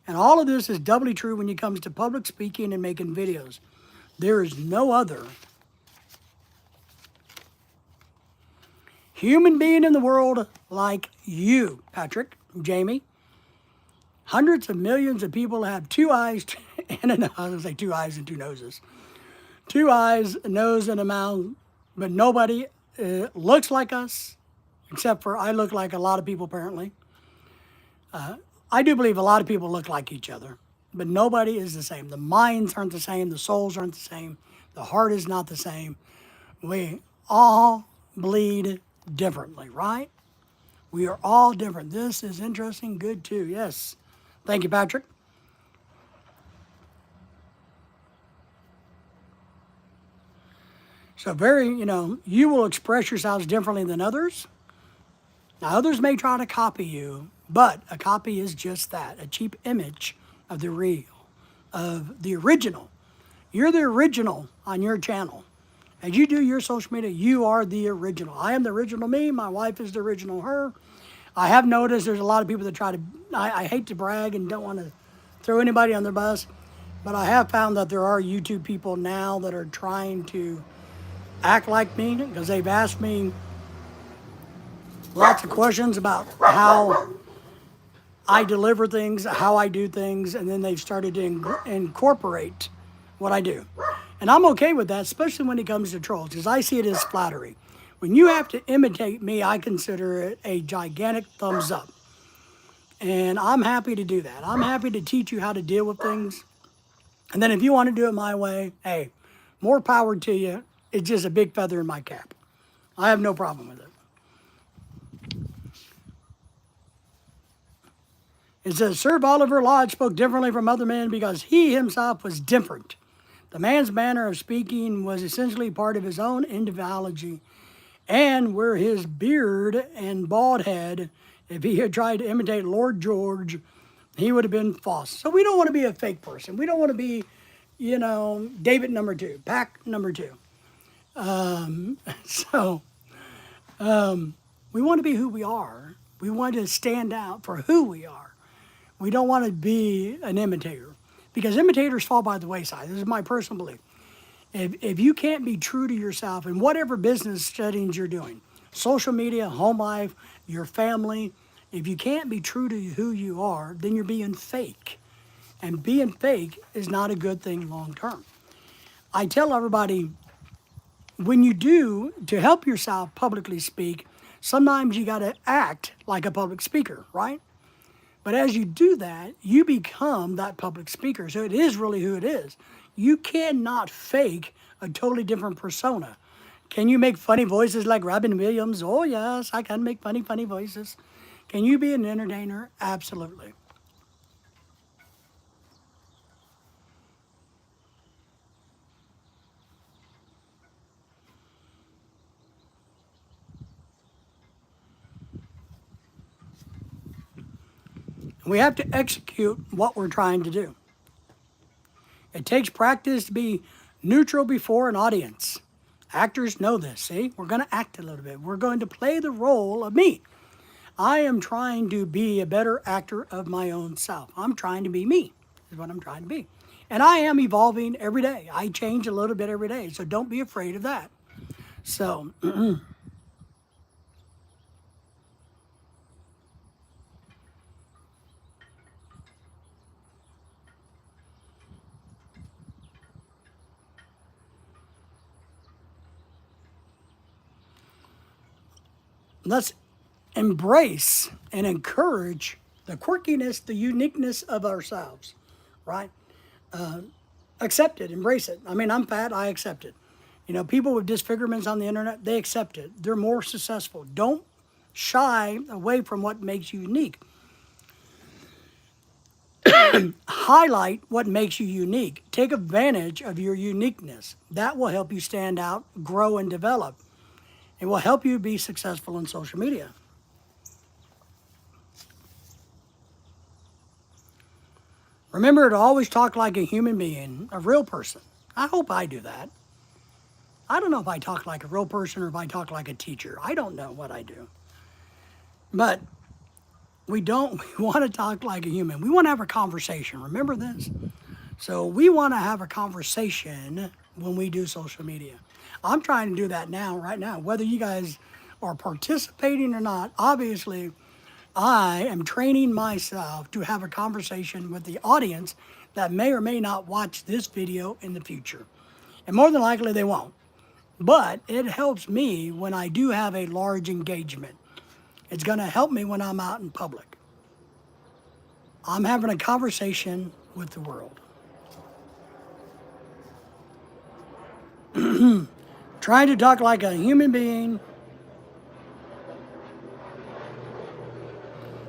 And all of this is doubly true when it comes to public speaking and making videos. There is no other human being in the world like you, Patrick, Jamie. Hundreds of millions of people have two eyes and a nose. I was going to say 2 eyes and 2 noses. 2 eyes, a nose, and a mouth, but nobody looks like us, except for I look like a lot of people apparently. I do believe a lot of people look like each other, but nobody is the same. The minds aren't the same. The souls aren't the same. The heart is not the same. We all bleed differently, right? We are all different. This is interesting. Good too. Yes. Thank you, Patrick. So you will express yourselves differently than others. Now, others may try to copy you, but a copy is just that, a cheap image of the real, of the original. You're the original on your channel. As you do your social media, you are the original. I am the original me. My wife is the original her. I have noticed there's a lot of people that try to, I hate to brag and don't want to throw anybody on their bus, but I have found that there are YouTube people now that are trying to act like me because they've asked me lots of questions about how I deliver things, how I do things, and then they've started to incorporate what I do. And I'm okay with that, especially when it comes to trolls, because I see it as flattery. When you have to imitate me, I consider it a gigantic thumbs up. And I'm happy to do that. I'm happy to teach you how to deal with things. And then if you want to do it my way, hey, more power to you. It's just a big feather in my cap. I have no problem with it. It says, Sir Oliver Lodge spoke differently from other men because he himself was different. The man's manner of speaking was essentially part of his own individuality, and were his beard and bald head, if he had tried to imitate Lord George, he would have been false. So we don't want to be a fake person. We don't want to be, David number 2, PAC number 2. We want to be who we are. We want to stand out for who we are. We don't want to be an imitator because imitators fall by the wayside. This is my personal belief. If you can't be true to yourself in whatever business settings you're doing, social media, home life, your family, if you can't be true to who you are, then you're being fake. And being fake is not a good thing long term. I tell everybody, when you do, to help yourself publicly speak, sometimes you got to act like a public speaker, right? But as you do that, you become that public speaker. So it is really who it is. You cannot fake a totally different persona. Can you make funny voices like Robin Williams? Oh, yes, I can make funny voices. Can you be an entertainer? Absolutely. We have to execute what we're trying to do. It takes practice to be neutral before an audience. Actors know this, see? We're going to act a little bit. We're going to play the role of me. I am trying to be a better actor of my own self. I'm trying to be me, is what I'm trying to be. And I am evolving every day. I change a little bit every day, so don't be afraid of that. So, let's embrace and encourage the quirkiness, the uniqueness of ourselves, right? Accept it, embrace it. I mean, I'm fat, I accept it. People with disfigurements on the internet, they accept it. They're more successful. Don't shy away from what makes you unique. Highlight what makes you unique. Take advantage of your uniqueness. That will help you stand out, grow, and develop. It will help you be successful in social media. Remember to always talk like a human being, a real person. I hope I do that. I don't know if I talk like a real person or if I talk like a teacher. I don't know what I do. But we want to talk like a human. We want to have a conversation. Remember this? So we want to have a conversation when we do social media. I'm trying to do that right now. Whether you guys are participating or not, obviously, I am training myself to have a conversation with the audience that may or may not watch this video in the future. And more than likely, they won't. But it helps me when I do have a large engagement. It's going to help me when I'm out in public. I'm having a conversation with the world. Trying to talk like a human being.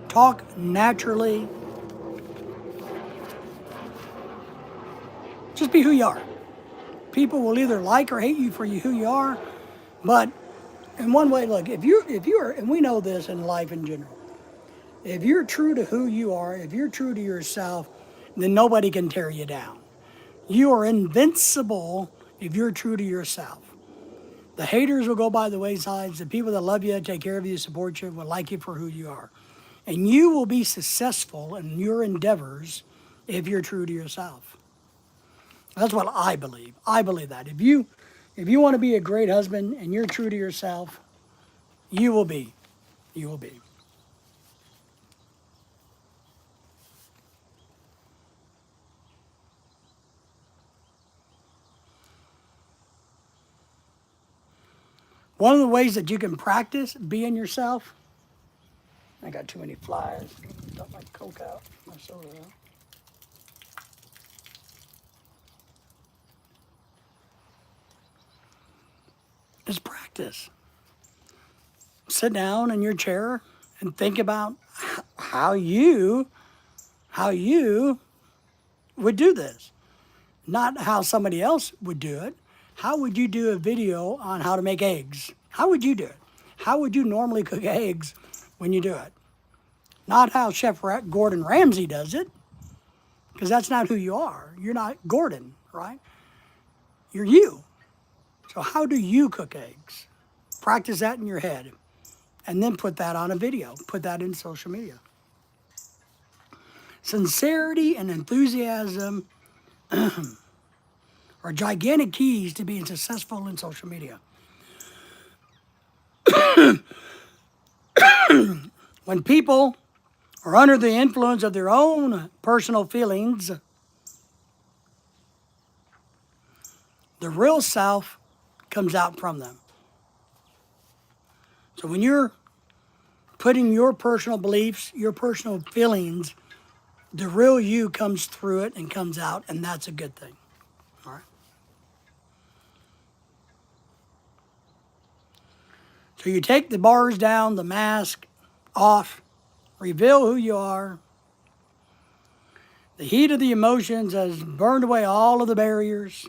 Talk naturally. Just be who you are. People will either like or hate you for who you are, but in one way, look, if you're, and we know this in life in general, if you're true to who you are, if you're true to yourself, then nobody can tear you down. You are invincible if you're true to yourself. The haters will go by the wayside. The people that love you, take care of you, support you, will like you for who you are. And you will be successful in your endeavors if you're true to yourself. That's what I believe. I believe that. If you want to be a great husband and you're true to yourself, you will be. You will be. One of the ways that you can practice being yourself, I got too many flies. Dump my Coke out, my soda out. Is practice. Sit down in your chair and think about how you would do this. Not how somebody else would do it. How would you do a video on how to make eggs? How would you do it? How would you normally cook eggs when you do it? Not how Chef Gordon Ramsay does it, because that's not who you are. You're not Gordon, right? You're you. So how do you cook eggs? Practice that in your head, and then put that on a video. Put that in social media. Sincerity and enthusiasm are gigantic keys to being successful in social media. When people are under the influence of their own personal feelings, the real self comes out from them. So when you're putting your personal beliefs, your personal feelings, the real you comes through it and comes out, and that's a good thing. All right. So you take the bars down, the mask off, reveal who you are. The heat of the emotions has burned away all of the barriers.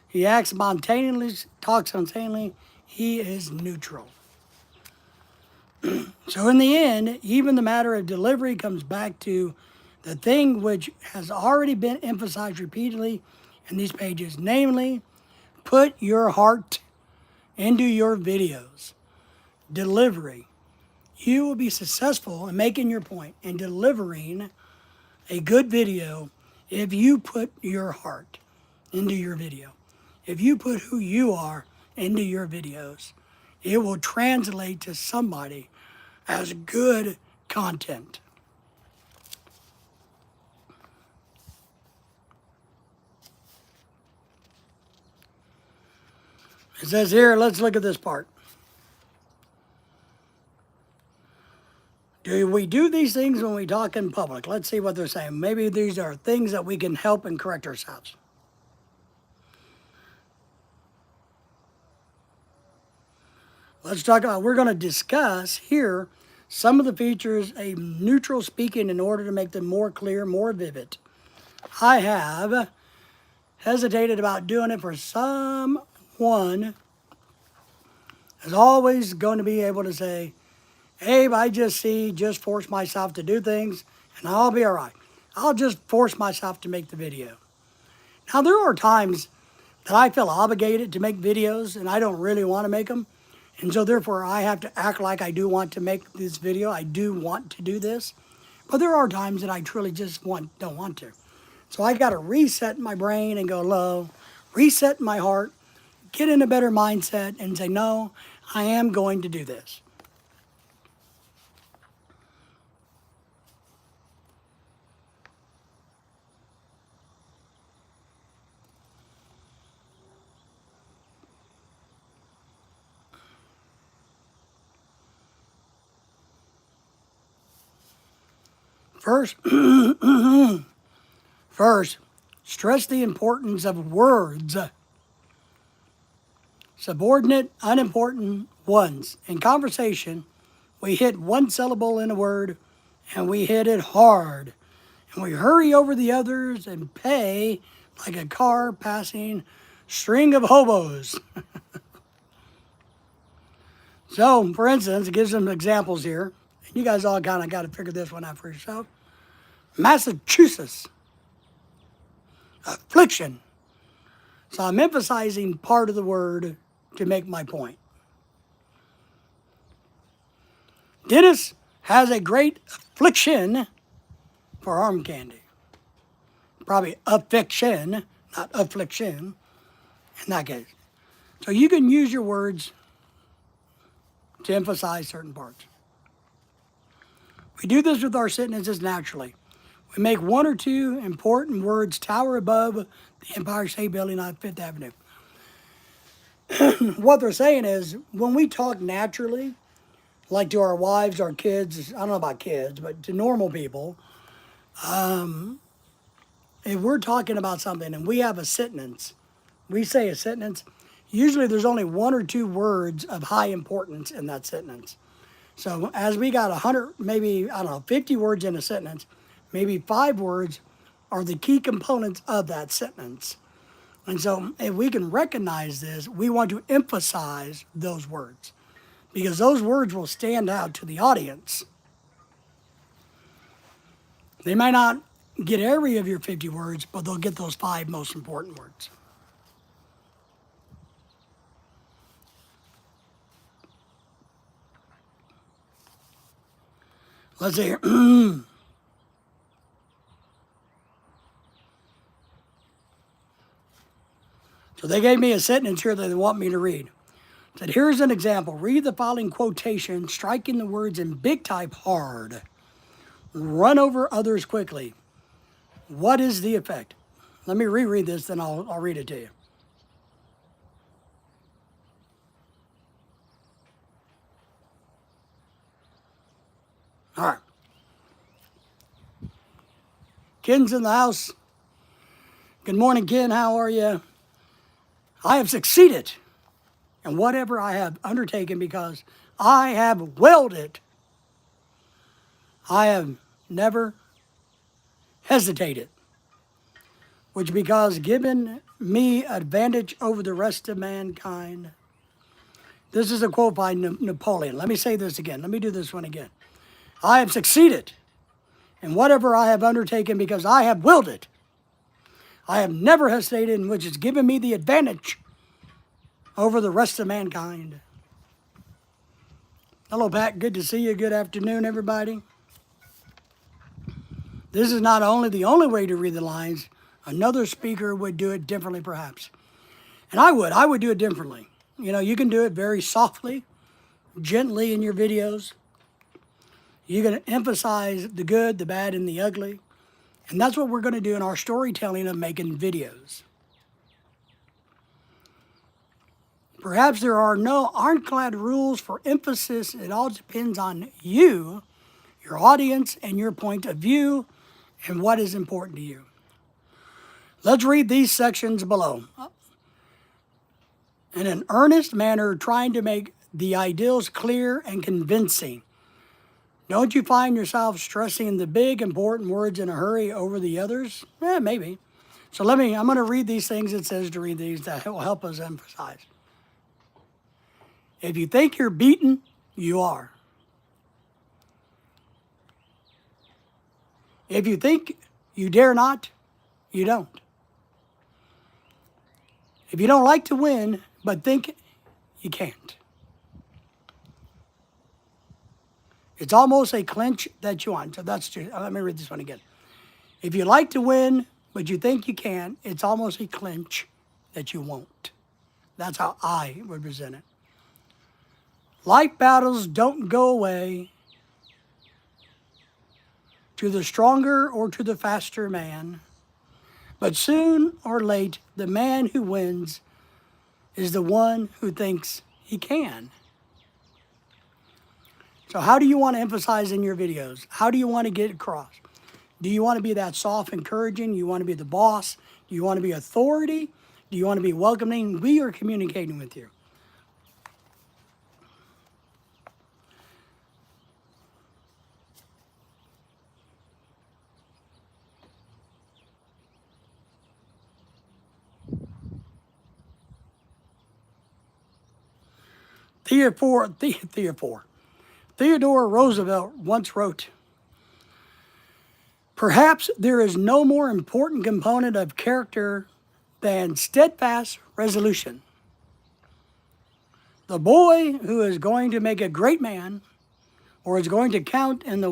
He acts spontaneously, talks spontaneously. He is neutral. So in the end, even the matter of delivery comes back to the thing which has already been emphasized repeatedly in these pages, namely, put your heart into your videos. Delivery. You will be successful in making your point and delivering a good video if you put your heart into your video. If you put who you are into your videos, it will translate to somebody as good content. It says here, let's look at this part. Do we do these things when we talk in public? Let's see what they're saying. Maybe these are things that we can help and correct ourselves. Let's talk about, we're going to discuss here some of the features of neutral speaking in order to make them more clear, more vivid. I have hesitated about doing it for someone is always going to be able to say, Abe, I just force myself to do things and I'll be all right. I'll just force myself to make the video. Now, there are times that I feel obligated to make videos and I don't really want to make them. And so therefore I have to act like I do want to make this video. I do want to do this. But there are times that I truly just don't want to. So I got to reset my brain and go low, reset my heart, get in a better mindset and say, no, I am going to do this. First, first, stress the importance of words. Subordinate, unimportant ones. In conversation, we hit one syllable in a word, and we hit it hard. And we hurry over the others and pay like a car passing string of hobos. So, for instance, it gives some examples here. And you guys all kind of got to figure this one out for yourself. Massachusetts. Affliction. So I'm emphasizing part of the word to make my point. Dennis has a great affliction for arm candy. Probably affection, not affliction, in that case. So you can use your words to emphasize certain parts. We do this with our sentences naturally. We make one or two important words tower above the Empire State Building on Fifth Avenue. What they're saying is, when we talk naturally, like to our wives, our kids, I don't know about kids, but to normal people, if we're talking about something and we have a sentence, we say a sentence, usually there's only one or two words of high importance in that sentence. So as we got 100, maybe, 50 words in a sentence, maybe 5 words are the key components of that sentence. And so if we can recognize this, we want to emphasize those words because those words will stand out to the audience. They might not get every of your 50 words, but they'll get those 5 most important words. Let's see here. So they gave me a sentence here that they want me to read. It said, here's an example. Read the following quotation, striking the words in big type hard. Run over others quickly. What is the effect? Let me reread this, then I'll read it to you. All right. Ken's in the house. Good morning, Ken. How are you? I have succeeded in whatever I have undertaken because I have willed it. I have never hesitated, which because given me advantage over the rest of mankind. This is a quote by Napoleon. Let me say this again. Let me do this one again. I have succeeded in whatever I have undertaken because I have willed it. I have never hesitated, in which has given me the advantage over the rest of mankind. Hello, Pat. Good to see you. Good afternoon, everybody. This is not only the only way to read the lines. Another speaker would do it differently, perhaps. And I would do it differently. You know, you can do it very softly, gently in your videos. You're going to emphasize the good, the bad, and the ugly. And that's what we're going to do in our storytelling of making videos. Perhaps there are no ironclad rules for emphasis. It all depends on you, your audience, and your point of view, and what is important to you. Let's read these sections below. In an earnest manner, trying to make the ideals clear and convincing. Don't you find yourself stressing the big, important words in a hurry over the others? Maybe. So I'm going to read these things it says to read these that will help us emphasize. If you think you're beaten, you are. If you think you dare not, you don't. If you don't like to win, but think you can't. It's almost a clinch that you want. So that's true. Let me read this one again. If you like to win, but you think you can, it's almost a clinch that you won't. That's how I would present it. Life battles don't go away to the stronger or to the faster man, but soon or late, the man who wins is the one who thinks he can. So how do you want to emphasize in your videos? How do you want to get across? Do you want to be that soft, encouraging? You want to be the boss? Do you want to be authority? Do you want to be welcoming? We are communicating with you. Theodore Roosevelt once wrote, "Perhaps there is no more important component of character than steadfast resolution. The boy who is going to make a great man or is going to count in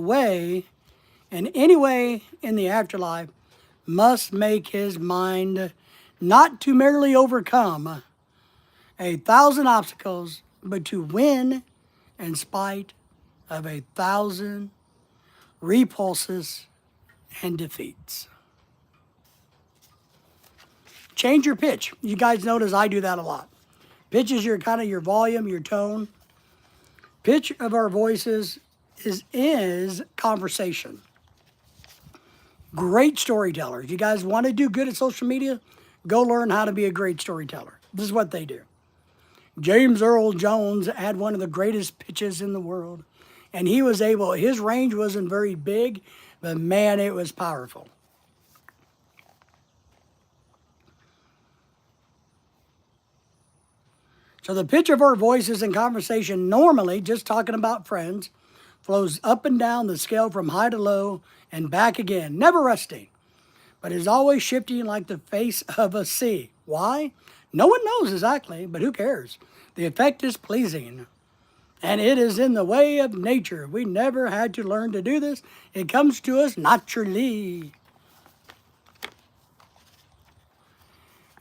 any way in the afterlife must make his mind not to merely overcome 1,000 obstacles, but to win in spite of 1,000 repulses and defeats." Change your pitch. You guys notice I do that a lot. Pitch is your kind of your volume, your tone. Pitch of our voices is conversation. Great storytellers. You guys want to do good at social media? Go learn how to be a great storyteller. This is what they do. James Earl Jones had one of the greatest pitches in the world. And his range wasn't very big, but man, it was powerful. So the pitch of our voices in conversation, normally, just talking about friends, flows up and down the scale from high to low and back again, never resting, but is always shifting like the face of a sea. Why? No one knows exactly, but who cares? The effect is pleasing, and it is in the way of nature. We never had to learn to do this. It comes to us naturally.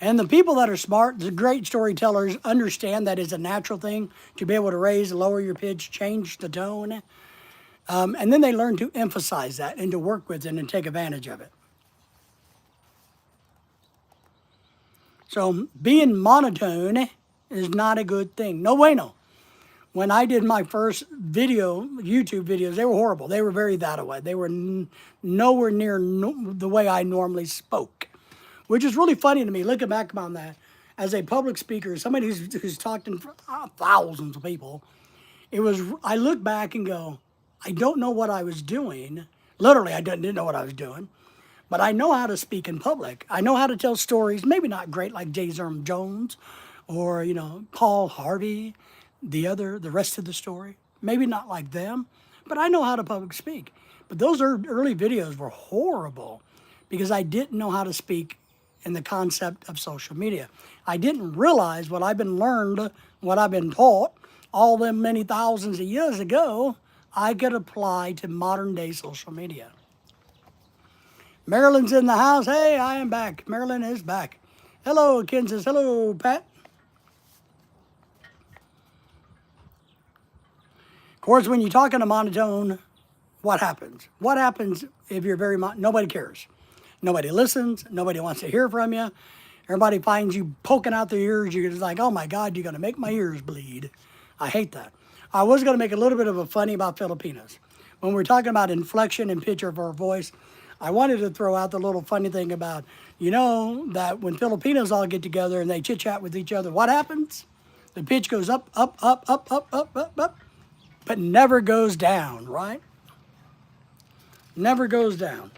And the people that are smart, the great storytellers, understand that it's a natural thing to be able to raise, lower your pitch, change the tone. And then they learn to emphasize that and to work with it and take advantage of it. So being monotone is not a good thing. No bueno. When I did my first YouTube videos, they were horrible. They were very that-a-way. They were nowhere near the way I normally spoke, which is really funny to me, looking back on that. As a public speaker, somebody who's talked in front of thousands of people, I look back and go, I don't know what I was doing. Literally, I didn't know what I was doing. But I know how to speak in public. I know how to tell stories, maybe not great like J. Zerm Jones or, Paul Harvey, the rest of the story. Maybe not like them, but I know how to public speak. But those early videos were horrible because I didn't know how to speak in the concept of social media. I didn't realize what I've been taught all them many thousands of years ago, I could apply to modern day social media. Marilyn's in the house. Hey, I am back. Marilyn is back. Hello, Kansas. Hello, Pat. Of course, when you're talking a monotone, what happens? What happens if you're nobody cares. Nobody listens. Nobody wants to hear from you. Everybody finds you poking out their ears. You're just like, oh my God, you're going to make my ears bleed. I hate that. I was going to make a little bit of a funny about Filipinos. When we're talking about inflection and pitch of our voice, I wanted to throw out the little funny thing about, that when Filipinos all get together and they chit-chat with each other, what happens? The pitch goes up, up, up, up, up, up, up, up, but never goes down, right? Never goes down.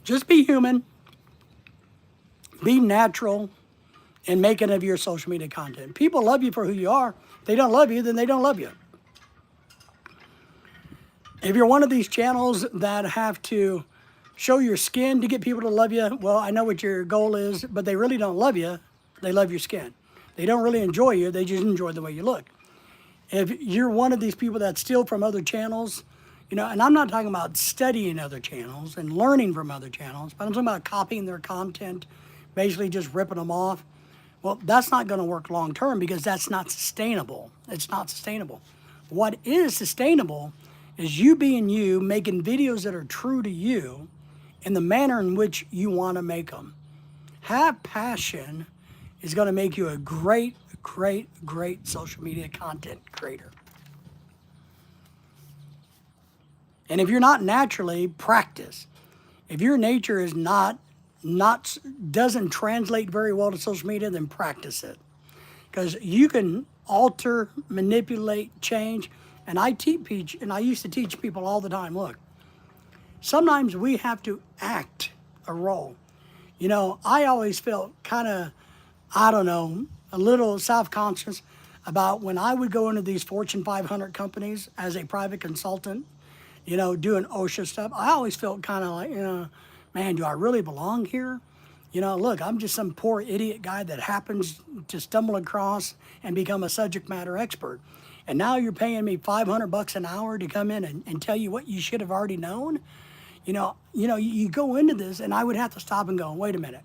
Just be human. Be natural in making of your social media content. People love you for who you are. If they don't love you, then they don't love you. If you're one of these channels that have to show your skin to get people to love you, well, I know what your goal is, but they really don't love you. They love your skin. They don't really enjoy you. They just enjoy the way you look. If you're one of these people that steal from other channels, and I'm not talking about studying other channels and learning from other channels, but I'm talking about copying their content, basically just ripping them off. Well, that's not going to work long term because that's not sustainable. It's not sustainable. What is sustainable is you being you, making videos that are true to you in the manner in which you want to make them. Have passion is going to make you a great, great, great social media content creator. And if you're not naturally, practice. If your nature is not doesn't translate very well to social media, then practice it. Because you can alter, manipulate, change. And I teach, and I used to teach people all the time, look, sometimes we have to act a role. You know, I always felt kind of, I don't know, a little self-conscious about when I would go into these Fortune 500 companies as a private consultant, you know, doing OSHA stuff. I always felt kind of like, you know, man, do I really belong here? You know, look, I'm just some poor idiot guy that happens to stumble across and become a subject matter expert. And now you're paying me $500 an hour to come in and tell you what you should have already known. You go into this, and I would have to stop and go, wait a minute.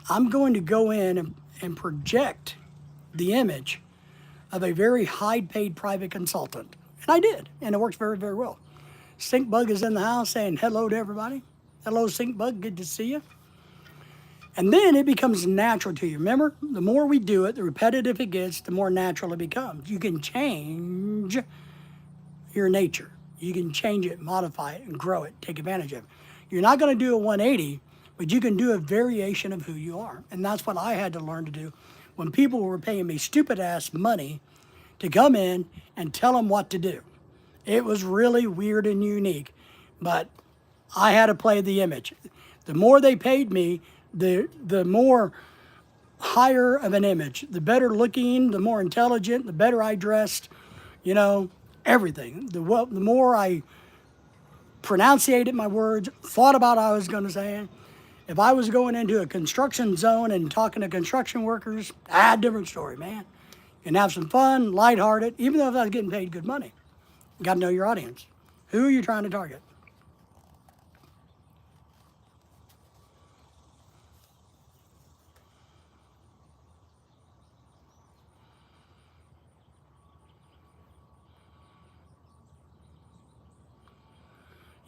I'm going to go in and project the image of a very high-paid private consultant. And I did, and it works very, very well. Stinkbug is in the house saying hello to everybody. Hello, Stinkbug, good to see you. And then it becomes natural to you. Remember, the more we do it, the repetitive it gets, the more natural it becomes. You can change your nature. You can change it, modify it, and grow it, take advantage of it. You're not going to do a 180, but you can do a variation of who you are. And that's what I had to learn to do when people were paying me stupid-ass money to come in and tell them what to do. It was really weird and unique, but I had to play the image. The more they paid me, the more higher of an image, the better looking, the more intelligent, the better I dressed, you know, everything. The more I pronunciated my words, thought about what I was going to say. If I was going into a construction zone and talking to construction workers, different story, man. You can have some fun, lighthearted, even though I was getting paid good money. You got to know your audience. Who are you trying to target?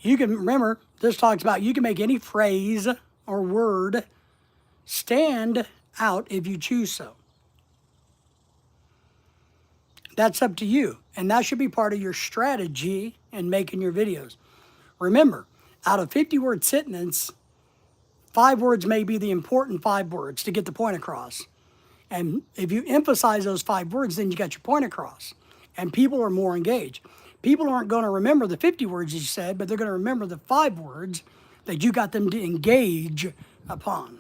You can, remember, this talks about you can make any phrase or word stand out if you choose so. That's up to you. And that should be part of your strategy in making your videos. Remember, out of 50-word sentences, 5 words may be the important 5 words to get the point across. And if you emphasize those 5 words, then you got your point across. And people are more engaged. People aren't going to remember the 50 words you said, but they're going to remember the 5 words that you got them to engage upon.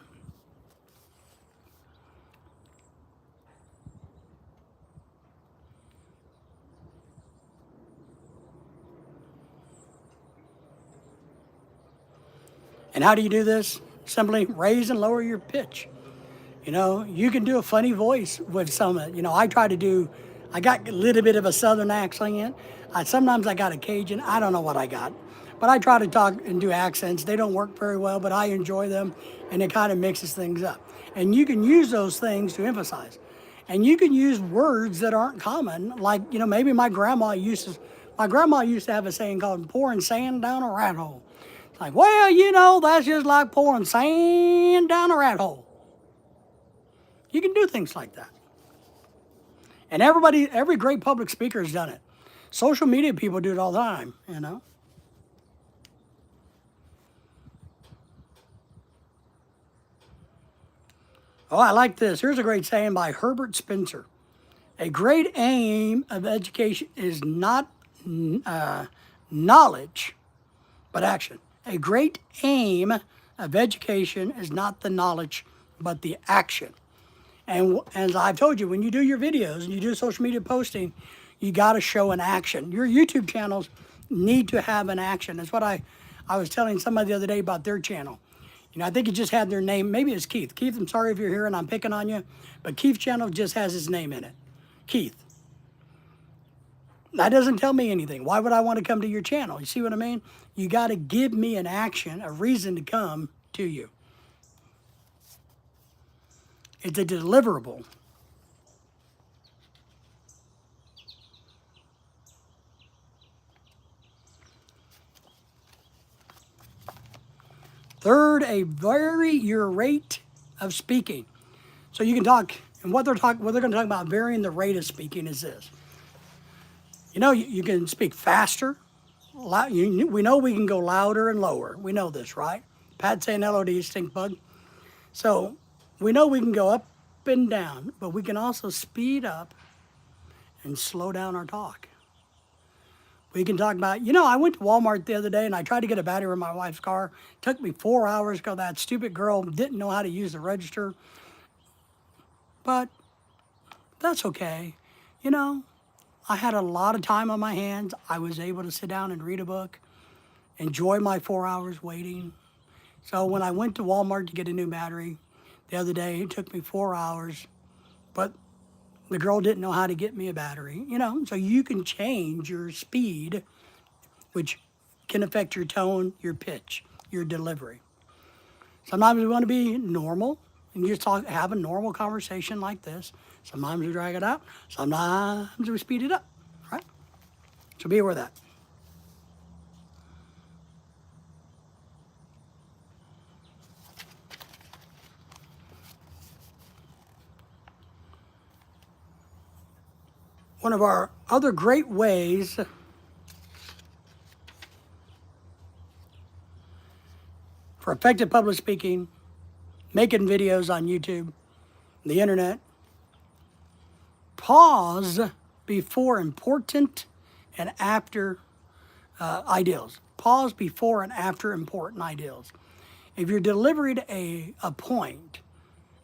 And how do you do this? Simply raise and lower your pitch. You know, you can do a funny voice with some, I got a little bit of a Southern accent. Sometimes I got a Cajun. I don't know what I got. But I try to talk and do accents. They don't work very well, but I enjoy them, and it kind of mixes things up. And you can use those things to emphasize. And you can use words that aren't common, like, maybe my grandma used to have a saying called pouring sand down a rat hole. It's like, well, that's just like pouring sand down a rat hole. You can do things like that. And every great public speaker has done it. Social media people do it all the time, Oh, I like this. Here's a great saying by Herbert Spencer. A great aim of education is not knowledge, but action. A great aim of education is not the knowledge, but the action. And as I've told you, when you do your videos and you do social media posting, you got to show an action. Your YouTube channels need to have an action. That's what I was telling somebody the other day about their channel. I think it just had their name. Maybe it's Keith. Keith, I'm sorry if you're here and I'm picking on you, but Keith's channel just has his name in it. Keith. That doesn't tell me anything. Why would I want to come to your channel? You see what I mean? You got to give me an action, a reason to come to you. It's a deliverable. Third, vary your rate of speaking. So you can talk, and what they're going to talk about varying the rate of speaking is this. You can speak faster, We know we can go louder and lower. We know this, right? Pat saying LOD, stink bug. So we know we can go up and down, but we can also speed up and slow down our talk. We can talk about, I went to Walmart the other day and I tried to get a battery in my wife's car. It took me 4 hours because that stupid girl didn't know how to use the register. But that's okay. I had a lot of time on my hands. I was able to sit down and read a book, enjoy my 4 hours waiting. So when I went to Walmart to get a new battery the other day, it took me 4 hours, but the girl didn't know how to get me a battery, so you can change your speed, which can affect your tone, your pitch, your delivery. Sometimes we want to be normal and just have a normal conversation like this. Sometimes we drag it out. Sometimes we speed it up, right? So be aware of that. One of our other great ways for effective public speaking, making videos on YouTube, the internet, pause before important and after ideals. Pause before and after important ideals. If you're delivering a point,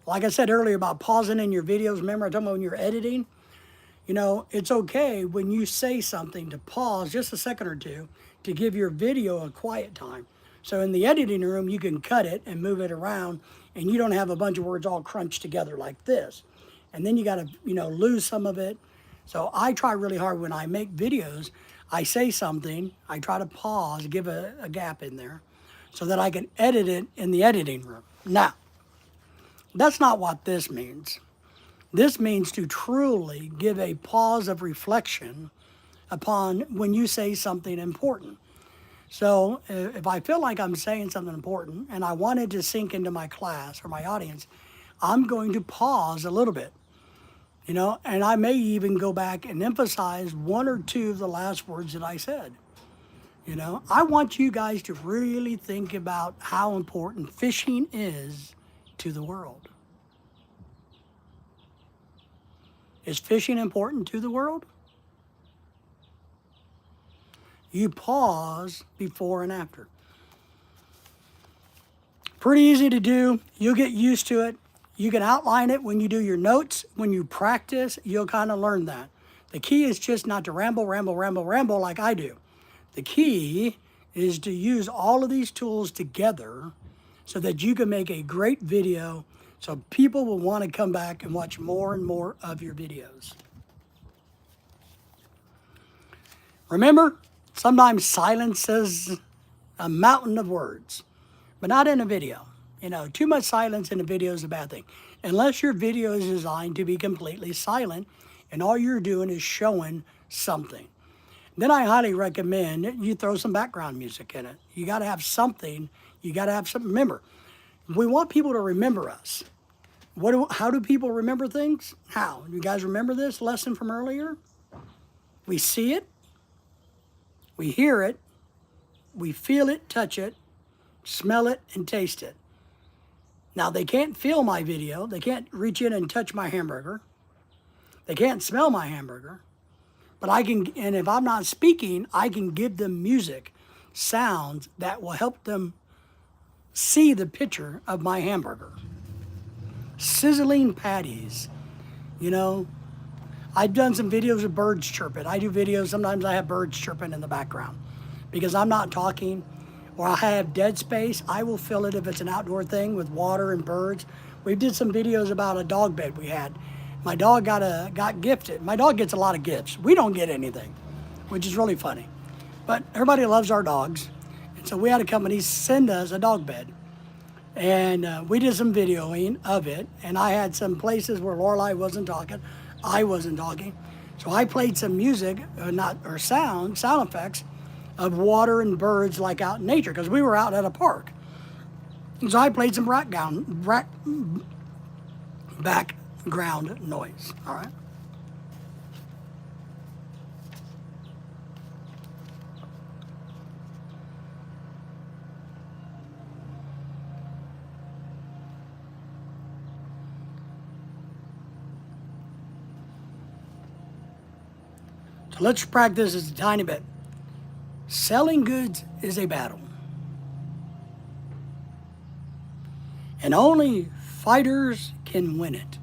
like I said earlier about pausing in your videos, remember I talking about when you're editing? It's okay when you say something to pause just a second or two to give your video a quiet time. So in the editing room, you can cut it and move it around and you don't have a bunch of words all crunched together like this. And then you got to, lose some of it. So I try really hard when I make videos, I say something, I try to pause, give a gap in there so that I can edit it in the editing room. Now, that's not what this means. This means to truly give a pause of reflection upon when you say something important. So if I feel like I'm saying something important and I want it to sink into my class or my audience, I'm going to pause a little bit, and I may even go back and emphasize one or two of the last words that I said. I want you guys to really think about how important fishing is to the world. Is fishing important to the world? You pause before and after. Pretty easy to do. You'll get used to it. You can outline it when you do your notes. When you practice, you'll kind of learn that. The key is just not to ramble like I do. The key is to use all of these tools together so that you can make a great video so people will want to come back and watch more and more of your videos. Remember, sometimes silence is a mountain of words, but not in a video. Too much silence in a video is a bad thing. Unless your video is designed to be completely silent and all you're doing is showing something. Then I highly recommend you throw some background music in it. You got to have something. You got to have something. Remember, we want people to remember us. How do people remember things? How? You guys remember this lesson from earlier? We see it, we hear it, we feel it, touch it, smell it, and taste it. Now, they can't feel my video. They can't reach in and touch my hamburger. They can't smell my hamburger. But I can, and if I'm not speaking, I can give them music, sounds that will help them see the picture of my hamburger. Sizzling patties, I've done some videos of birds chirping. I do videos, sometimes I have birds chirping in the background because I'm not talking or I have dead space. I will fill it if it's an outdoor thing with water and birds. We did some videos about a dog bed we had. My dog got gifted. My dog gets a lot of gifts. We don't get anything, which is really funny. But everybody loves our dogs. And so we had a company send us a dog bed. And we did some videoing of it. And I had some places where Lorelei wasn't talking. I wasn't talking. So I played some music, sound effects of water and birds like out in nature because we were out at a park. And so I played some background noise, all right? So let's practice this a tiny bit. Selling goods is a battle. And only fighters can win it.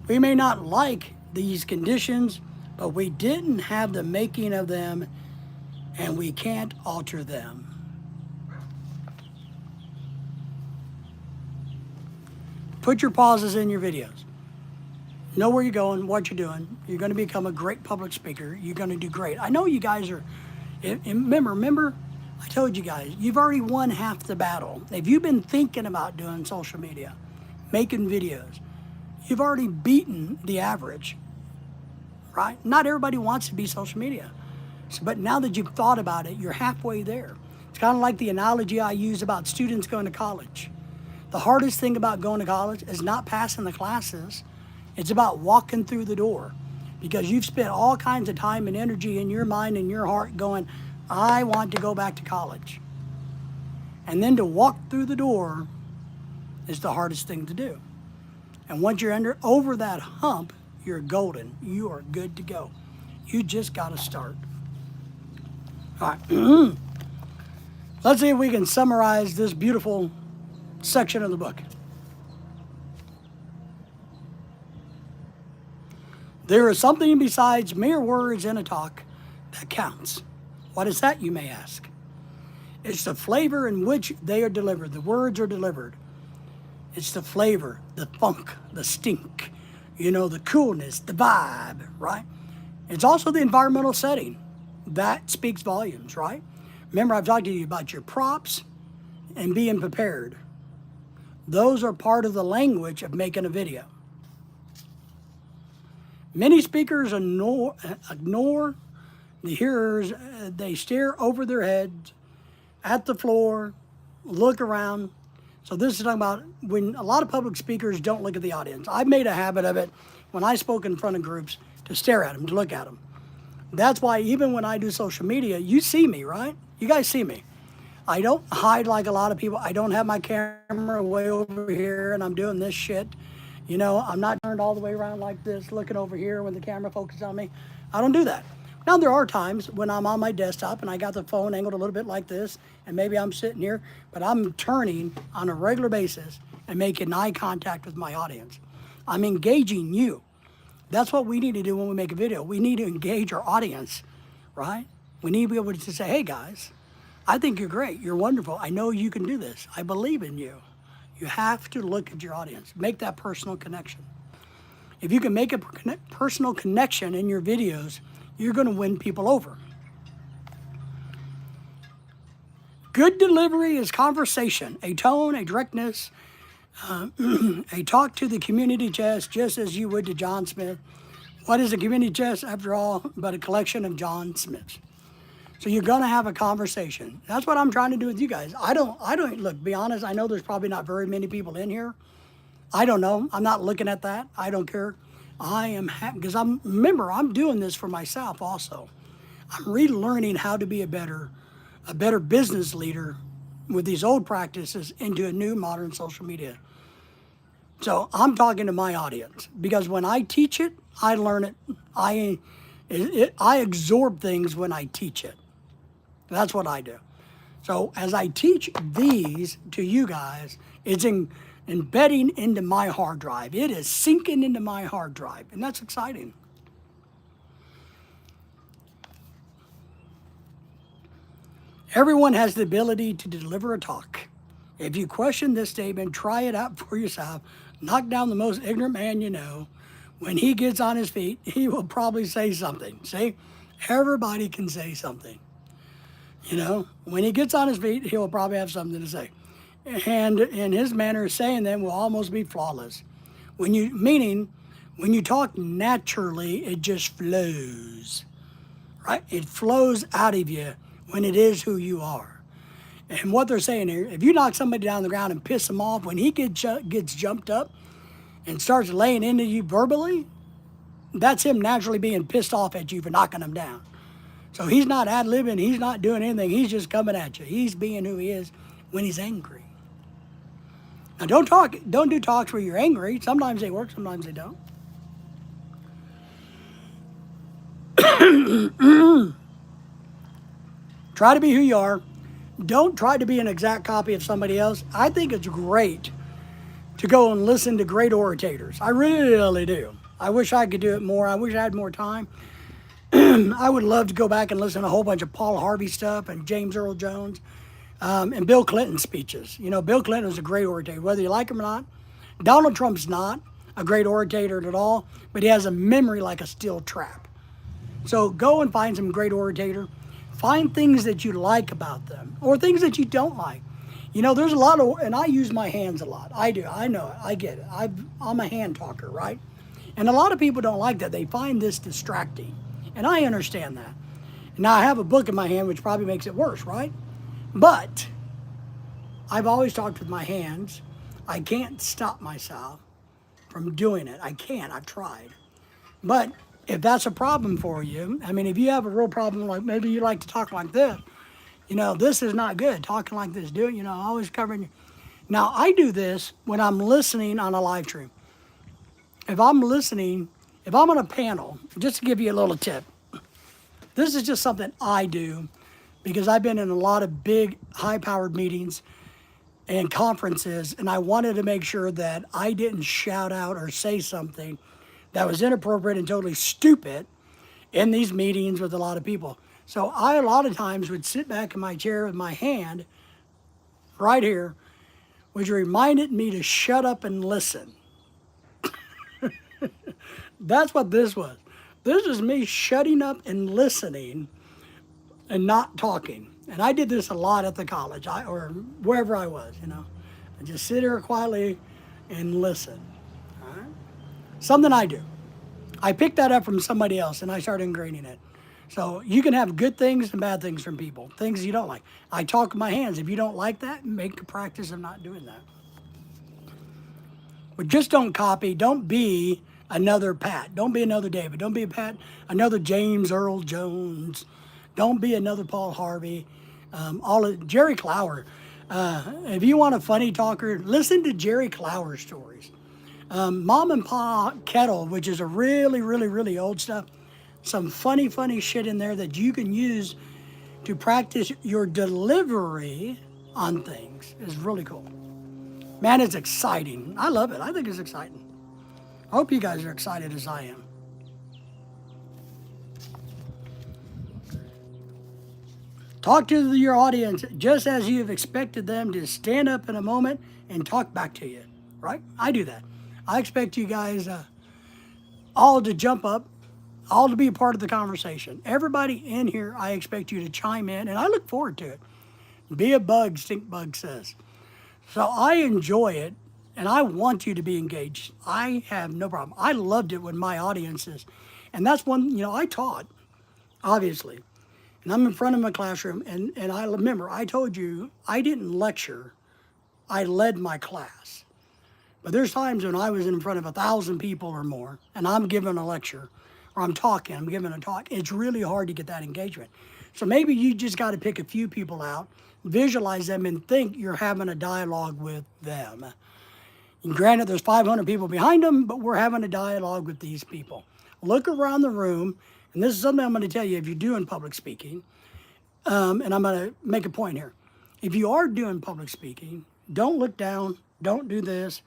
We may not like these conditions, but we didn't have the making of them, and we can't alter them. Put your pauses in your videos. Know where you're going, what you're doing. You're going to become a great public speaker. You're going to do great. I know you guys are, remember, I told you guys, you've already won half the battle. If you've been thinking about doing social media, making videos, you've already beaten the average, right? Not everybody wants to be social media. But now that you've thought about it, you're halfway there. It's kind of like the analogy I use about students going to college. The hardest thing about going to college is not passing the classes. It's about walking through the door, because you've spent all kinds of time and energy in your mind and your heart going, I want to go back to college. And then to walk through the door is the hardest thing to do. And once you're over that hump, you're golden. You are good to go. You just got to start. All right. Let's see if we can summarize this beautiful section of the book. There is something besides mere words in a talk that counts. What is that, you may ask? It's the flavor in which they are delivered. The words are delivered. It's the flavor, the funk, the stink, the coolness, the vibe, right? It's also the environmental setting. That speaks volumes, right? Remember, I've talked to you about your props and being prepared. Those are part of the language of making a video. Many speakers ignore the hearers. They stare over their heads at the floor, look around. So this is talking about when a lot of public speakers don't look at the audience. I've made a habit of it when I spoke in front of groups to stare at them, to look at them. That's why even when I do social media, you see me, right? You guys see me. I don't hide like a lot of people. I don't have my camera way over here and I'm doing this shit. I'm not turned all the way around like this, looking over here when the camera focuses on me. I don't do that. Now, there are times when I'm on my desktop and I got the phone angled a little bit like this, and maybe I'm sitting here, but I'm turning on a regular basis and making eye contact with my audience. I'm engaging you. That's what we need to do when we make a video. We need to engage our audience, right? We need to be able to say, hey guys, I think you're great. You're wonderful. I know you can do this. I believe in you. You have to look at your audience. Make that personal connection. If you can make a personal connection in your videos, you're going to win people over. Good delivery is conversation, a tone, a directness, a talk to the community chest, just as you would to John Smith. What is a community chest, after all, but a collection of John Smiths? So you're going to have a conversation. That's what I'm trying to do with you guys. I don't, look, be honest, I know there's probably not very many people in here. I don't know. I'm not looking at that. I don't care. I am happy because remember, I'm doing this for myself also. I'm relearning how to be a better business leader with these old practices into a new modern social media. So I'm talking to my audience because when I teach it, I learn it. I absorb things when I teach it. That's what I do. So as I teach these to you guys, it's embedding into my hard drive. It is sinking into my hard drive, and that's exciting. Everyone has the ability to deliver a talk. If you question this statement, try it out for yourself. Knock down the most ignorant man you know. When he gets on his feet, he will probably say something. See, everybody can say something. When he gets on his feet, he will probably have something to say. And in his manner of saying them will almost be flawless. When you talk naturally, it just flows, right? It flows out of you when it is who you are. And what they're saying here, if you knock somebody down on the ground and piss them off, when he gets jumped up and starts laying into you verbally, that's him naturally being pissed off at you for knocking him down. So he's not ad-libbing, he's not doing anything, he's just coming at you. He's being who he is when he's angry. Now don't do talks where you're angry. Sometimes they work, sometimes they don't. Try to be who you are. Don't try to be an exact copy of somebody else. I think it's great to go and listen to great orators. I really do. I wish I could do it more. I wish I had more time. I would love to go back and listen to a whole bunch of Paul Harvey stuff and James Earl Jones and Bill Clinton speeches. You know, Bill Clinton was a great orator, whether you like him or not. Donald Trump's not a great orator at all, but he has a memory like a steel trap. So go and find some great orator. Find things that you like about them or things that you don't like. You know, there's a lot of, and I use my hands a lot. I do. I know it. I get it. I'm a hand talker, right? And a lot of people don't like that. They find this distracting. And I understand that. Now, I have a book in my hand, which probably makes it worse, right? But I've always talked with my hands. I can't stop myself from doing it. I can't. I've tried. But if that's a problem for you, I mean, if you have a real problem, like maybe you like to talk like this, you know, this is not good. Talking like this, doing, you know, always covering. Now, I do this when I'm listening on a live stream. If I'm listening, if I'm on a panel, just to give you a little tip, this is just something I do because I've been in a lot of big, high-powered meetings and conferences, and I wanted to make sure that I didn't shout out or say something that was inappropriate and totally stupid in these meetings with a lot of people. So I, a lot of times, would sit back in my chair with my hand right here, which reminded me to shut up and listen. That's what this was. This is me shutting up and listening and not talking. And I did this a lot at the college or wherever I was, you know. I just sit here quietly and listen. All right? Something I do. I picked that up from somebody else and I started ingraining it. So you can have good things and bad things from people, things you don't like. I talk with my hands. If you don't like that, make a practice of not doing that. But just don't copy. Don't be another Pat. Don't be another David. Don't be a Pat, another James Earl Jones. Don't be another Paul Harvey. Jerry Clower. If you want a funny talker, listen to Jerry Clower stories. Mom and Pa Kettle, which is a really, really, really old stuff. Some funny, funny shit in there that you can use to practice your delivery on things. It's really cool. Man, it's exciting. I love it. I think it's exciting. I hope you guys are excited as I am. Talk to your audience just as you have expected them to stand up in a moment and talk back to you, right? I do that. I expect you guys all to jump up, all to be a part of the conversation. Everybody in here, I expect you to chime in, and I look forward to it. Be a bug, Stink Bug says. So I enjoy it, and I want you to be engaged. I have no problem. I loved it when my audiences, and that's one, you know, I taught, obviously. And I'm in front of my classroom, and I remember, I told you, I didn't lecture, I led my class. But there's times when I was in front of 1,000 people or more, and I'm giving a lecture, or I'm giving a talk. It's really hard to get that engagement. So maybe you just got to pick a few people out, visualize them, and think you're having a dialogue with them. And granted, there's 500 people behind them, but we're having a dialogue with these people. Look around the room, and this is something I'm going to tell you if you're doing public speaking, and I'm going to make a point here. If you are doing public speaking, don't look down, don't do this.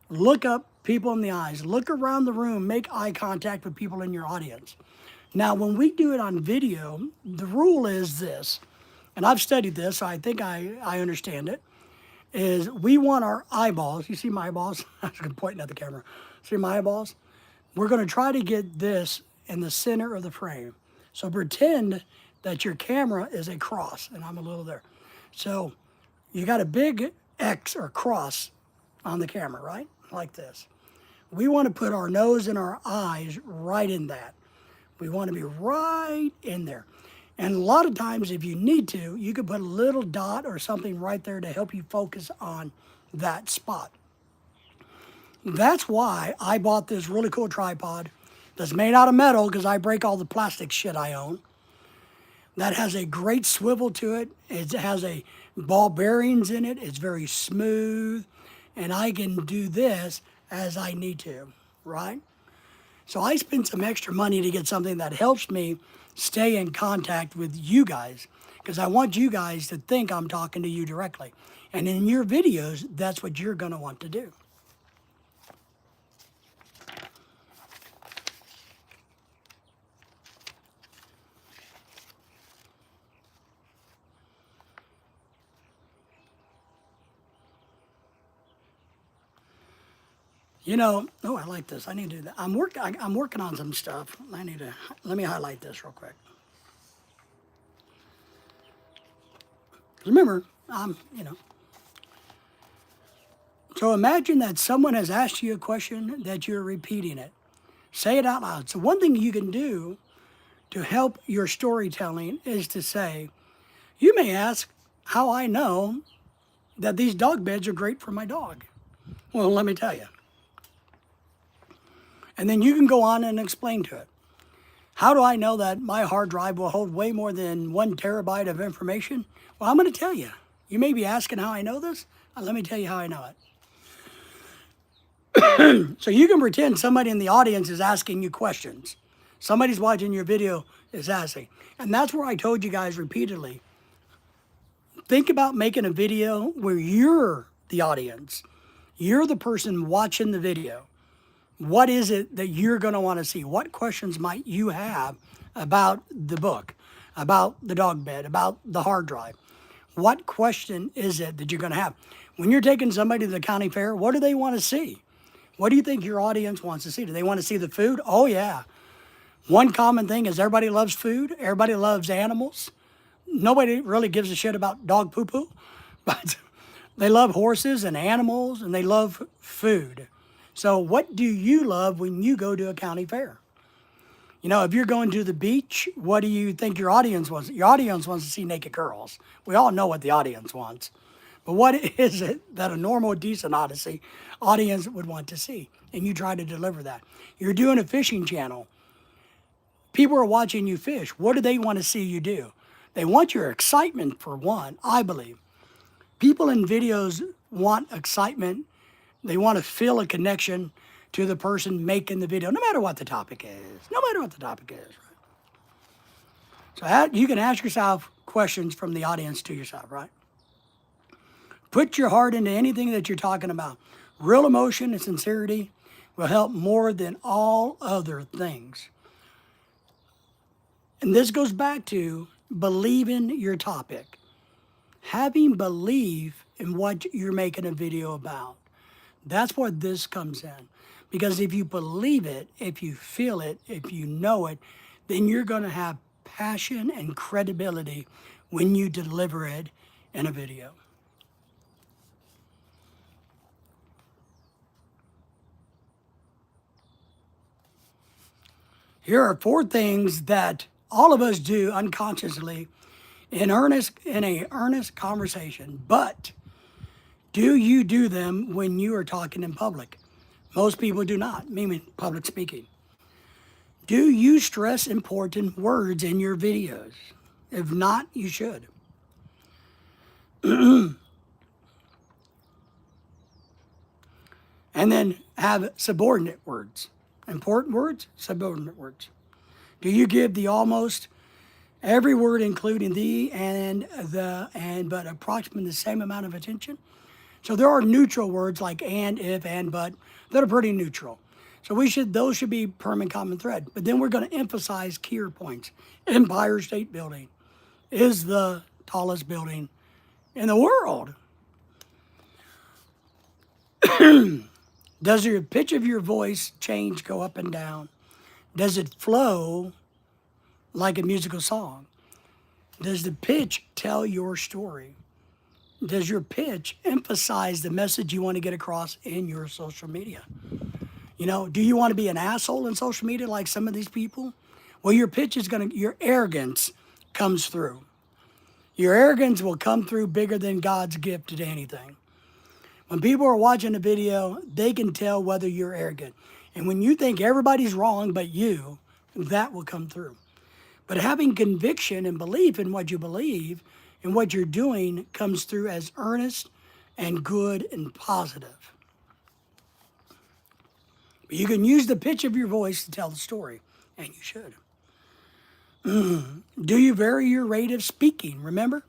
Look up people in the eyes. Look around the room, make eye contact with people in your audience. Now, when we do it on video, the rule is this, and I've studied this, so I think I understand it, is we want our eyeballs, you see my eyeballs? I was pointing at the camera. See my eyeballs? We're going to try to get this in the center of the frame. So pretend that your camera is a cross, and I'm a little there. So you got a big X or cross on the camera, right? Like this. We want to put our nose and our eyes right in that. We want to be right in there. And a lot of times, if you need to, you could put a little dot or something right there to help you focus on that spot. That's why I bought this really cool tripod that's made out of metal because I break all the plastic shit I own. That has a great swivel to it. It has a ball bearings in it. It's very smooth. And I can do this as I need to, right? So I spend some extra money to get something that helps me stay in contact with you guys, because I want you guys to think I'm talking to you directly. And in your videos, that's what you're going to want to do. You know, oh, I like this. I need to do that. I'm working on some stuff. Let me highlight this real quick. Remember, so imagine that someone has asked you a question that you're repeating it. Say it out loud. So one thing you can do to help your storytelling is to say, you may ask how I know that these dog beds are great for my dog. Well, let me tell you. And then you can go on and explain to it. How do I know that my hard drive will hold way more than 1 terabyte of information? Well, I'm going to tell you. You may be asking how I know this. Let me tell you how I know it. So you can pretend somebody in the audience is asking you questions. Somebody's watching your video is asking. And that's where I told you guys repeatedly, think about making a video where you're the audience. You're the person watching the video. What is it that you're going to want to see? What questions might you have about the book, about the dog bed, about the hard drive? What question is it that you're going to have? When you're taking somebody to the county fair, what do they want to see? What do you think your audience wants to see? Do they want to see the food? Oh, yeah. One common thing is everybody loves food. Everybody loves animals. Nobody really gives a shit about dog poo-poo, but they love horses and animals, and they love food. So what do you love when you go to a county fair? You know, if you're going to the beach, what do you think your audience wants? Your audience wants to see naked girls. We all know what the audience wants. But what is it that a normal, decent audience would want to see? And you try to deliver that. You're doing a fishing channel. People are watching you fish. What do they want to see you do? They want your excitement, for one, I believe. People in videos want excitement. They want to feel a connection to the person making the video, no matter what the topic is. No matter what the topic is, right? So you can ask yourself questions from the audience to yourself, right? Put your heart into anything that you're talking about. Real emotion and sincerity will help more than all other things. And this goes back to believing your topic. Having belief in what you're making a video about. That's where this comes in. Because if you believe it, if you feel it, if you know it, then you're going to have passion and credibility when you deliver it in a video. Here are 4 things that all of us do unconsciously in a earnest conversation. But do you do them when you are talking in public? Most people do not, meaning public speaking. Do you stress important words in your videos? If not, you should. And then have subordinate words. Important words, subordinate words. Do you give the almost every word, including the and but approximately the same amount of attention? So there are neutral words like and, if, and, but that are pretty neutral. So those should be permanent common thread. But then we're going to emphasize keyer points. Empire State Building is the tallest building in the world. Does your pitch of your voice change, go up and down? Does it flow like a musical song? Does the pitch tell your story? Does your pitch emphasize the message you want to get across in your social media? You know, do you want to be an asshole in social media like some of these people? Well, your pitch is your arrogance comes through. Your arrogance will come through bigger than God's gift to anything. When people are watching a video, they can tell whether you're arrogant. And when you think everybody's wrong but you, that will come through. But having conviction and belief in what you believe and what you're doing comes through as earnest and good and positive. But you can use the pitch of your voice to tell the story, and you should. Do you vary your rate of speaking? Remember,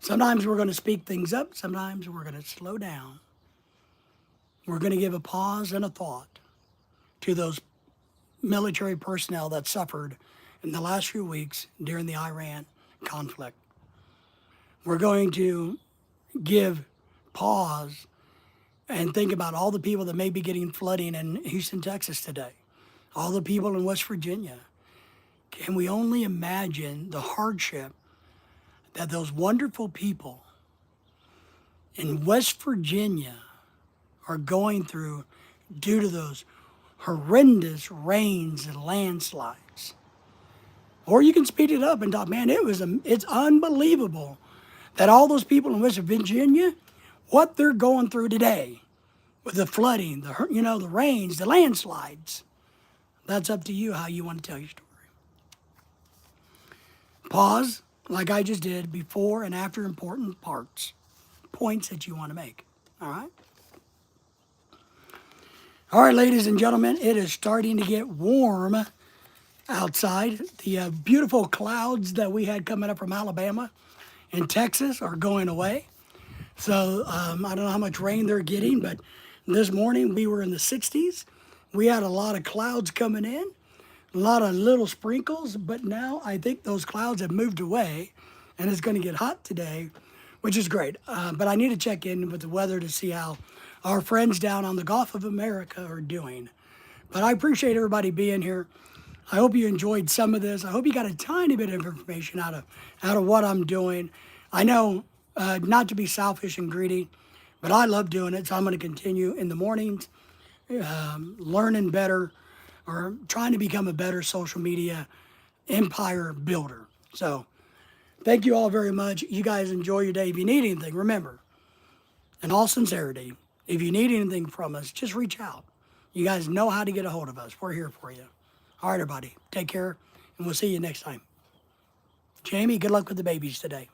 sometimes we're going to speak things up, sometimes we're going to slow down. We're going to give a pause and a thought to those military personnel that suffered in the last few weeks during the Iran conflict. We're going to give pause and think about all the people that may be getting flooding in Houston, Texas today, all the people in West Virginia. Can we only imagine the hardship that those wonderful people in West Virginia are going through due to those horrendous rains and landslides? Or you can speed it up and talk, man, it's unbelievable that all those people in West Virginia, what they're going through today with the flooding, the rains, the landslides. That's up to you how you want to tell your story. Pause, like I just did, before and after important points that you want to make. All right? All right, ladies and gentlemen, it is starting to get warm outside. The beautiful clouds that we had coming up from Alabama and Texas are going away. So I don't know how much rain they're getting, but this morning we were in the 60s. We had a lot of clouds coming in, a lot of little sprinkles, but now I think those clouds have moved away and it's going to get hot today, which is great. But I need to check in with the weather to see how our friends down on the Gulf of America are doing. But I appreciate everybody being here. I hope you enjoyed some of this. I hope you got a tiny bit of information out of what I'm doing. I know not to be selfish and greedy, but I love doing it, so I'm going to continue in the mornings, learning better, or trying to become a better social media empire builder. So thank you all very much. You guys enjoy your day. If you need anything, remember, in all sincerity, if you need anything from us, just reach out. You guys know how to get a hold of us. We're here for you. All right, everybody. Take care, and we'll see you next time. Jamie, good luck with the babies today.